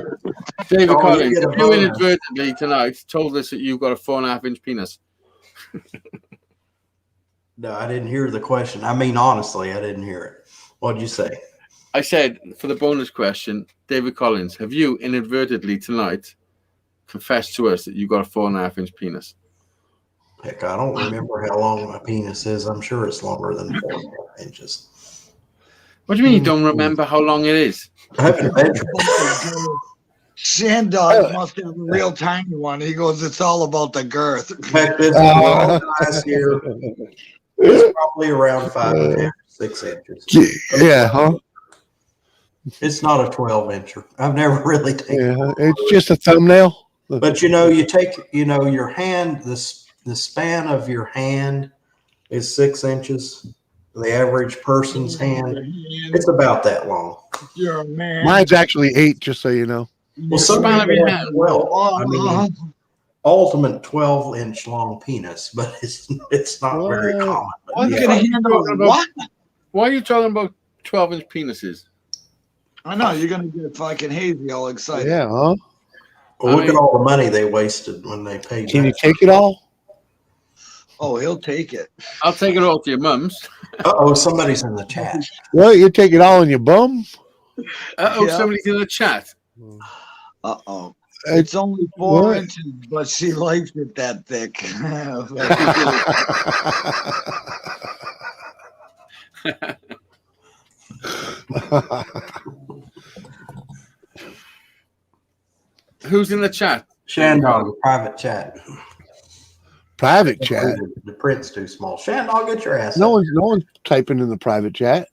David Oh, Collins, you get a if you bonus. inadvertently tonight told us that you've got a 4.5-inch penis. No, I didn't hear the question. I mean, honestly, I didn't hear it. What'd you say? I said for the bonus question, David Collins, have you inadvertently tonight confessed to us that you've got a 4.5-inch penis? Heck, I don't remember how long my penis is. I'm sure it's longer than 4.5 inches. What do you mean you don't remember how long it is? I haven't measured. Shandog must have a real tiny one. He goes, it's all about the girth. Heck, this size here is probably around 5.5, 6 inches. Yeah, huh? It's not a 12-incher. I've never really taken. Yeah, it's just a thumbnail. But you take, your hand. The span of your hand is 6 inches. The average person's hand, it's about that long. You're a man. Mine's actually 8, just so you know. Well, some Span of people your have hand. 12. I mean, ultimate 12-inch long penis, but it's not very common. But One yeah. can handle what? Why are you talking about 12-inch penises? I know you're gonna get fucking hazy all excited. Yeah, huh? Well, look at all the money they wasted when they paid. Can you that. take it all? Oh, he'll take it. I'll take it all to your mum's. Uh-oh, somebody's in the chat. Well, you take it all in your bum? Uh-oh, Yeah. somebody's in the chat. Uh-oh. It's It's only 4 what? inches, but she likes it that thick. Who's in the chat? Shandog, private chat. Private chat. The print's too small. Shandog, get your ass. No up. one's typing in the private chat.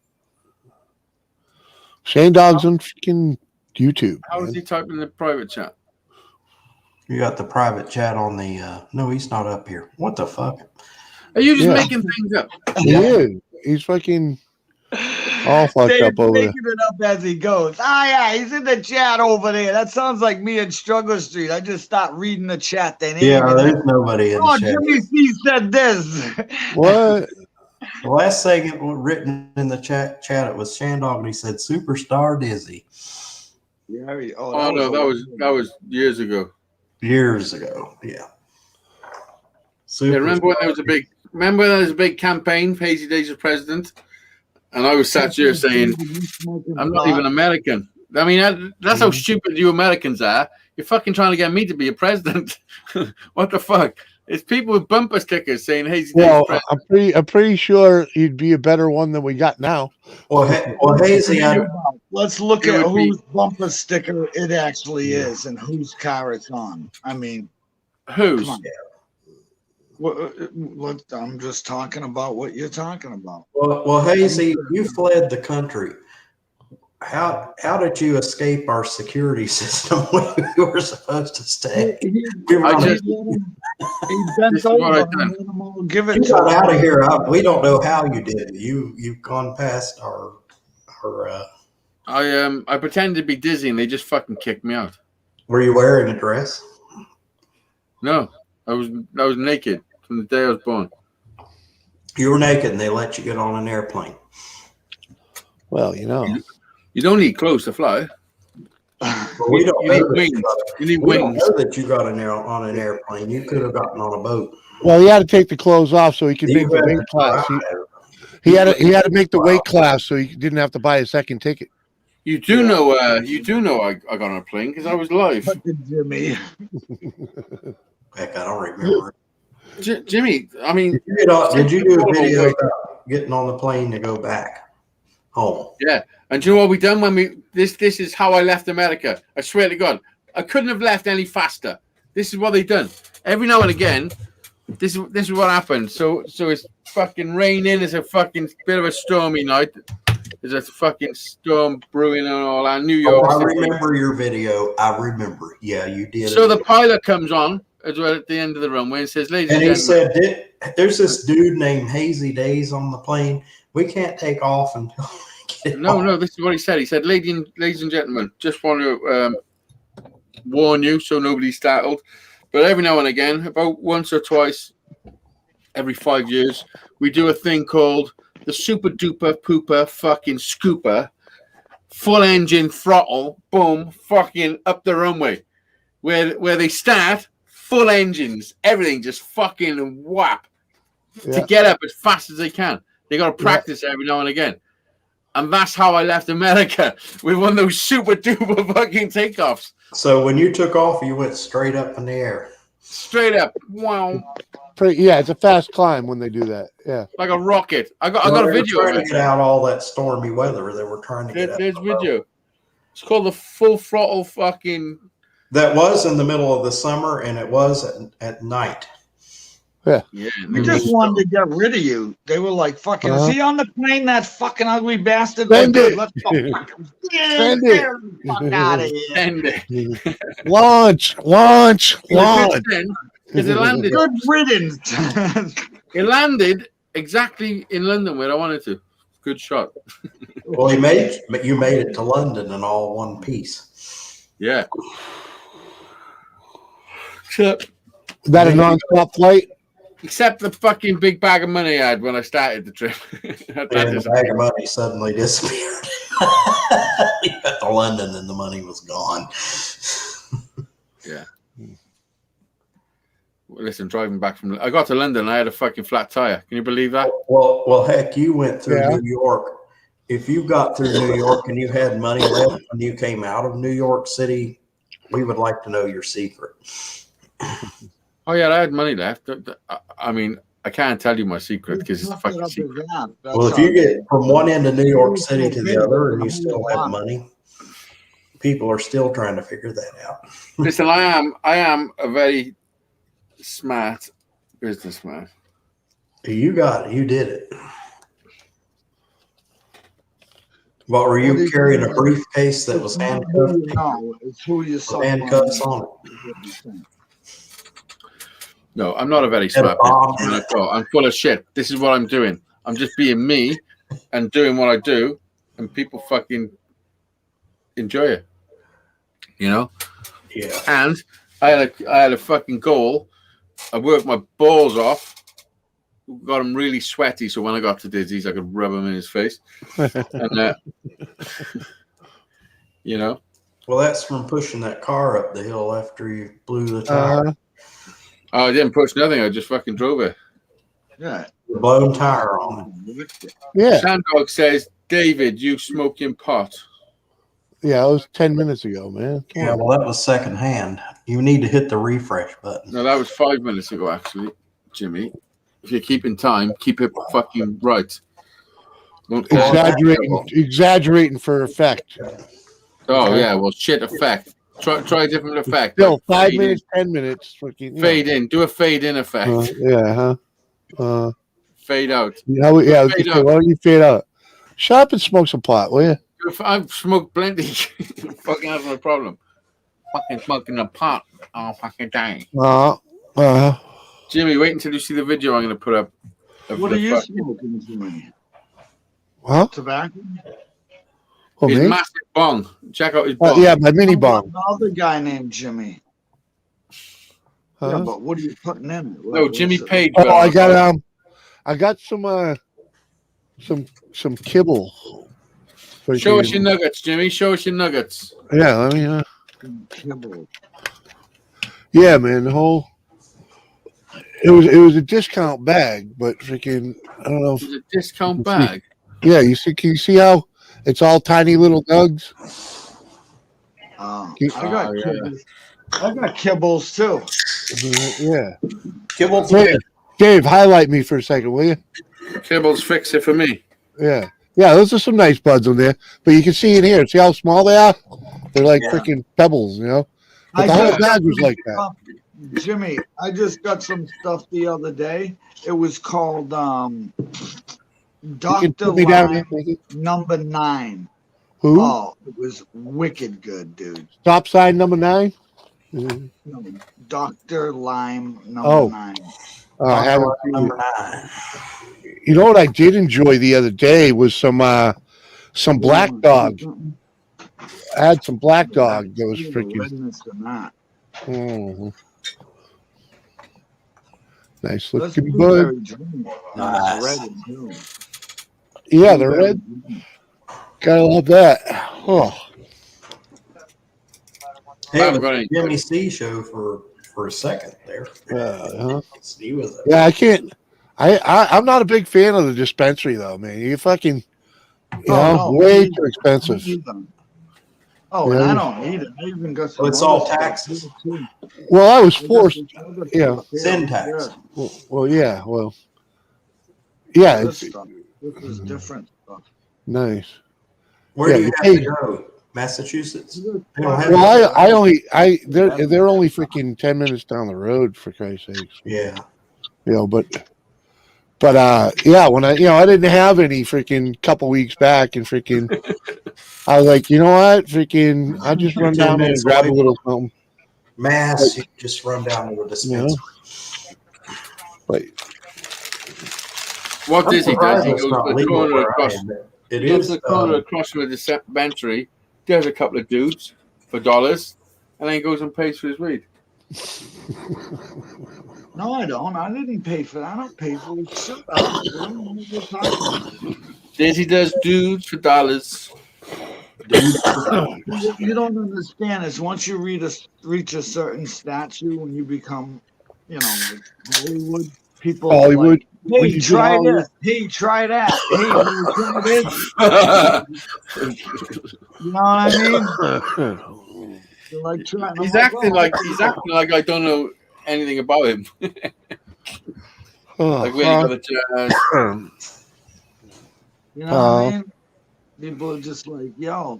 Shane Dog's on freaking YouTube. How man. does he type in the private chat? You got the private chat on the. No, he's not up here. What the fuck? Are you just Yeah. making things up? He is. He's fucking all fucked Dave's up over there. making it up as he goes. Ah, yeah, he's in the chat over there. That sounds like me in Struggle Street. I just stopped reading the chat. Then Yeah, there's nobody in Oh, the chat. Jimmy C said this. What? The last thing it was written in the chat, it was Shandog, and he said Superstar Dizzy Yeah, Oh no, that was years ago. years ago. Yeah. Yeah, remember when there was a big campaign for Hazy Days as president, and I was sat here saying, "I'm not even American." I mean, that's how stupid you Americans are. You're fucking trying to get me to be a president. What the fuck? It's people with bumper stickers saying Hazy Days Well, president. I'm pretty sure you'd be a better one than we got now. Well, Hazy, Let's look It at would be- whose bumper sticker it actually is and whose car it's on. I mean, Who's? come on. I'm just talking about what you're talking about. well, Hazy, you fled the country. How did you escape our security system when you were supposed to stay? He I just- bent This is what over I've done. and let him all give it You to got him. out of here. We don't know how you did it. You've gone past our I pretended to be dizzy, and they just fucking kicked me out. were you wearing a dress? No, I was naked from the day I was born. You were naked and they let you get on an airplane. Well, you know. You don't need clothes to fly. But we don't You know need that wings. You need we don't wings. know that you got on an airplane. You could have gotten on a boat. Well, he had to take the clothes off so he could You make the had weight to class. drive. He had to make the weight class so he didn't have to buy a second ticket. You do know. I got on a plane because I was live. Jimmy. Heck, I don't remember. Jimmy, I mean, Did you do a video about getting on the plane to go back home? yeah. And do you know what we done when we this is how I left America. I swear to God, I couldn't have left any faster. This is what they done. Every now and again, this is what happened. So it's fucking raining. It's a fucking bit of a stormy night. There's a fucking storm brewing and all that. New York Oh, I City. remember your video. I remember. Yeah, you did. So the pilot comes on as well at the end of the runway and says, "Ladies and and he gentlemen." said, "There's this dude named Hazy Days on the plane. We can't take off until we get off." No, this is what he said. He said, ladies and gentlemen, just want to warn you so nobody's startled. But every now and again, about once or twice every 5 years, we do a thing called the super duper pooper fucking scooper, full engine throttle, boom, fucking up the runway. Where they start, full engines, everything just fucking whap to get up as fast as they can. They got to practice every now and again. And that's how I left America, with one of those super duper fucking takeoffs. So when you took off, you went straight up in the air. Straight up. Wow. Yeah, it's a fast climb when they do that. Yeah. Like a rocket. I got Well, a they were video of trying to it. get out all that stormy weather. They were trying to get out. There's video. It's called the full throttle fucking. That was in the middle of the summer, and it was at night. Yeah. We just wanted to get rid of you. They were like, fucking, is he on the plane, that fucking ugly bastard? Send Okay, it. let's go. Fucking, Send it. get the fuck out of here. And Launch. because it landed. Good riddance. It landed exactly in London where I wanted to. Good shot. Well, you made it to London in all one piece. Yeah. Except Is that a non-stop flight? the fucking big bag of money I had when I started the trip. And the bag of money suddenly disappeared. You got to London, and the money was gone. Yeah. Listen, driving back I got to London, I had a fucking flat tire. Can you believe that? Well, heck, you went through Yeah. New York. If you got through New York and you had money left when you came out of New York City, we would like to know your secret. Oh yeah, I had money left. I mean, I can't tell you my secret because it's fucking secret. Well, if you get from one end of New York City to the other and you still have money, people are still trying to figure that out. Listen, I am a very smart businessman. You got it. You did it. What were you carrying? A briefcase that was handcuffed? No, it's who you saw. Handcuffs on it. No, I'm not a very Had a smart bomb. businessman at all. I'm full of shit. This is what I'm doing. I'm just being me and doing what I do, and people fucking enjoy it. You know? Yeah. And I had a fucking goal. I worked my balls off. Got him really sweaty, so when I got to Dizzy's, I could rub him in his face. And, you know? Well, that's from pushing that car up the hill after you blew the tire. Oh, I didn't push nothing. I just fucking drove it. Yeah. The blown tire on it. Yeah. Sandog says, David, you smoking pot. Yeah, it was 10 minutes ago, man. Come Yeah, on. well, that was secondhand. You need to hit the refresh button. No, that was 5 minutes ago, actually, Jimmy. If you're keeping time, keep it fucking right. Don't Exaggerating for effect. Oh, yeah, well, shit effect. Try a different effect. Still, 5 Fade minutes, 10 minutes. Freaking, Fade in. Do a fade in effect. yeah, huh? Fade out. Yeah, I was Fade gonna say, out. why don't you fade out? Shut up and smoke some pot, will you? I've smoked plenty. Fucking having a problem. Fucking smoking a pot all fucking day. Jimmy, wait until you see the video I'm going to put up. What are you smoking, Jimmy? Huh? Tobacco? Oh, His me? massive bong. Check out his bong. Yeah, my mini bomb. Another guy named Jimmy. Yeah, Huh? but what are you putting in it? No, Jimmy Page. Oh, I got some kibble. Show us your nuggets, Jimmy. Show us your nuggets. Yeah, let me. Kibble. Yeah, man. The whole. It was a discount bag, but freaking I don't know. It's a discount bag. Yeah, you see? Can you see how it's all tiny little nugs? I Keep- got yeah. kibbles. I got kibbles too. Yeah. Kibble. Dave, highlight me for a second, will you? Kibbles fix it for me. Yeah. Yeah, those are some nice buds on there. But you can see in here, see how small they are? They're like Yeah. freaking pebbles, you know? But I the whole just- bag was like that. Jimmy, I just got some stuff the other day. It was called You can Dr. put me down Lime here, Mickey. number 9. Who? Oh, it was wicked good, dude. Stop sign number 9? Mhm. No, Dr. Lime number Oh. 9. I haven't seen it. Number 9. You know what I did enjoy the other day was some black dog. I had some black dog that was freaking. Redness in that. Mhm. Nice That's looking bud. blueberry dream. Nice. Red and blue. Yeah, the red. Gotta love that. Oh, Hey, I it haven't got was any. a Jimmy C show for a second there. huh? He was Yeah, I can't. I'm not a big fan of the dispensary though, man. You fucking, way too expensive. Oh, Yeah. and I don't need it. I even got some. Well, it's all other stuff taxes. too. Well, I was I got forced. some other yeah. stuff, Sin tax. Well, yeah. Well, yeah. This It's stuff. This is different stuff. nice. Where Yeah, do you you have to pay- go? Massachusetts. They don't have Well, they're only freaking 10 minutes down the road for Christ's sakes. Yeah. You know, but yeah, when I didn't have any freaking couple weeks back and freaking I was like, you know what, freaking I'll just run 10 down there and minutes grab a away. little something. Mass, you just run down to the dispensary. But What does he do? surprised He it's goes not to the legal corner where I across. am, but It He goes is. to the corner across from the dispensary. There's a couple of dudes for $, and then he goes and pays for his weed. No, I don't. I didn't pay for that. I don't pay for it. Shut up. You don't know what you're talking about. Daisy does dudes for $. You don't understand is once you reach a certain statue when you become, like Hollywood people. are Hollywood. Like, When hey, you do try Hollywood- this. Hey, try that. Hey, you try this. You know what I mean? They're like trying. He's acting like I don't know anything about him. Like we ain't got a chance. You know what I mean? People are just like, yo,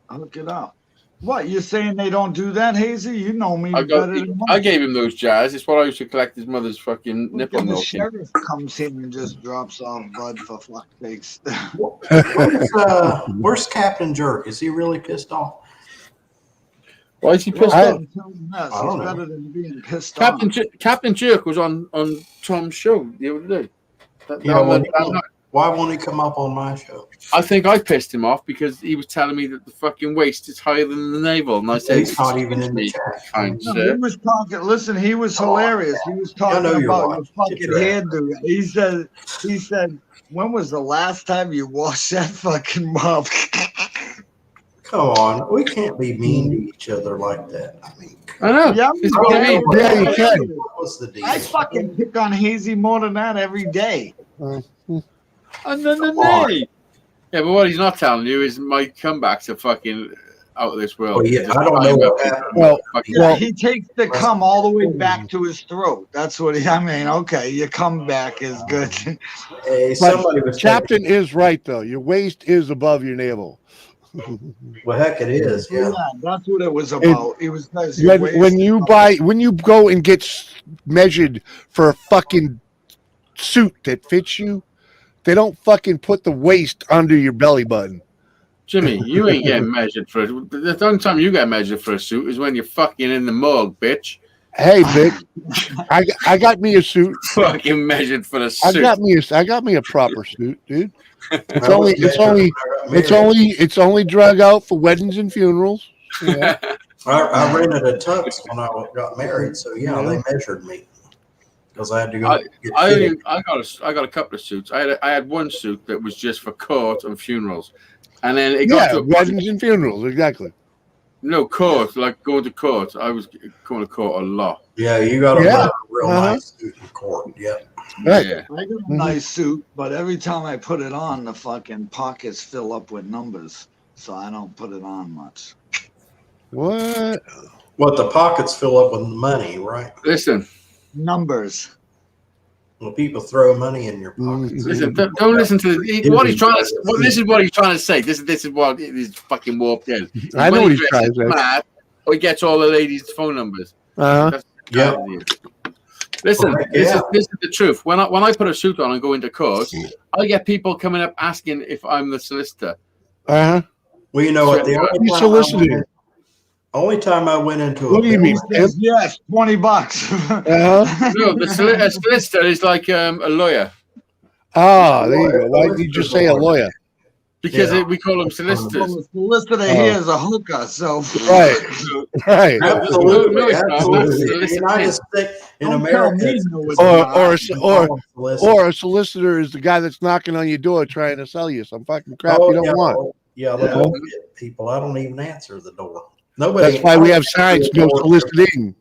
hook it up. What, you're saying they don't do that, Hazy? You know me better than I gave him those jars. It's what I used to collect his mother's fucking nipple The milk. sheriff comes in and just drops off bud for fuck's sakes. Where's Captain Jerk? Is he really pissed off? Why is he pissed I- off? It's I don't know. better than being pissed off. Captain Jerk was on Tom's show the other day. Yeah, well, why won't he come up on my show? I think I pissed him off because he was telling me that the fucking waist is higher than the navel, and I said, He's not even in the chat. Kind No, sir. he was talking. Listen, he was hilarious. He was talking know you're about lying. your Get fucking your ass. hairdo. He said, when was the last time you washed that fucking mop? Come on, we can't be mean to each other like that. I mean, I know. Yeah, This is what I mean. Yeah, you can. what was the deal? I fucking pick on Hazy more than that every day. Yeah, but what he's not telling you is my comebacks are fucking out of this world. Oh, yeah, Just I don't know climb what up happened. Well, fucking- Yeah, he takes the cum all the way back to his throat. That's what I mean, okay, your comeback is good. Hey, somebody was Captain is right though. Your waist is above your navel. Well, heck, it is. Yeah, Yeah. that's what it was about. It was nice. Your waist When you go and get measured for a fucking suit that fits you, they don't fucking put the waist under your belly button. Jimmy, you ain't getting measured for it. The only time you get measured for a suit is when you're fucking in the morgue, bitch. Hey, bitch, I got me a suit. Fucking measured for the I suit. got me a proper suit, dude. It's I only was it's married only when I got it's married. only it's only drug out for weddings and funerals. Yeah. I rented a tux when I got married, so yeah, they measured me because I had to go get fitted. I got a couple of suits. I had one suit that was just for court and funerals, and then it got Yeah, to a weddings and funerals, exactly. no court, like going to court. I was going to court a lot. Yeah, you got to Yeah. wear a real Uh-huh. nice suit in court. Yeah. Right. Yeah. I got a nice suit, but every time I put it on, the fucking pockets fill up with numbers, so I don't put it on much. What? What the pockets fill up with money, right? Listen, Numbers. Well, people throw money in your pockets. listen. Don't listen to what he's trying to. Well, this is what he's trying to say. This is what he's fucking warped in. I know When what he he's trying to dresses say. mad, or he gets all the ladies' phone numbers. Uh-huh. That's Yeah. Listen, Correct, this yeah. is the truth. When I put a suit on and go into court, I get people coming up asking if I'm the solicitor. Uh-huh. Well, you know what? The He's only time, soliciting. only time I went into a What do you mean? building- Says, yes, $20. Uh-huh. No, a solicitor is like a lawyer Ah, there you go. Why did you just say a lawyer? because Yeah. we call them Well, solicitors. the solicitor here is a hooker, so Right. Right. Absolutely, No, it's not. absolutely. It's The United States in Don't tell America, me it's- no, it's Or not. or a solicitor is the guy that's knocking on your door trying to sell you some fucking crap Oh, you don't yeah, want. oh, yeah, the Yeah. bullshit people. I don't even answer the door. Nobody. That's why we have signs, no soliciting.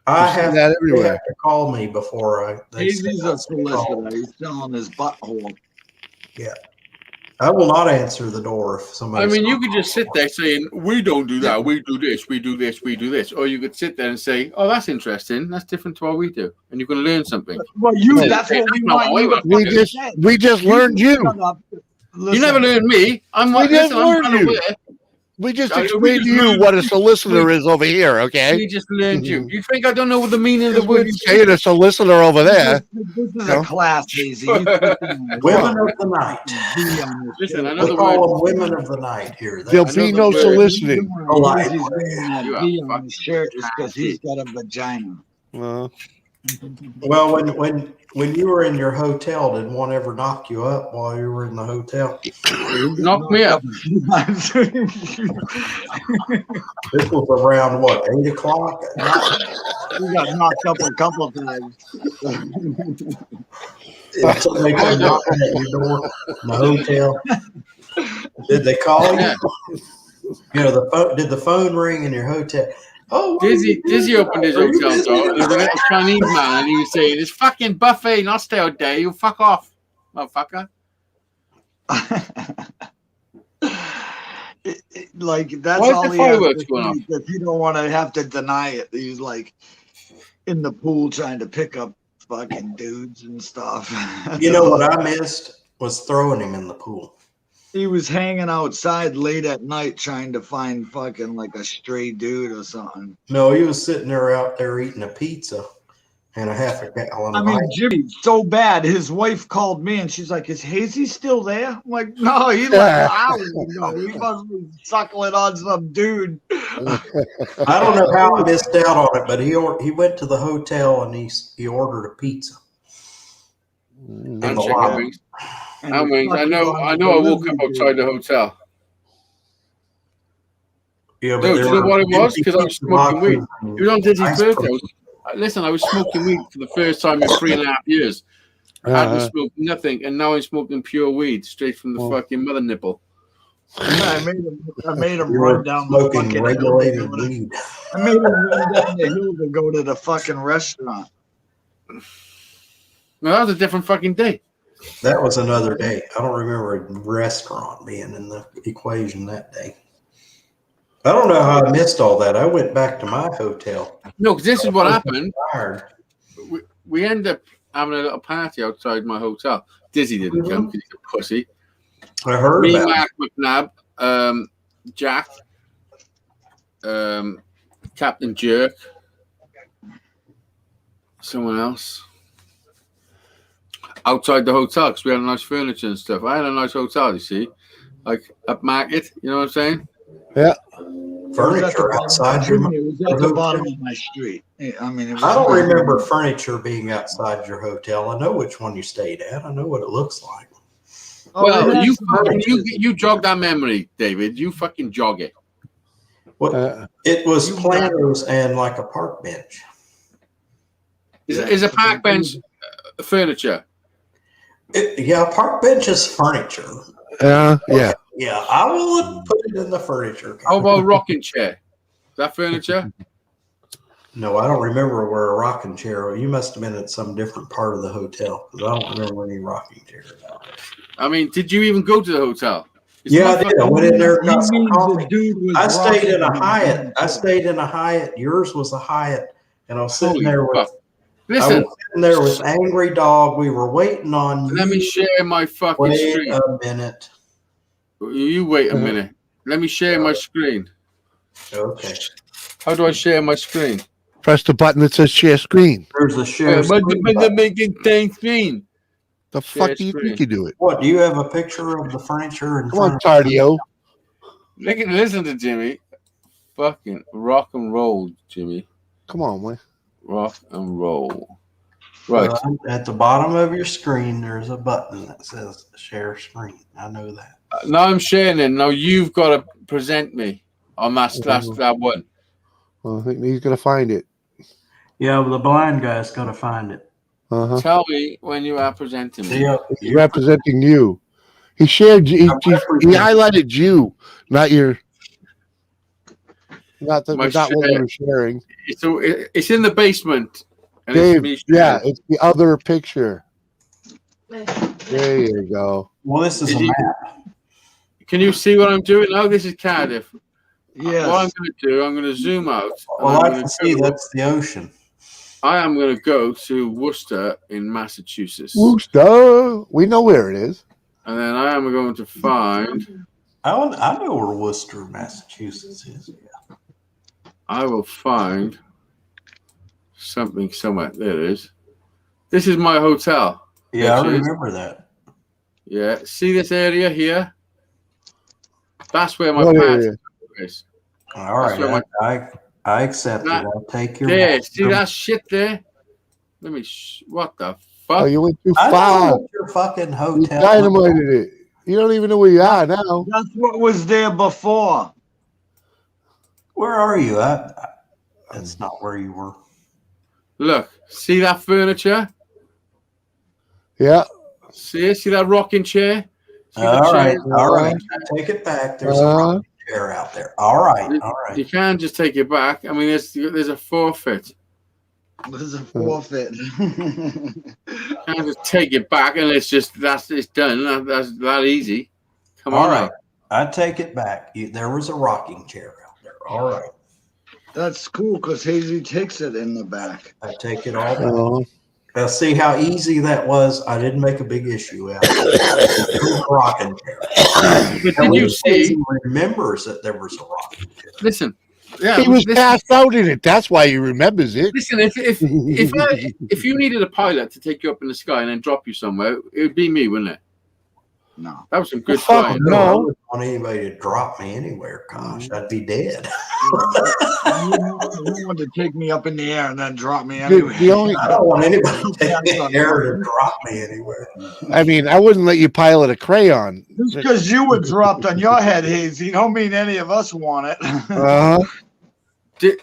I You see have that They have everywhere. to call me before they say He's I a can call. solicitor. He's selling his butthole. I will not answer the door if somebody. I mean, you could just sit there saying, "We don't do that. We do this. We do this. We do this," or you could sit there and say, "Oh, that's interesting. That's different to what we do," and you can learn something. Well, that's what we want you to We fucking just say. we just learned you. Shut up. You Listen, never learned me. I'm We just listen, I'm learned you. unaware. We just We explained to just you learned- what a solicitor is over here, okay? We just learned you. You think I don't know what the meaning of the Because when word you is? say a solicitor over there, This is No. a class, Daisy. You fucking- Women of the night. Be on this Listen, I shit. know We the call word. them women of the night here. there'll I know be the no word. soliciting. Oh, I- Daisy's wearing that You are B on fucking his shirt is because he's retarded. got a vagina. Well, when you were in your hotel, did one ever knock you up while you were in the hotel? Knock me up. This was around what, 8 o'clock at night? We got knocked up a couple times. Did somebody come knocking at your door in the hotel? Did they call you? Yeah. You know, the phone. Did the phone ring in your hotel? Oh, what are you doing? Dizzy opened his Are you hotel busy door. There was a tonight? little Chinese man, and he was saying, "It's fucking buffet, not stale day. You fuck off, motherfucker." Like that's Why is all the he has fireworks to going say, off? because he don't want to have to deny it. He's like in the pool trying to pick up fucking dudes and stuff. You know what I missed was throwing him in the pool. He was hanging outside late at night trying to find fucking like a stray dude or something. No, he was sitting there out there eating a pizza, and a half a gallon I of mean, ice. Jimmy, so bad. His wife called me and she's like, "Is Hazy still there?" I'm like, "No, he left hours ago. He must be suckling on some dude." I don't know how I missed out on it, but he went to the hotel and he ordered a pizza. And In the chicken lobby. wings. And And he wings. I sucked know. on I the know. I woke up delivery outside the dude. hotel. Yeah, but Dude, there do you know were what it was? empty 'Cause I was pizza smoking weed. boxes and It was on Dizzy's ice birthday. cream. Listen, I was smoking weed for the first time in 3.5 years. I hadn't smoked nothing, and now I'm smoking pure weed straight from the fucking mother nipple. I made him You run were down the smoking fucking regulated hill. weed. I made him run down the hill to go to the fucking restaurant. No, that was a different fucking day. That was another day. I don't remember a restaurant being in the equation that day. I don't know how I missed all that. I went back to my hotel. No, because this is what happened. Tired. We ended up having a little party outside my hotel. Dizzy didn't come because he's a pussy. I heard Me, about it. Mark McNabb, Jack, Captain Jerk, someone else. Outside the hotel because we had nice furniture and stuff. I had a nice hotel, you see, like upmarket. You know what I'm saying? Furniture outside your. It was at the bottom of my street. I mean, it was I don't remember furniture being outside your hotel. I know which one you stayed at. I know what it looks like. Oh, Well, yeah, you jog that memory, David. You fucking jog it. What? It was planters and like a park bench. Is a park bench furniture? Yeah, park bench is furniture. Yeah. Yeah, I will put it in the furniture. How about a rocking chair? Is that furniture? No, I don't remember where a rocking chair. You must have been at some different part of the hotel because I don't remember any rocking chairs. I mean, did you even go to the hotel? Yeah, I did. I went in there and got some The coffee. dude was I stayed in a rocking Hyatt. him. I stayed in a Hyatt. Yours was a Hyatt, and I was sitting Holy there with. fuck. I Listen, was sitting there with Angry Dog. We were waiting on you. let me share my fucking Wait screen. a minute. You wait a minute. Let me share my screen. Okay. How do I share my screen? Press the button that says share screen. There's a share. But screen the button. making thing screen. The Share fuck do you screen. think you do it? What? Do you have a picture of the furniture in Come on, front of you? Tardio. Listen to Jimmy. Fucking rock and roll, Jimmy. Come on, man. Rock and roll. Right. At the bottom of your screen, there's a button that says share screen. I know that. Now I'm sharing it. Now you've got to present me on that one. Well, I think he's gonna find it. Yeah, well, the blind guy's got to find it. Tell me when you are presenting me. Yeah, He's representing you. He shared. He highlighted you, not your. Not the, My not what share. you were sharing. So it's in the basement. And Dave, it's me yeah, sharing. it's the other picture. There you go. Well, this is a map. Can you see what I'm doing now? This is Cardiff. Yes. What I'm going to do, I'm going to zoom out. and Well, I'm I gonna can see go- that's the ocean. I am going to go to Worcester in Massachusetts. Worcester. We know where it is. And then I am going to find, I know where Worcester, Massachusetts is. I will find something somewhere. There it is. This is my hotel. Yeah, I Which is- remember that. Yeah. See this area here? That's where my What party area? is. All That's where right, I accept it. That- I'll take your. There. word. See that shit there? Let me, what the fuck? Oh, you went too I far. know what your fucking You hotel. dynamited it. You don't even know where you are now. That's what was there before. Where are you? That's not where you were. Look, see that furniture? Yeah. See that rocking chair? See the All right, chair? all right. Take it back. There's a rocking chair out there. All right, all You right. can't just take it back. I mean, there's a forfeit. This is a forfeit. You can't just take it back and it's done. That's that easy. Come All on, right. now. I take it back. There was a rocking chair out there. All right. That's cool because Hazy takes it in the back. I take it all back. Uh, Now, see how easy that was? I didn't make a big issue out of it. It was a rocking chair. But did you see? He remembers that there was a rocking chair. Listen, Yeah, He was listen, passed out in it. That's why he remembers it. listen, if you needed a pilot to take you up in the sky and then drop you somewhere, it would be me, wouldn't it? No. That was some good Fuck flying. no. I wouldn't want anybody to drop me anywhere. Gosh, I'd be dead. You want to take me up in the air and then drop me The, anyway. the only, I don't want anybody to take me there to drop me anywhere. I mean, I wouldn't let you pilot a crayon. Just because you were dropped on your head, Hazy, don't mean any of us want it. Uh-huh.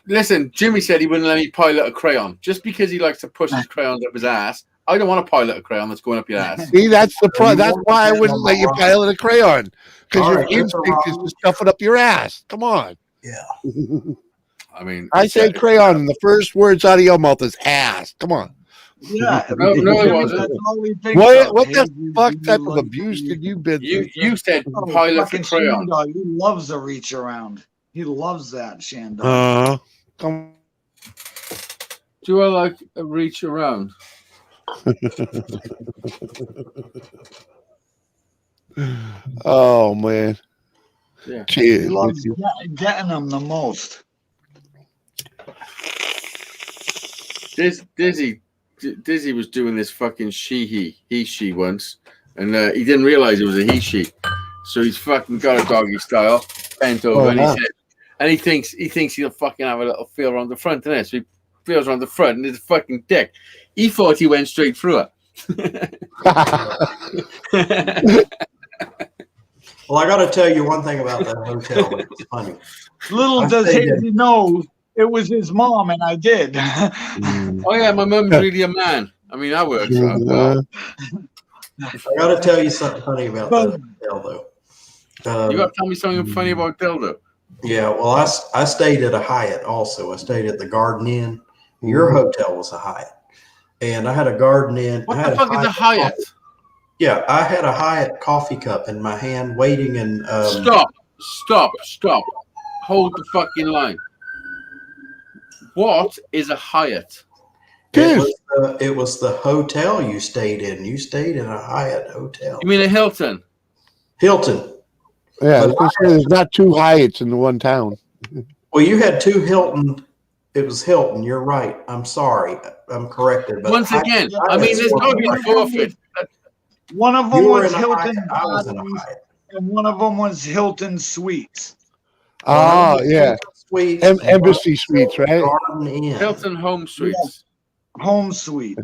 Listen, Jimmy said he wouldn't let me pilot a crayon just because he likes to push his crayons up his ass. I don't want to pilot a crayon that's going up your ass. See, that's the That's why I wouldn't let you pilot a crayon, because All your right, that's instinct is wrong. to stuff it up your ass. Come on. Yeah. I mean, I say crayon, and the first words out of your mouth is ass. Come on. Yeah. No, it wasn't. That's all he thinks What of. what the Hazy, fuck you type of like abuse to- did you been through? You said Oh, pilot for fucking crayon. Shandog, he loves a reach around. He loves that, Shandog. Come. Do I like a reach around? Oh man. Yeah. He Cheers. loves getting them the most. Dizzy was doing this fucking he-she once, and he didn't realize it was a he-she. So he's fucking got a doggy style, bent over, Oh, and, wow. and he thinks he'll fucking have a little feel around the front, innit? So he feels around the front, and there's a fucking dick. He thought he went straight through it. Well, I got to tell you one thing about that hotel. It's funny. Little I does stayed Hazy know it was his mom, and I did. Oh yeah, my mum's really a man. I mean, that works out well. I got to tell you something funny about that hotel, though. You got to tell me something funny about Dildo. Yeah, well, I stayed at a Hyatt also. I stayed at the Garden Inn. Your hotel was a Hyatt. And I had a Garden Inn. What I had the fuck is a Hyatt? Yeah, I had a Hyatt coffee cup in my hand waiting and Stop. Hold the fucking line. What is a Hyatt? it was the hotel you stayed in. You stayed in a Hyatt hotel. You mean a Hilton? Hilton. Yeah, I was gonna say there's not two Hyatts in the one town. Well, you had two Hilton. It was Hilton. You're right. I'm sorry. I'm corrected. But Once again, I mean, there's got to be a forfeit. One of them You were was in a Hilton Hyatt. I was in a Gardens, Hyatt. and one of them was Hilton Suites. Oh yeah, Suites. Embassy Suites, right? Garden Inn. Hilton Home Suites. Home Suite.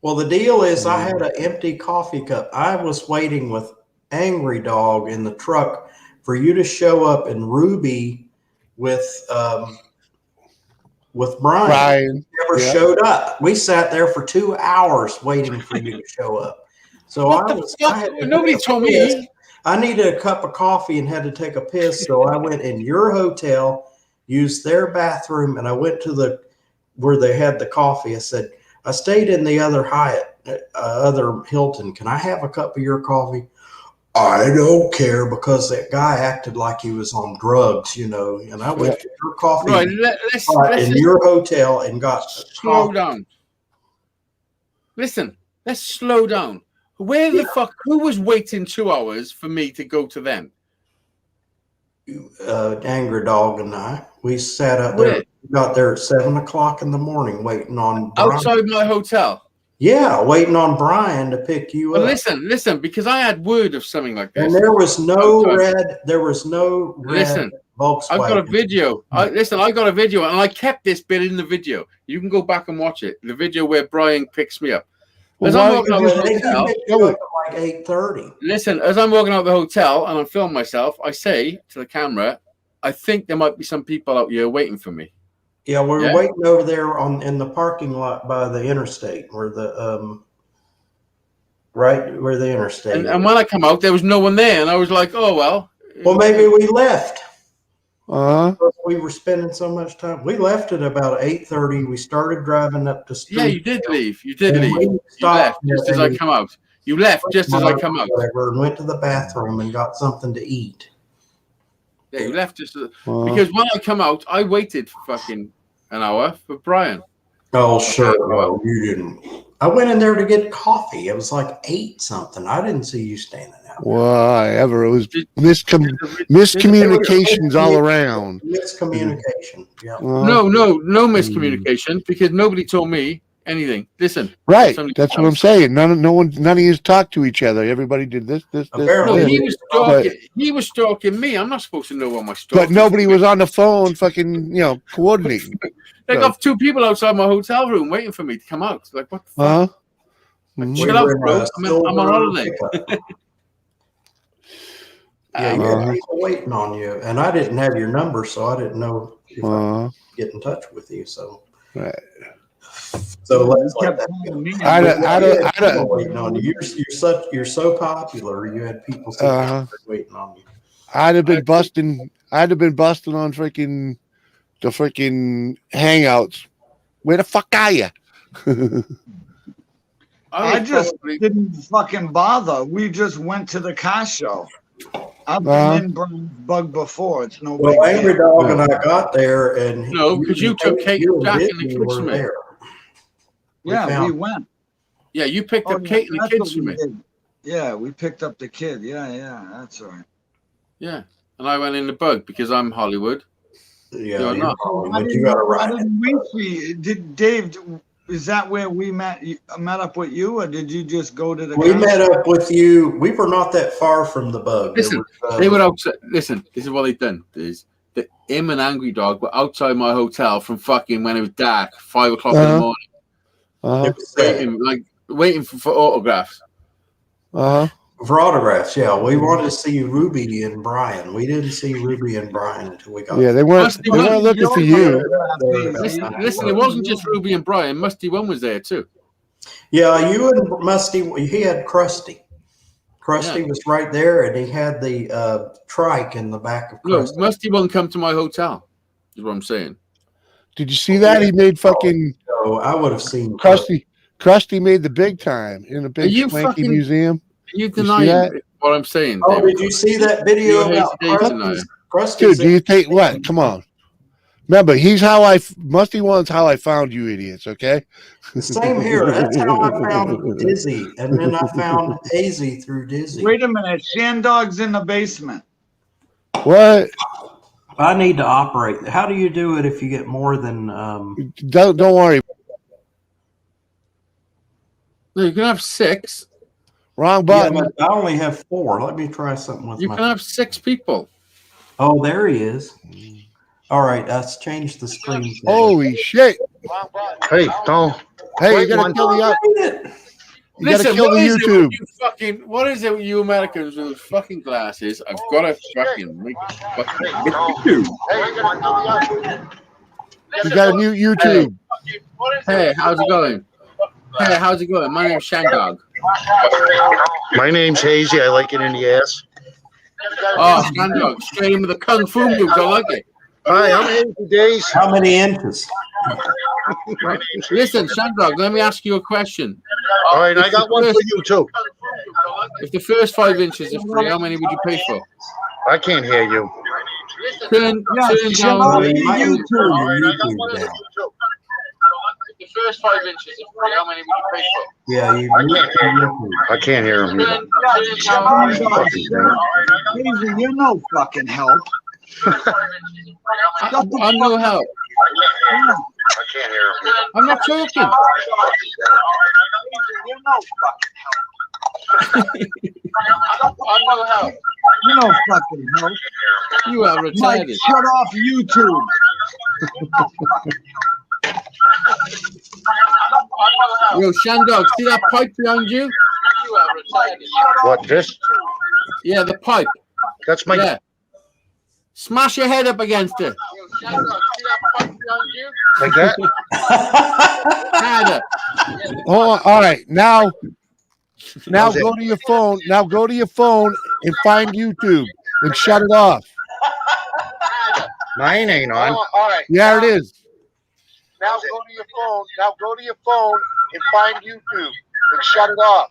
Well, the deal is I had an empty coffee cup. I was waiting with Angry Dog in the truck for you to show up in Ruby with Brian. Brian. You never Yeah. showed up. We sat there for 2 hours waiting for you to show up. So What I the was. fuck? I had to Nobody take a told piss. me. I needed a cup of coffee and had to take a piss. So I went in your hotel, used their bathroom, and I went to where they had the coffee. I said, I stayed in the other Hyatt, other Hilton. Can I have a cup of your coffee? I don't care, because that guy acted like he was on drugs, and I went to your coffee Right, let's spot in just your hotel and got slow coffee. down. Listen, let's slow down. Where the fuck? Who was waiting 2 hours for me to go to them? Angry Dog and I, we sat out Where? there. We got there at 7:00 in the morning, waiting on Brian. Outside my hotel. Yeah, waiting on Brian to pick you But up. listen, because I had word of something like this. And there was no Outside. red Listen, Volkswagen. I've got a video. I got a video, and I kept this bit in the video. You can go back and watch it. The video where Brian picks me up. As I'm walking out of the hotel, Like 8:30. listen, as I'm walking out of the hotel and I'm filming myself, I say to the camera, I think there might be some people out here waiting for me. Yeah, we were Yeah. waiting over there in the parking lot by the interstate, where the right where the interstate. And when I come out, there was no one there, and I was like, oh well. Well, maybe we left. Uh-huh. We were spending so much time. We left at about 8:30. We started driving up to street. Yeah, you did leave. You did And leave. we You stopped left just as I come out. You left just as I come out. Whatever, and went to the bathroom and got something to eat. Yeah, you left just as, Uh-huh. because when I come out, I waited for fucking an hour for Brian. Oh, sure. Well, you didn't. I went in there to get coffee. It was like 8 something. I didn't see you standing out there. Whatever. It was miscommunications all around. Miscommunication. Yeah. Well, No miscommunication because nobody told me anything. Listen, right. somebody That's what else. I'm saying. None of you talked to each other. Everybody did this. No, Apparently, this. he was stalking. He was stalking me. I'm not supposed to know what my stalking. But nobody was on the phone fucking, coordinating. They got 2 people outside my hotel room waiting for me to come out. Like, what the fuck? Huh? Like, Mhm. chill out, bro. I'm on holiday. Yeah, you Uh-huh. had people waiting on you, and I didn't have your number, so I didn't know if I Uh, could get in touch with you. So, right. so let's let kept that calling me. I go. don't- You had people waiting on you. You're so popular. You had people sitting Uh-huh. out there waiting on you. I'd have been busting on freaking the freaking hangouts. Where the fuck are you? I was just probably- didn't fucking bother. We just went to the car show. I've been Uh-huh. in Brian's Bug before. It's no Well, big Angry deal. Dog and I got there, and No, because you took Kate and Jack and the Disney kids were from me. there. Yeah, we found- went. Yeah, you picked up yeah, Kate and the that's kids what from we me. did. Yeah, we picked up the kid. Yeah, that's right. Yeah, and I went in the Bug because I'm Hollywood. Yeah, You're you're not. probably, Why but you got to why ride it. didn't we see? Did Dave? Is that where we met? Met up with you, or did you just go to the? We car met show? up with you. We were not that far from the Bug. There Listen, was, they were outside. Listen, this is what they done. Is that him and Angry Dog were outside my hotel from fucking when it was dark, 5 o'clock in the Uh-huh. morning, Uh-huh. it was, waiting for autographs. Uh-huh. for autographs. Yeah, we wanted to see Ruby and Brian. We didn't see Ruby and Brian until we got Yeah, they weren't looking for you. Listen, it wasn't just Ruby and Brian. Musty One was there too. Yeah, you and Musty. He had Krusty. Krusty was right there, and he had the trike in the back of No, Krusty. Musty One come to my hotel. Is what I'm saying. Did you see that? He made fucking So I would have seen Krusty made the big time in a big you swanky fucking- museum. You see denying that? what I'm saying? Oh, David. did you see that video You're about Hazy Dave tonight. Krusty's? Dude, do you think what? Come on. Remember, Musty One's how I found you idiots, okay? Same here. That's how I found Dizzy, and then I found AZ through Dizzy. Wait a minute, Shandog's in the basement. What? I need to operate. How do you do it if you get more than? Don't worry. No, you can have 6. Wrong Yeah, button. but I only have 4. Let me try something with You my. can have 6 people. Oh, there he is. All right, let's change the screen. Holy shit. Hey, no. Hey, you gotta kill the you gotta Listen, kill what the is it YouTube. with you fucking? What is it with you Americans with those fucking glasses? I've got to fucking make fucking YouTube. You gotta mute YouTube. Hey, how's it going? Hey, how's it going? My name's Shandog. My name's Hazy. I like it in the ass. Oh, Shandog, straight in with the kung fu moves. I like it. Hi, I'm Hazy Days. How many inches? Listen, Shandog, let me ask you a question. All right, I got one for you too. If the first 5 inches is free, how many would you pay for? I can't hear you. Turn shut down up, the YouTube. All right, I got one for you too. The first 5 inches is free, how many would you pay for? Yeah, you. I can't hear him. Hazy, you're no fucking help. I'm no help. I can't hear him. I'm not joking. You're no fucking help. I'm no help. You're no fucking help. You are Mike, retarded. shut off YouTube. Yo, Shandog, see that pipe behind you? You are retarded. What, this? Yeah, the pipe. That's my... Yeah. Smash your head up against it. Yo, Shandog, see that pipe behind you? Like that? Harder. Oh, all right. Now How's it? go to your phone. Now go to your phone and find YouTube and shut it off. Mine ain't on. Yeah, it is. Now go to your phone. Now go to your phone and find YouTube and shut it off.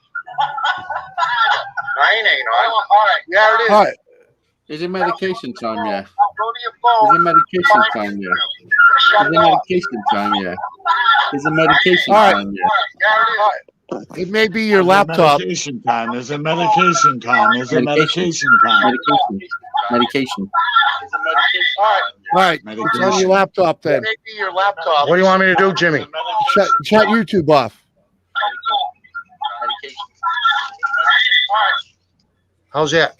Mine ain't on. All right. Yeah, it is. All right. Is it medication time? Yeah. Now go to your phone. Is it medication time? Yeah. Shut Is it it off. medication time? Yeah. It's a medication All right. time, yeah. It may be your There's a laptop. medication time. There's a medication time. There's a medication time. Medication. All right, it's on your laptop then. Maybe your laptop. What do you want me to do, Jimmy? Shut YouTube off. How's that?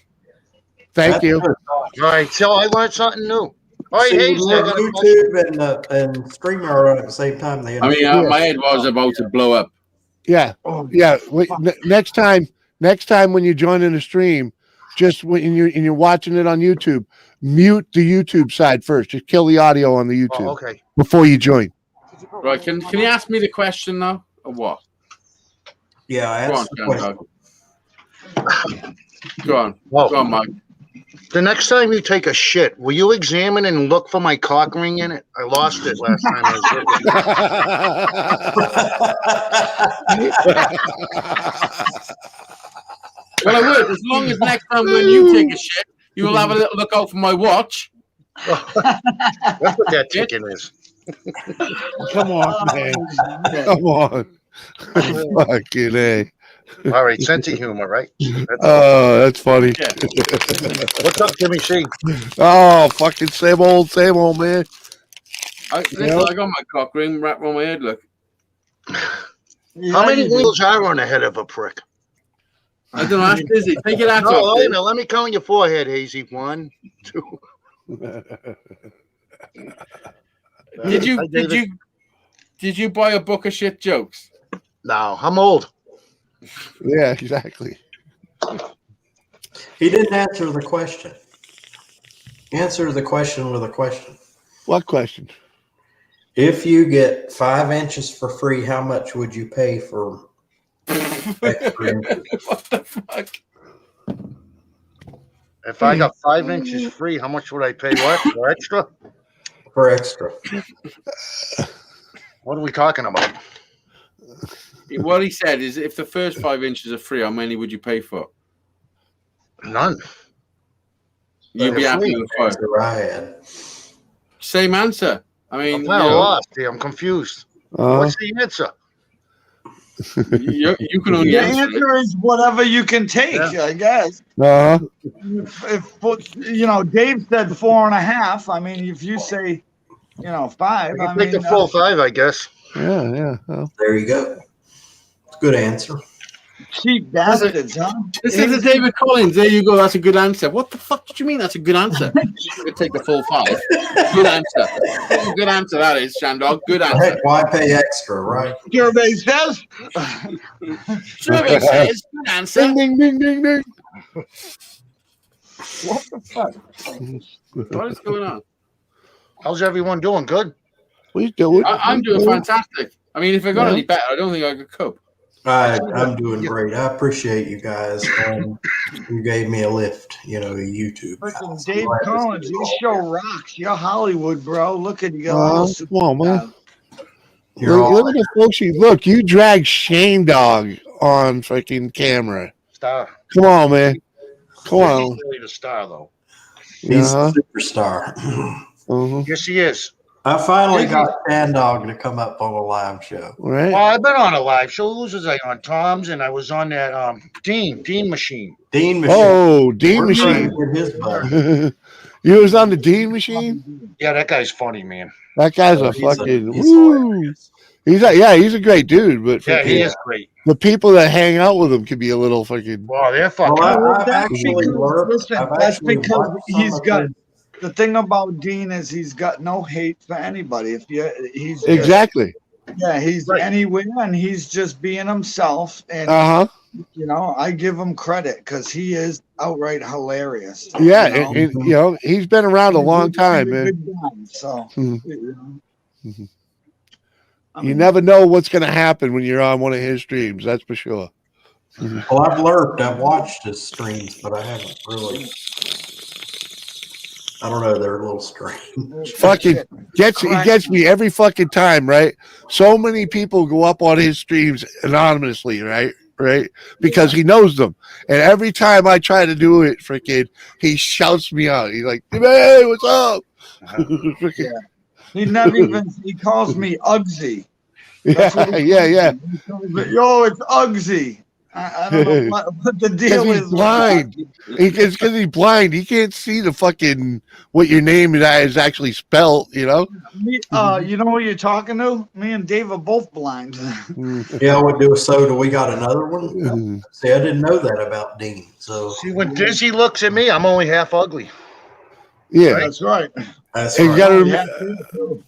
Thank you. All right, so I learned something new. All right, See, Hayes, I got a question. YouTube and StreamYard at the same time. They I mean, my head was about to blow up. Yeah, yeah. Wait, next time when you join in the stream, just when you're watching it on YouTube, mute the YouTube side first. Just kill the audio on the YouTube Oh, okay. before you join. Right? Can you ask me the question now, or what? Yeah, I Go on, asked the question. Go on, Well, go on, Mike. the next time you take a shit, will you examine and look for my cock ring in it? I lost it last time I was looking. Well, I would, as long as next time when you take a shit, you will have a little look out for my watch. That's what that chicken is. Come on, man. Come on. Fucking A. All right, sense of humor, right? Oh, that's funny. Yeah. What's up, Jimmy C? Oh, fucking same old, man. Listen, I got my cock ring wrapped around my head. Look, How many wheels are on the head of a prick? I don't know. Ask Dizzy. Take it out. No, wait a minute. Let me count your forehead, Hazy. 1, 2. Did you buy a book of shit jokes? No, I'm old. Yeah, exactly. He didn't answer the question. Answer the question with a question. What question? If you get 5 inches for free, how much would you pay for extra inches? What the fuck? If I got 5 inches free, how much would I pay? What? For extra? For extra. What are we talking about? What he said is, if the first 5 inches are free, how many would you pay for? None. You'd be happy with 5. Answer I had. Same answer. I mean, I'm kind of lost here. I'm confused. What's the answer? you can only The answer it. answer is whatever you can take, Yeah. I guess. Uh-huh. If Dave said 4.5. I mean, if you say, 5, I can take the full 5, I guess. Yeah. Oh. There you go. Good answer. cheap bastards, huh? Listen to David Collins. There you go. That's a good answer. What the fuck did you mean? That's a good answer. You could take the full 5. Good answer. Good answer. That is, Shandog. Good answer. Heck, why pay extra, right? Survey says. Survey says good answer. Ding, ding, ding, ding. What the fuck? What is going on? How's everyone doing? Good? We do it. I'm doing fantastic. I mean, if I got any better, I don't think I could cope. I'm doing great. I appreciate you guys. You gave me a lift, YouTube. Freaking Dave Collins, your show rocks. You're Hollywood, bro. Look at you. Come on, man. You're Look at the folks. Look, you dragged Shane Dog on freaking camera. Star. Come on, man. Come on. He's really the star, though. He's Uh-huh. a superstar. Uh-huh. Yes, he is. I finally got Stan Dog to come up on a live show. Right? Well, I've been on a live show. Who was I on? Tom's, and I was on that Dean Machine. Dean Machine. Oh, Dean We're trying Machine. to get his butt. You was on the Dean Machine? Yeah, that guy's funny, man. That guy's a He's fucking. he's woo. hilarious. He's a great dude, but Yeah, he freaking- is great. the people that hang out with him can be a little fucking. Wow, they're fucking. Well, I've That's actually because- learned. listen, I've that's actually because watched some he's of got his- the thing about Dean is he's got no hate for anybody. He's just- Exactly. yeah, he's Right. anywhere and he's just being himself. And Uh huh. I give him credit because he is outright hilarious. Yeah, you know? and, he's been around a long time, He's a man. good guy, so Mhm. you You never know what's going to happen when you're on one of his streams. That's for sure. Well, I've lurked. I've watched his streams, but I haven't really. I don't know. They're a little strange. Fucking he gets me every fucking time, right? So many people go up on his streams anonymously, right? Because he knows them. And every time I try to do it, freaking, he shouts me out. He's like, "Hey, what's up?" Freaking- He never even he calls me Uggsy. That's what he Yeah. told me. Yo, it's Uggsy. I don't know what the deal Because is. he's blind. It's because he's blind. He can't see the fucking what your name is actually spelled. You know. You know who you're talking to? Me and Dave are both blind. Yeah, we do. So do we got another one? See, I didn't know that about Dean. So See, when Dizzy looks at me, I'm only half ugly. Yeah, That's right. that's you right. gotta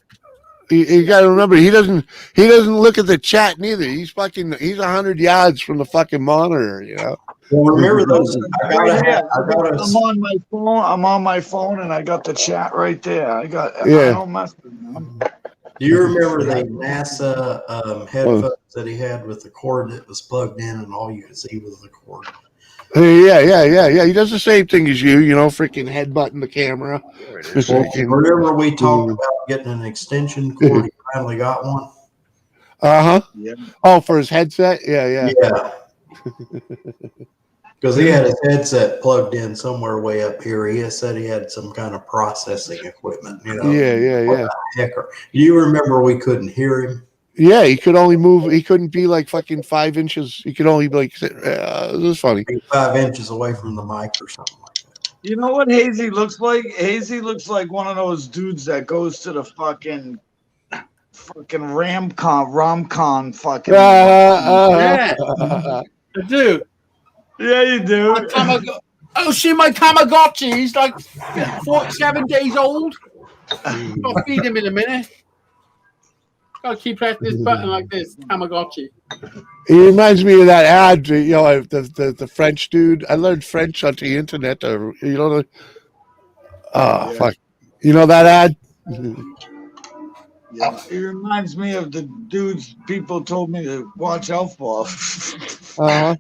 you gotta remember he doesn't look at the chat neither. He's 100 yards from the fucking monitor. You know. Well, remember those? I Right here. I'm gotta on my phone. I'm on my phone, and I got the chat right there. I Yeah. don't mess with them. Do you remember the NASA headphones that he had with the cord that was plugged in, and all you could see was the cord? Yeah. He does the same thing as you. You know, freaking headbutting the camera. There it is. Well, remember we talked about getting an extension cord? He finally got one. Yeah. Oh, for his headset. Yeah. Yeah. Because he had his headset plugged in somewhere way up here. He had said he had some kind of processing equipment. You know. Yeah. Hecker. You remember we couldn't hear him? Yeah, he could only move. He couldn't be like fucking 5 inches. He could only be like. This is funny. 5 inches away from the mic or something like that. You know what Hazy looks like? Hazy looks like one of those dudes that goes to the fucking rom-con fucking. Yeah, I do. Yeah, you do. Oh, see my Tamagotchi. He's like 47 days old. I'll feed him in a minute. Gotta keep pressing this button like this. Tamagotchi. He reminds me of that ad. You know, the French dude. I learned French on the internet. You know fuck. You know that ad? Yeah, it reminds me of the dudes people told me to watch out for. My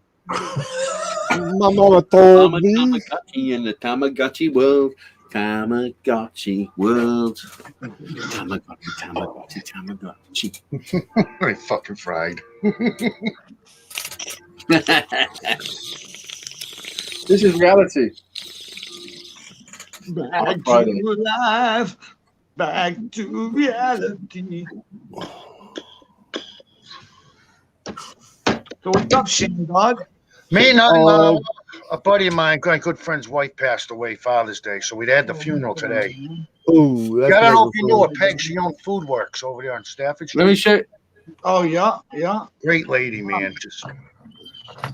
mama told me. Tamagotchi in the Tamagotchi world. Tamagotchi world. Tamagotchi. I fucking fried. This is reality. Back to life. Back to reality. So what's up, Shane Dog? Me, nothing. A buddy of mine, my good friend's wife passed away Father's Day, so we had the funeral today. Ooh, I don't know if you know what Peg, she owned Food Works over there on Stafford Street. Let me show. Oh yeah. Great lady, man.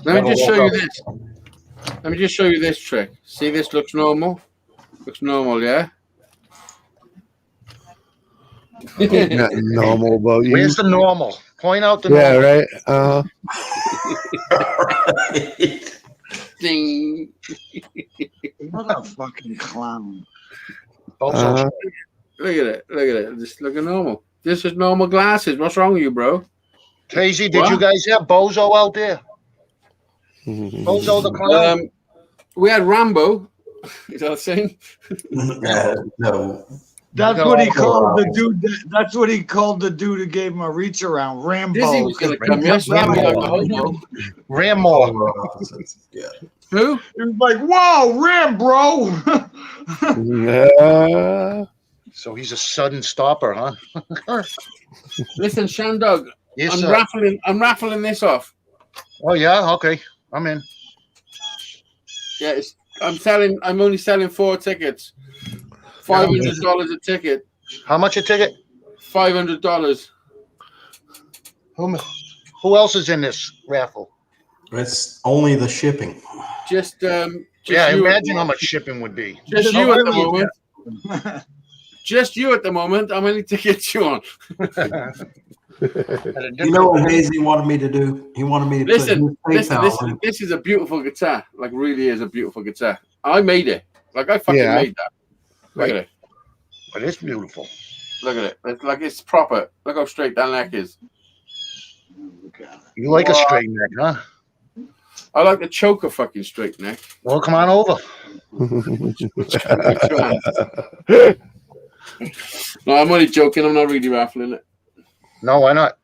Let me just show you this. Let me just show you this trick. See, this looks normal. Looks normal, yeah. Nothing normal about you. Where's the normal? Point out the normal. Yeah, right. Ding. What a fucking clown. Look at it. Just looking normal. This is normal glasses. What's wrong with you, bro? Casey, did you guys have Bozo out there? Bozo the clown? We had Rambo. Is that the same? No. That's what he called the dude. That's what he called the dude who gave him a reach around. Rambo. Dizzy was going to come. Yes, Rambo like a homo. Rambo. Yeah. Who? He was like, "Whoa, Rambo!" So he's a sudden stopper, huh? Listen, Shandog. Yes, I'm sir. raffling this off. Oh yeah, okay. I'm in. Yeah, I'm only selling 4 tickets. $500 a ticket. How much a ticket? $500. Who else is in this raffle? It's only the shipping. Just Yeah, you imagine how much shipping would be. Just you at the moment. Just you at the moment. How many tickets you on? You know what Hazy wanted me to do? He wanted me to Listen, put his PayPal in. this is a beautiful guitar. Like, really is a beautiful guitar. I made it. Like, I fucking made that. Look at it. But it's beautiful. Look at it. It's like it's proper. Look how straight that neck is. You like a straight neck, huh? I like the choker fucking straight neck. Well, come on over. No, I'm only joking. I'm not really raffling it. No, why not?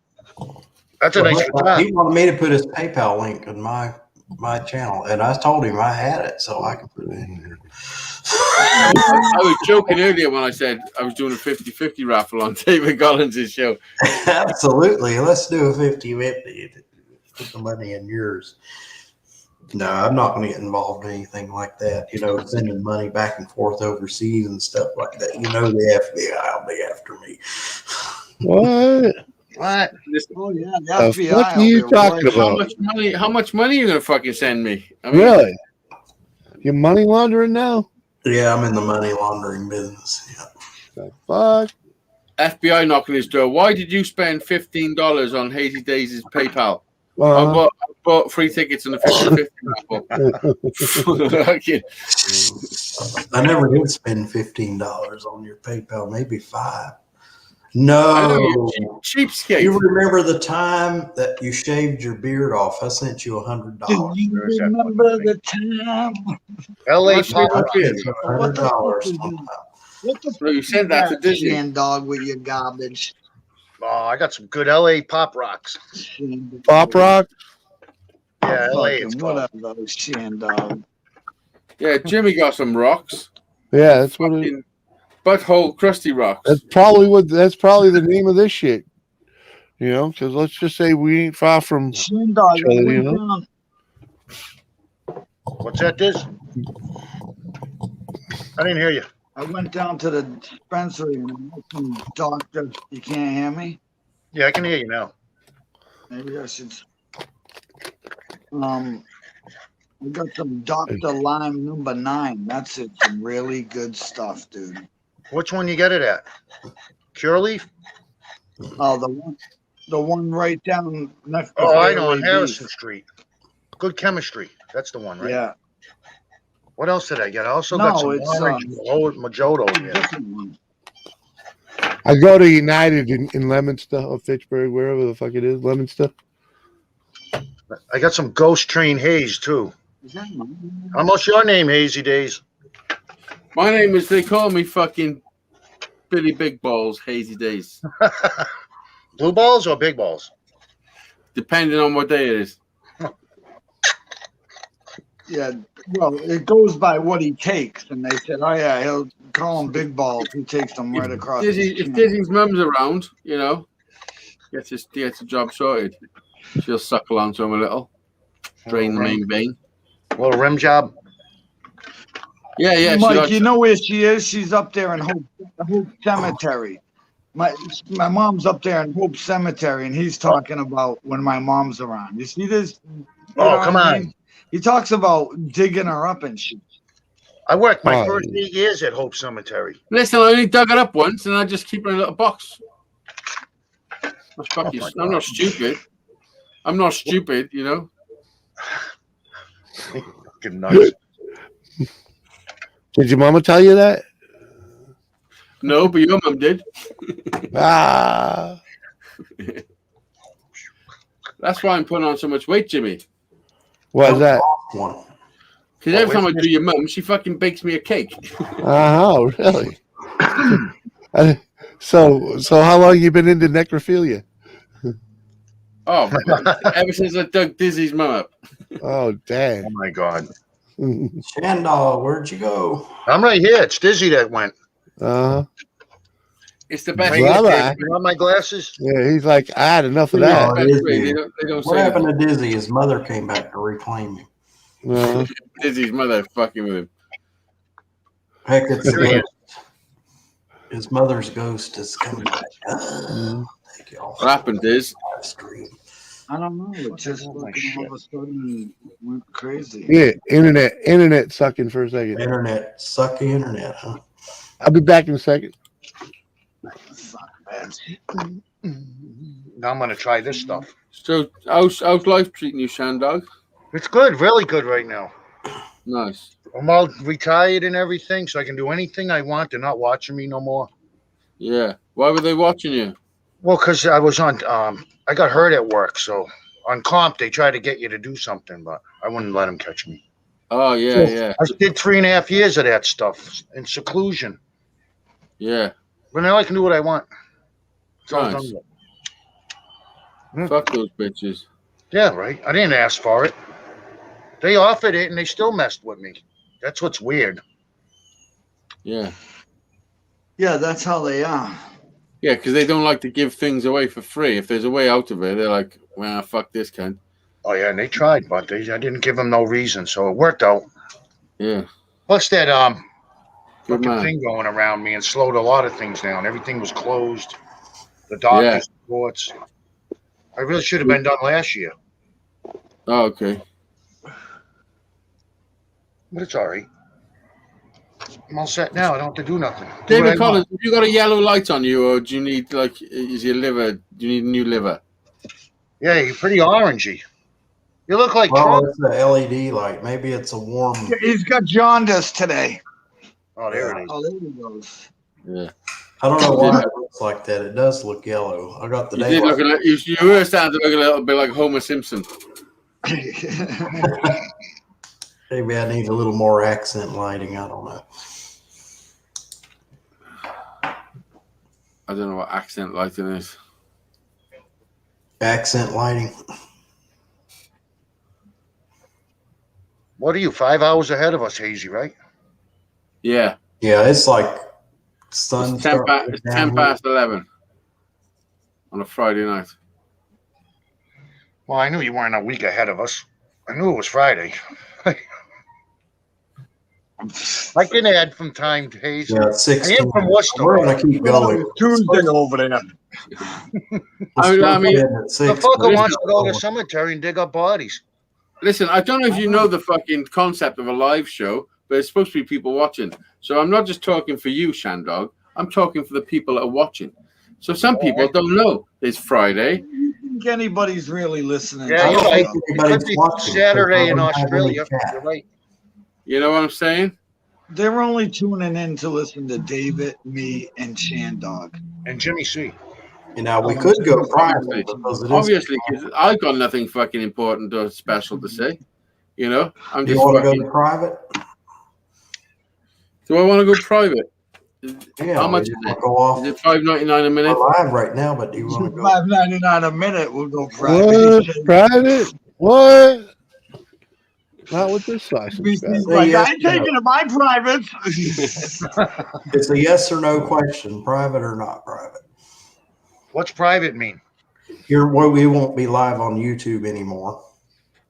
That's a nice guitar. He wanted me to put his PayPal link in my channel, and I told him I had it, so I could put it in here. I was joking earlier when I said I was doing a 50-50 raffle on David Collins' show. Absolutely. Let's do a 50-50. Put the money in yours. No, I'm not going to get involved in anything like that. Sending money back and forth overseas and stuff like that. The FBI will be after me. What? What? Oh yeah, the The FBI. fuck are you will be talking right- about? How much money are you gonna fucking send me? I mean, Really? You're money laundering now? Yeah, I'm in the money laundering business. Yeah. The fuck? FBI knocking his door. Why did you spend $15 on Hazy Days' PayPal? Uh, I bought free tickets in the 50-50 raffle. Fucking- I never did spend $15 on your PayPal, maybe $5. I know No. you cheapskate. You remember the time that you shaved your beard off? I sent you $100. Do you remember the time? L.A. What's your Pop. beard? What the fuck $100 is sometime. What the Well, you fuck sent is that to Disney. Shan dog with your garbage? Oh, I got some good L.A. Pop Rocks. Pop Rock? Yeah, L.A. It's Fucking called. whatever, Shan dog. Yeah, Jimmy got some rocks. Yeah, that's what it, Fucking butthole crusty rocks. that's probably the name of this shit. Because let's just say we ain't far from Shan dog. Each other, I you went know? down- What's that, Diz? I didn't hear you. I went down to the dispensary and I met some doctor. You can't hear me? Yeah, I can hear you now. Maybe I should. I got some Dr. Lime number 9. That's it. Some really good stuff, dude. Which one you get it at? Cureleaf? Oh, the one right down next to Oh, I know, Fairway on Harrison Beef. Street. Good chemistry. That's the one, right? Yeah, What else did I get? I also No, got some it's, orange Majodo. a Yeah. different one. I go to United in Leominster or Fitchburg, wherever the fuck it is, Leominster. I got some Ghost Train Haze, too. Is that mine? How much your name, Hazy Days? My name is, they call me fucking Billy Big Balls, Hazy Days. Blue balls or big balls? Depending on what day it is. Yeah, well, it goes by what he takes, and they said, "Oh yeah, he'll call him Big Balls. He takes them right across." If Dizzy's mum's around, gets the job sorted. She'll suckle onto him a little, drain the main vein. Little rim job. Yeah, yeah. Mike, you know where she is? She's up there in Hope Cemetery. My mom's up there in Hope Cemetery, and he's talking about when my mom's around. You see this? You know Oh, come what I on. mean? He talks about digging her up and shit. I worked my Oh. first 8 years at Hope Cemetery. Listen, I only dug it up once, and I just keep it in a little box. my God. I'm not stupid. I'm not stupid, Fucking nuts. Did your mama tell you that? No, but your mum did. Ah, That's why I'm putting on so much weight, Jimmy. what is that? One. Because every time I do your mum, she fucking bakes me a cake. Oh, really? So how long you been into necrophilia? Oh, ever since I dug Dizzy's mum up. Oh, Oh dang. my God. Shandal, where'd you go? I'm right here. It's Dizzy that went. Uh-huh. It's the best. Bye-bye. way. You want my glasses? Yeah, he's like, I had enough of It's that. the best way. They don't What say happened to Dizzy? His mother came back to reclaim him. Uh, Dizzy's mother fucking with him. Heck, it's There he is. his mother's ghost is coming back. Take you off What happened is, the stream. I don't know. It just Oh, my fucking all of a sudden went crazy. yeah, internet sucking for a second. Internet, suck the internet, huh? I'll be back in a second. Fuck, man. Now I'm going to try this stuff. so how's life treating you, Shandog? It's good. Really good right now. Nice. I'm all retired and everything, so I can do anything I want. They're not watching me no more. Yeah. Why were they watching you? Well, because I was on, I got hurt at work. So on comp, they try to get you to do something, but I wouldn't let them catch me. Oh, yeah, yeah, I did 3.5 years of that stuff in seclusion. yeah. But now I can do what I want. It's all Nice. done with. Fuck those bitches. Yeah, right. I didn't ask for it. They offered it and they still messed with me. That's what's weird. Yeah. Yeah, that's how they are. Yeah, because they don't like to give things away for free. If there's a way out of it, they're like, well, fuck this cunt. Oh yeah, and they tried, but I didn't give them no reason, so it worked out. Yeah. Plus that Good fucking man. thing going around me and slowed a lot of things down. Everything was closed. The doctor's reports. I really should have been done last year, Oh, okay. but it's all right. I'm all set now. I don't have to do nothing. Do what I David want. Collins, have you got a yellow light on you, or do you need, like, is your liver, do you need a new liver? Yeah, you're pretty orangey. You look like Well, Trump. it's the LED light. Maybe it's a warm. He's got jaundice today. Oh, there it is. Oh, there he goes. Yeah. I don't know why it looks like that. It does look yellow. I got the You did daylight. look like, you were starting to look a little bit like Homer Simpson. Maybe I need a little more accent lighting. I don't know. I don't know what accent lighting is. Accent lighting. What are you, 5 hours ahead of us, Hazy, right? Yeah. Yeah, it's like sun. It's 10 past 11 on a Friday night. Well, I knew you weren't a week ahead of us. I knew it was Friday. I can add from time to Hazy. Yeah, it's 16. I am from Worcester. We're gonna keep going. Tuesday over there. I mean, The fucker wants to go to the cemetery and dig up bodies. Listen, I don't know if you know the fucking concept of a live show, but it's supposed to be people watching. So I'm not just talking for you, Shandog. I'm talking for the people that are watching. So some people don't know it's Friday. You think anybody's really listening? Yeah, I you're don't right. think It anybody's could be watching. Saturday in They don't have any Australia. chat. You're right. You know what I'm saying? They're only tuning in to listen to David, me, and Shandog. And Jimmy C. You know, we could go private because it is. Obviously, 'cause I've got nothing fucking important or special to say. You know, I'm You just want to go fucking. to private? Do I want to go private? Yeah. How much we is wanna it? Go off. Is it $5.99 a minute? We're live right now, but do you want to go? $5.99 a minute. We'll go private. What? Private? What? Not with this license. BC's guy. like, yes, I ain't taking it my private. It's a yes or no question: private or not private. What's private mean? We won't be live on YouTube anymore.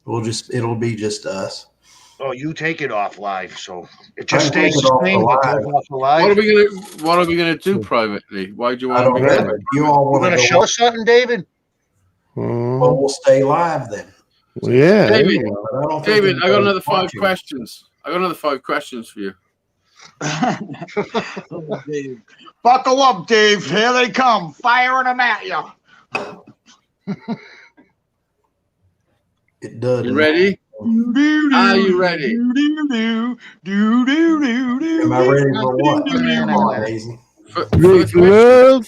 It'll be just us. Oh, you take it off live, so it I just take stays it off the same, the but live. goes off the What are live. we gonna do privately? Why do you I want to don't be know. private? You all You want gonna to show go? us something, David? Well, we'll stay live then. Well, yeah. there David, you go. But I don't think David, I got anybody's another 5 watching. questions. I got another 5 questions for you. Dave. Buckle up, Dave. Here they come, firing them at you. It does. You ready? Are you ready? Am I ready for what? Come on, Daisy. Make love.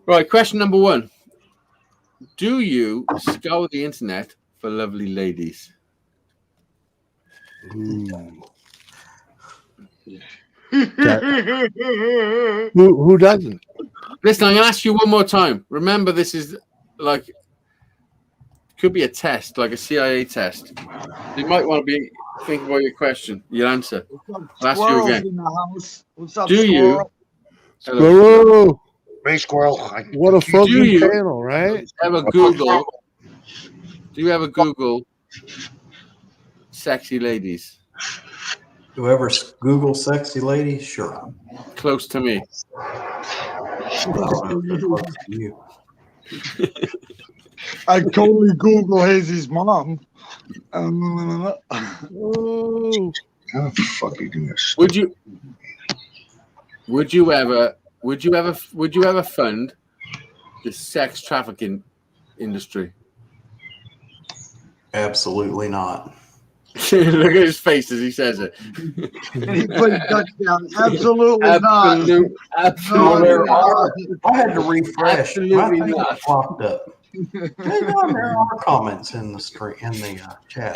Right, question number 1. Do you scour the internet for lovely ladies? Who doesn't? Listen, I'm going to ask you one more time. Remember, this is like, could be a test, like a CIA test. You might want to be think about your question, your answer. I'll ask you Squirrels again. in the house. What's up, Do you? squirrel? Squirrel. Ray Squirrel. What a Do fucking you- channel, right? Ever Google? Do you ever Google sexy ladies Whoever Google sexy lady, sure. close to me? You. I totally Google Hazy's mom. Oh. How the fuck you do this? Would you ever fund the sex trafficking industry? Absolutely not. Look at his face as he says it. And he played touchdown. Absolutely not. Absolutely there not. are. I had to refresh. Absolutely My thing not. was locked up. There are comments in the chat.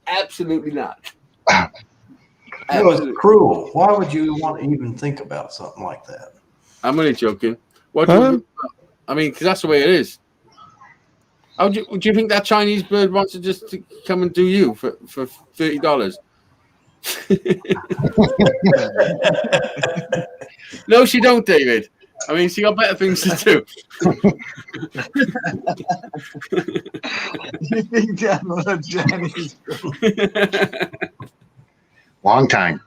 Absolutely not. It was cruel. Why would you want to even think about something like that? I'm only joking. Huh? I mean, because that's the way it is. Do you think that Chinese bird wants to just come and do you for $30? No, she don't, David. I mean, she got better things to do. You think that little Jenny's Long time.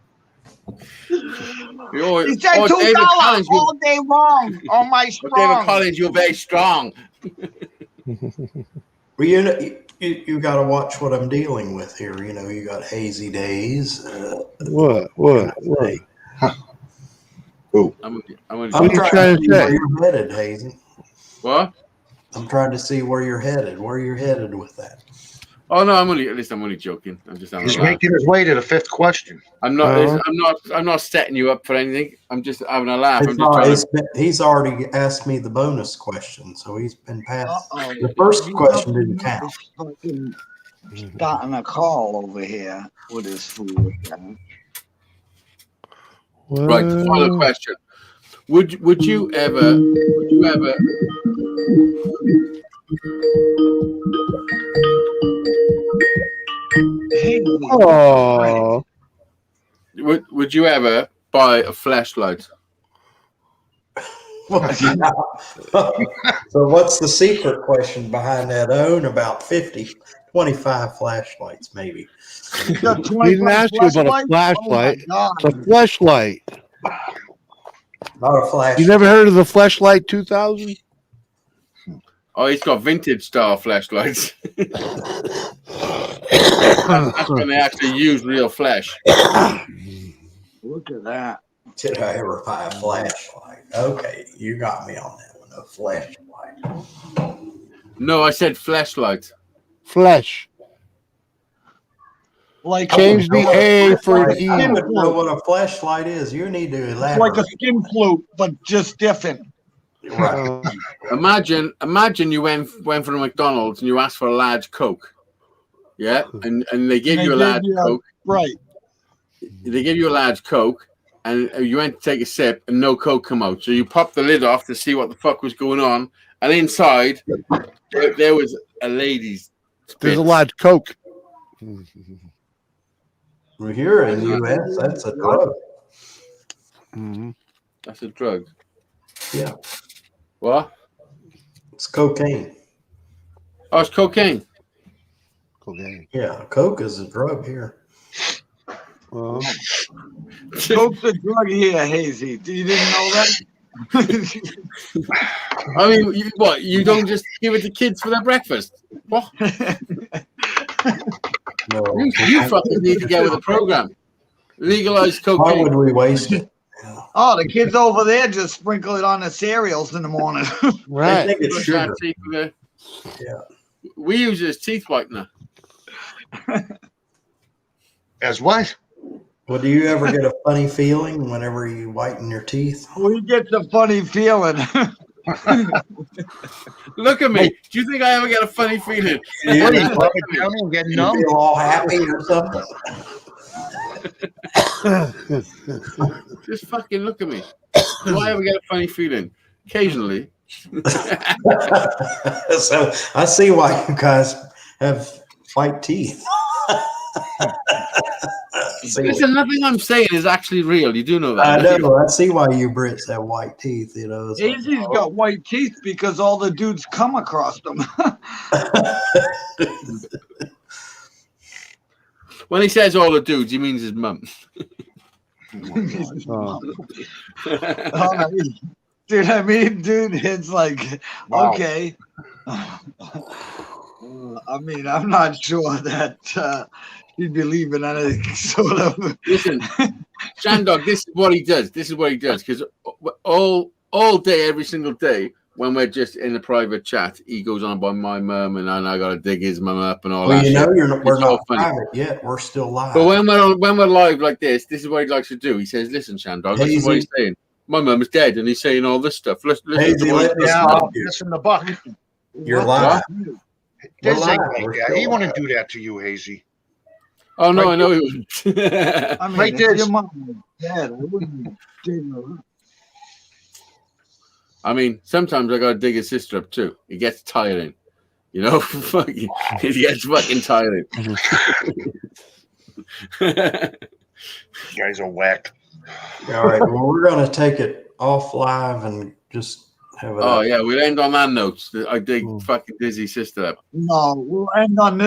He said $2 all day long on my David strong. Collins, you're very strong. Well, you got to watch what I'm dealing with here. You know, you got hazy days. What? I'm What are you trying to see where say? you're headed, Hazy. What? I'm trying to see where you're headed. Where you're headed with that. Oh no, I'm only joking. I'm just having He's a laugh. making his way to the fifth question. I'm not setting you up for anything. I'm just having a laugh. I'm It's just not- trying it's been- he's already asked me the bonus question, so he's been past. Uh-oh. The first question didn't count. Fucking starting a call over here with his food. Right, the final question. Would you ever Oh, would you ever buy a flashlight? So what's the secret question behind that? I own about 25 flashlights, maybe. he didn't ask you about a flashlight. It's a flashlight. Not a flash. You never heard of the Flashlight 2000? Oh, he's got vintage style flashlights. That's when they actually use real flash. Look at that. Did I ever buy a flashlight? Okay, you got me on that one. A flashlight. No, I said flashlight. Flesh. Like Change the A for an E. I don't know what a flashlight is. You need to It's elaborate. like a skin flute, but just different. Right. Imagine you went for a McDonald's and you asked for a large Coke. Yeah, and they give you a large Coke. Right. They give you a large Coke, and you went to take a sip, and no Coke come out. So you pop the lid off to see what the fuck was going on, and inside there was a lady's. There's a large Coke. Well, here in the U.S., that's a drug. Mm-hmm. That's a drug. Yeah, What? it's cocaine. Oh, it's cocaine. Cocaine. Yeah, coke is a drug here. Well, Coke's a drug here, Hazy. You didn't know that? I mean, you don't just give it to kids for their breakfast? What? No. You fucking need to get with the program. Legalize Why cocaine. would we waste it? Oh, the kids over there just sprinkle it on the cereals in the morning. I right. think it's Brush our sugar. teeth with it. Yeah. We use it as teeth whitener. As what? Well, do you ever get a funny feeling whenever you whiten your teeth? We get the funny feeling. Look at me. Do you think I ever get a funny feeling? You What are you rubbing down and getting numb? feel all happy or something? Just fucking look at me. Do I ever get a funny feeling? Occasionally. So I see why you guys have white teeth. See, Listen, nothing I'm saying is actually real. You do know that. I know. I see why you Brits have white teeth. You know. It's like, Hazy's got white teeth because all the dudes come across them. When he says all the dudes, he means his mum. Oh. Dude, I mean, dude, it's like, Wow. okay. I mean, I'm not sure that he'd be leaving anything sort of. Listen, Shandog, this is what he does. This is what he does. Because all day, every single day, when we're just in a private chat, he goes on about my mum and I got to dig his mum up and all well, that. you know, shit. we're It's all not funny. private yet. We're still live. But when we're live like this is what he likes to do. He says, "Listen, Shandog, listen to what he's saying. My mum is dead," and he's saying all this stuff. Listen Hazy, to what let me Yeah, stop you. listen the buck. You're live. This We're ain't live. like We're that. still He wouldn't live. do that to you, Hazy. Oh no, Right. I know he wouldn't. I mean, Right if there. your mom was dead, I wouldn't dig her up. I mean, sometimes I gotta dig his sister up too. It gets tiring, you know. Fucking, it gets fucking tiring. You guys are whacked. All right. Well, we're going to take it off live and just have it. Oh yeah, we'll end on that note. I dig Mm. fucking Dizzy sister up. No, we'll end on this.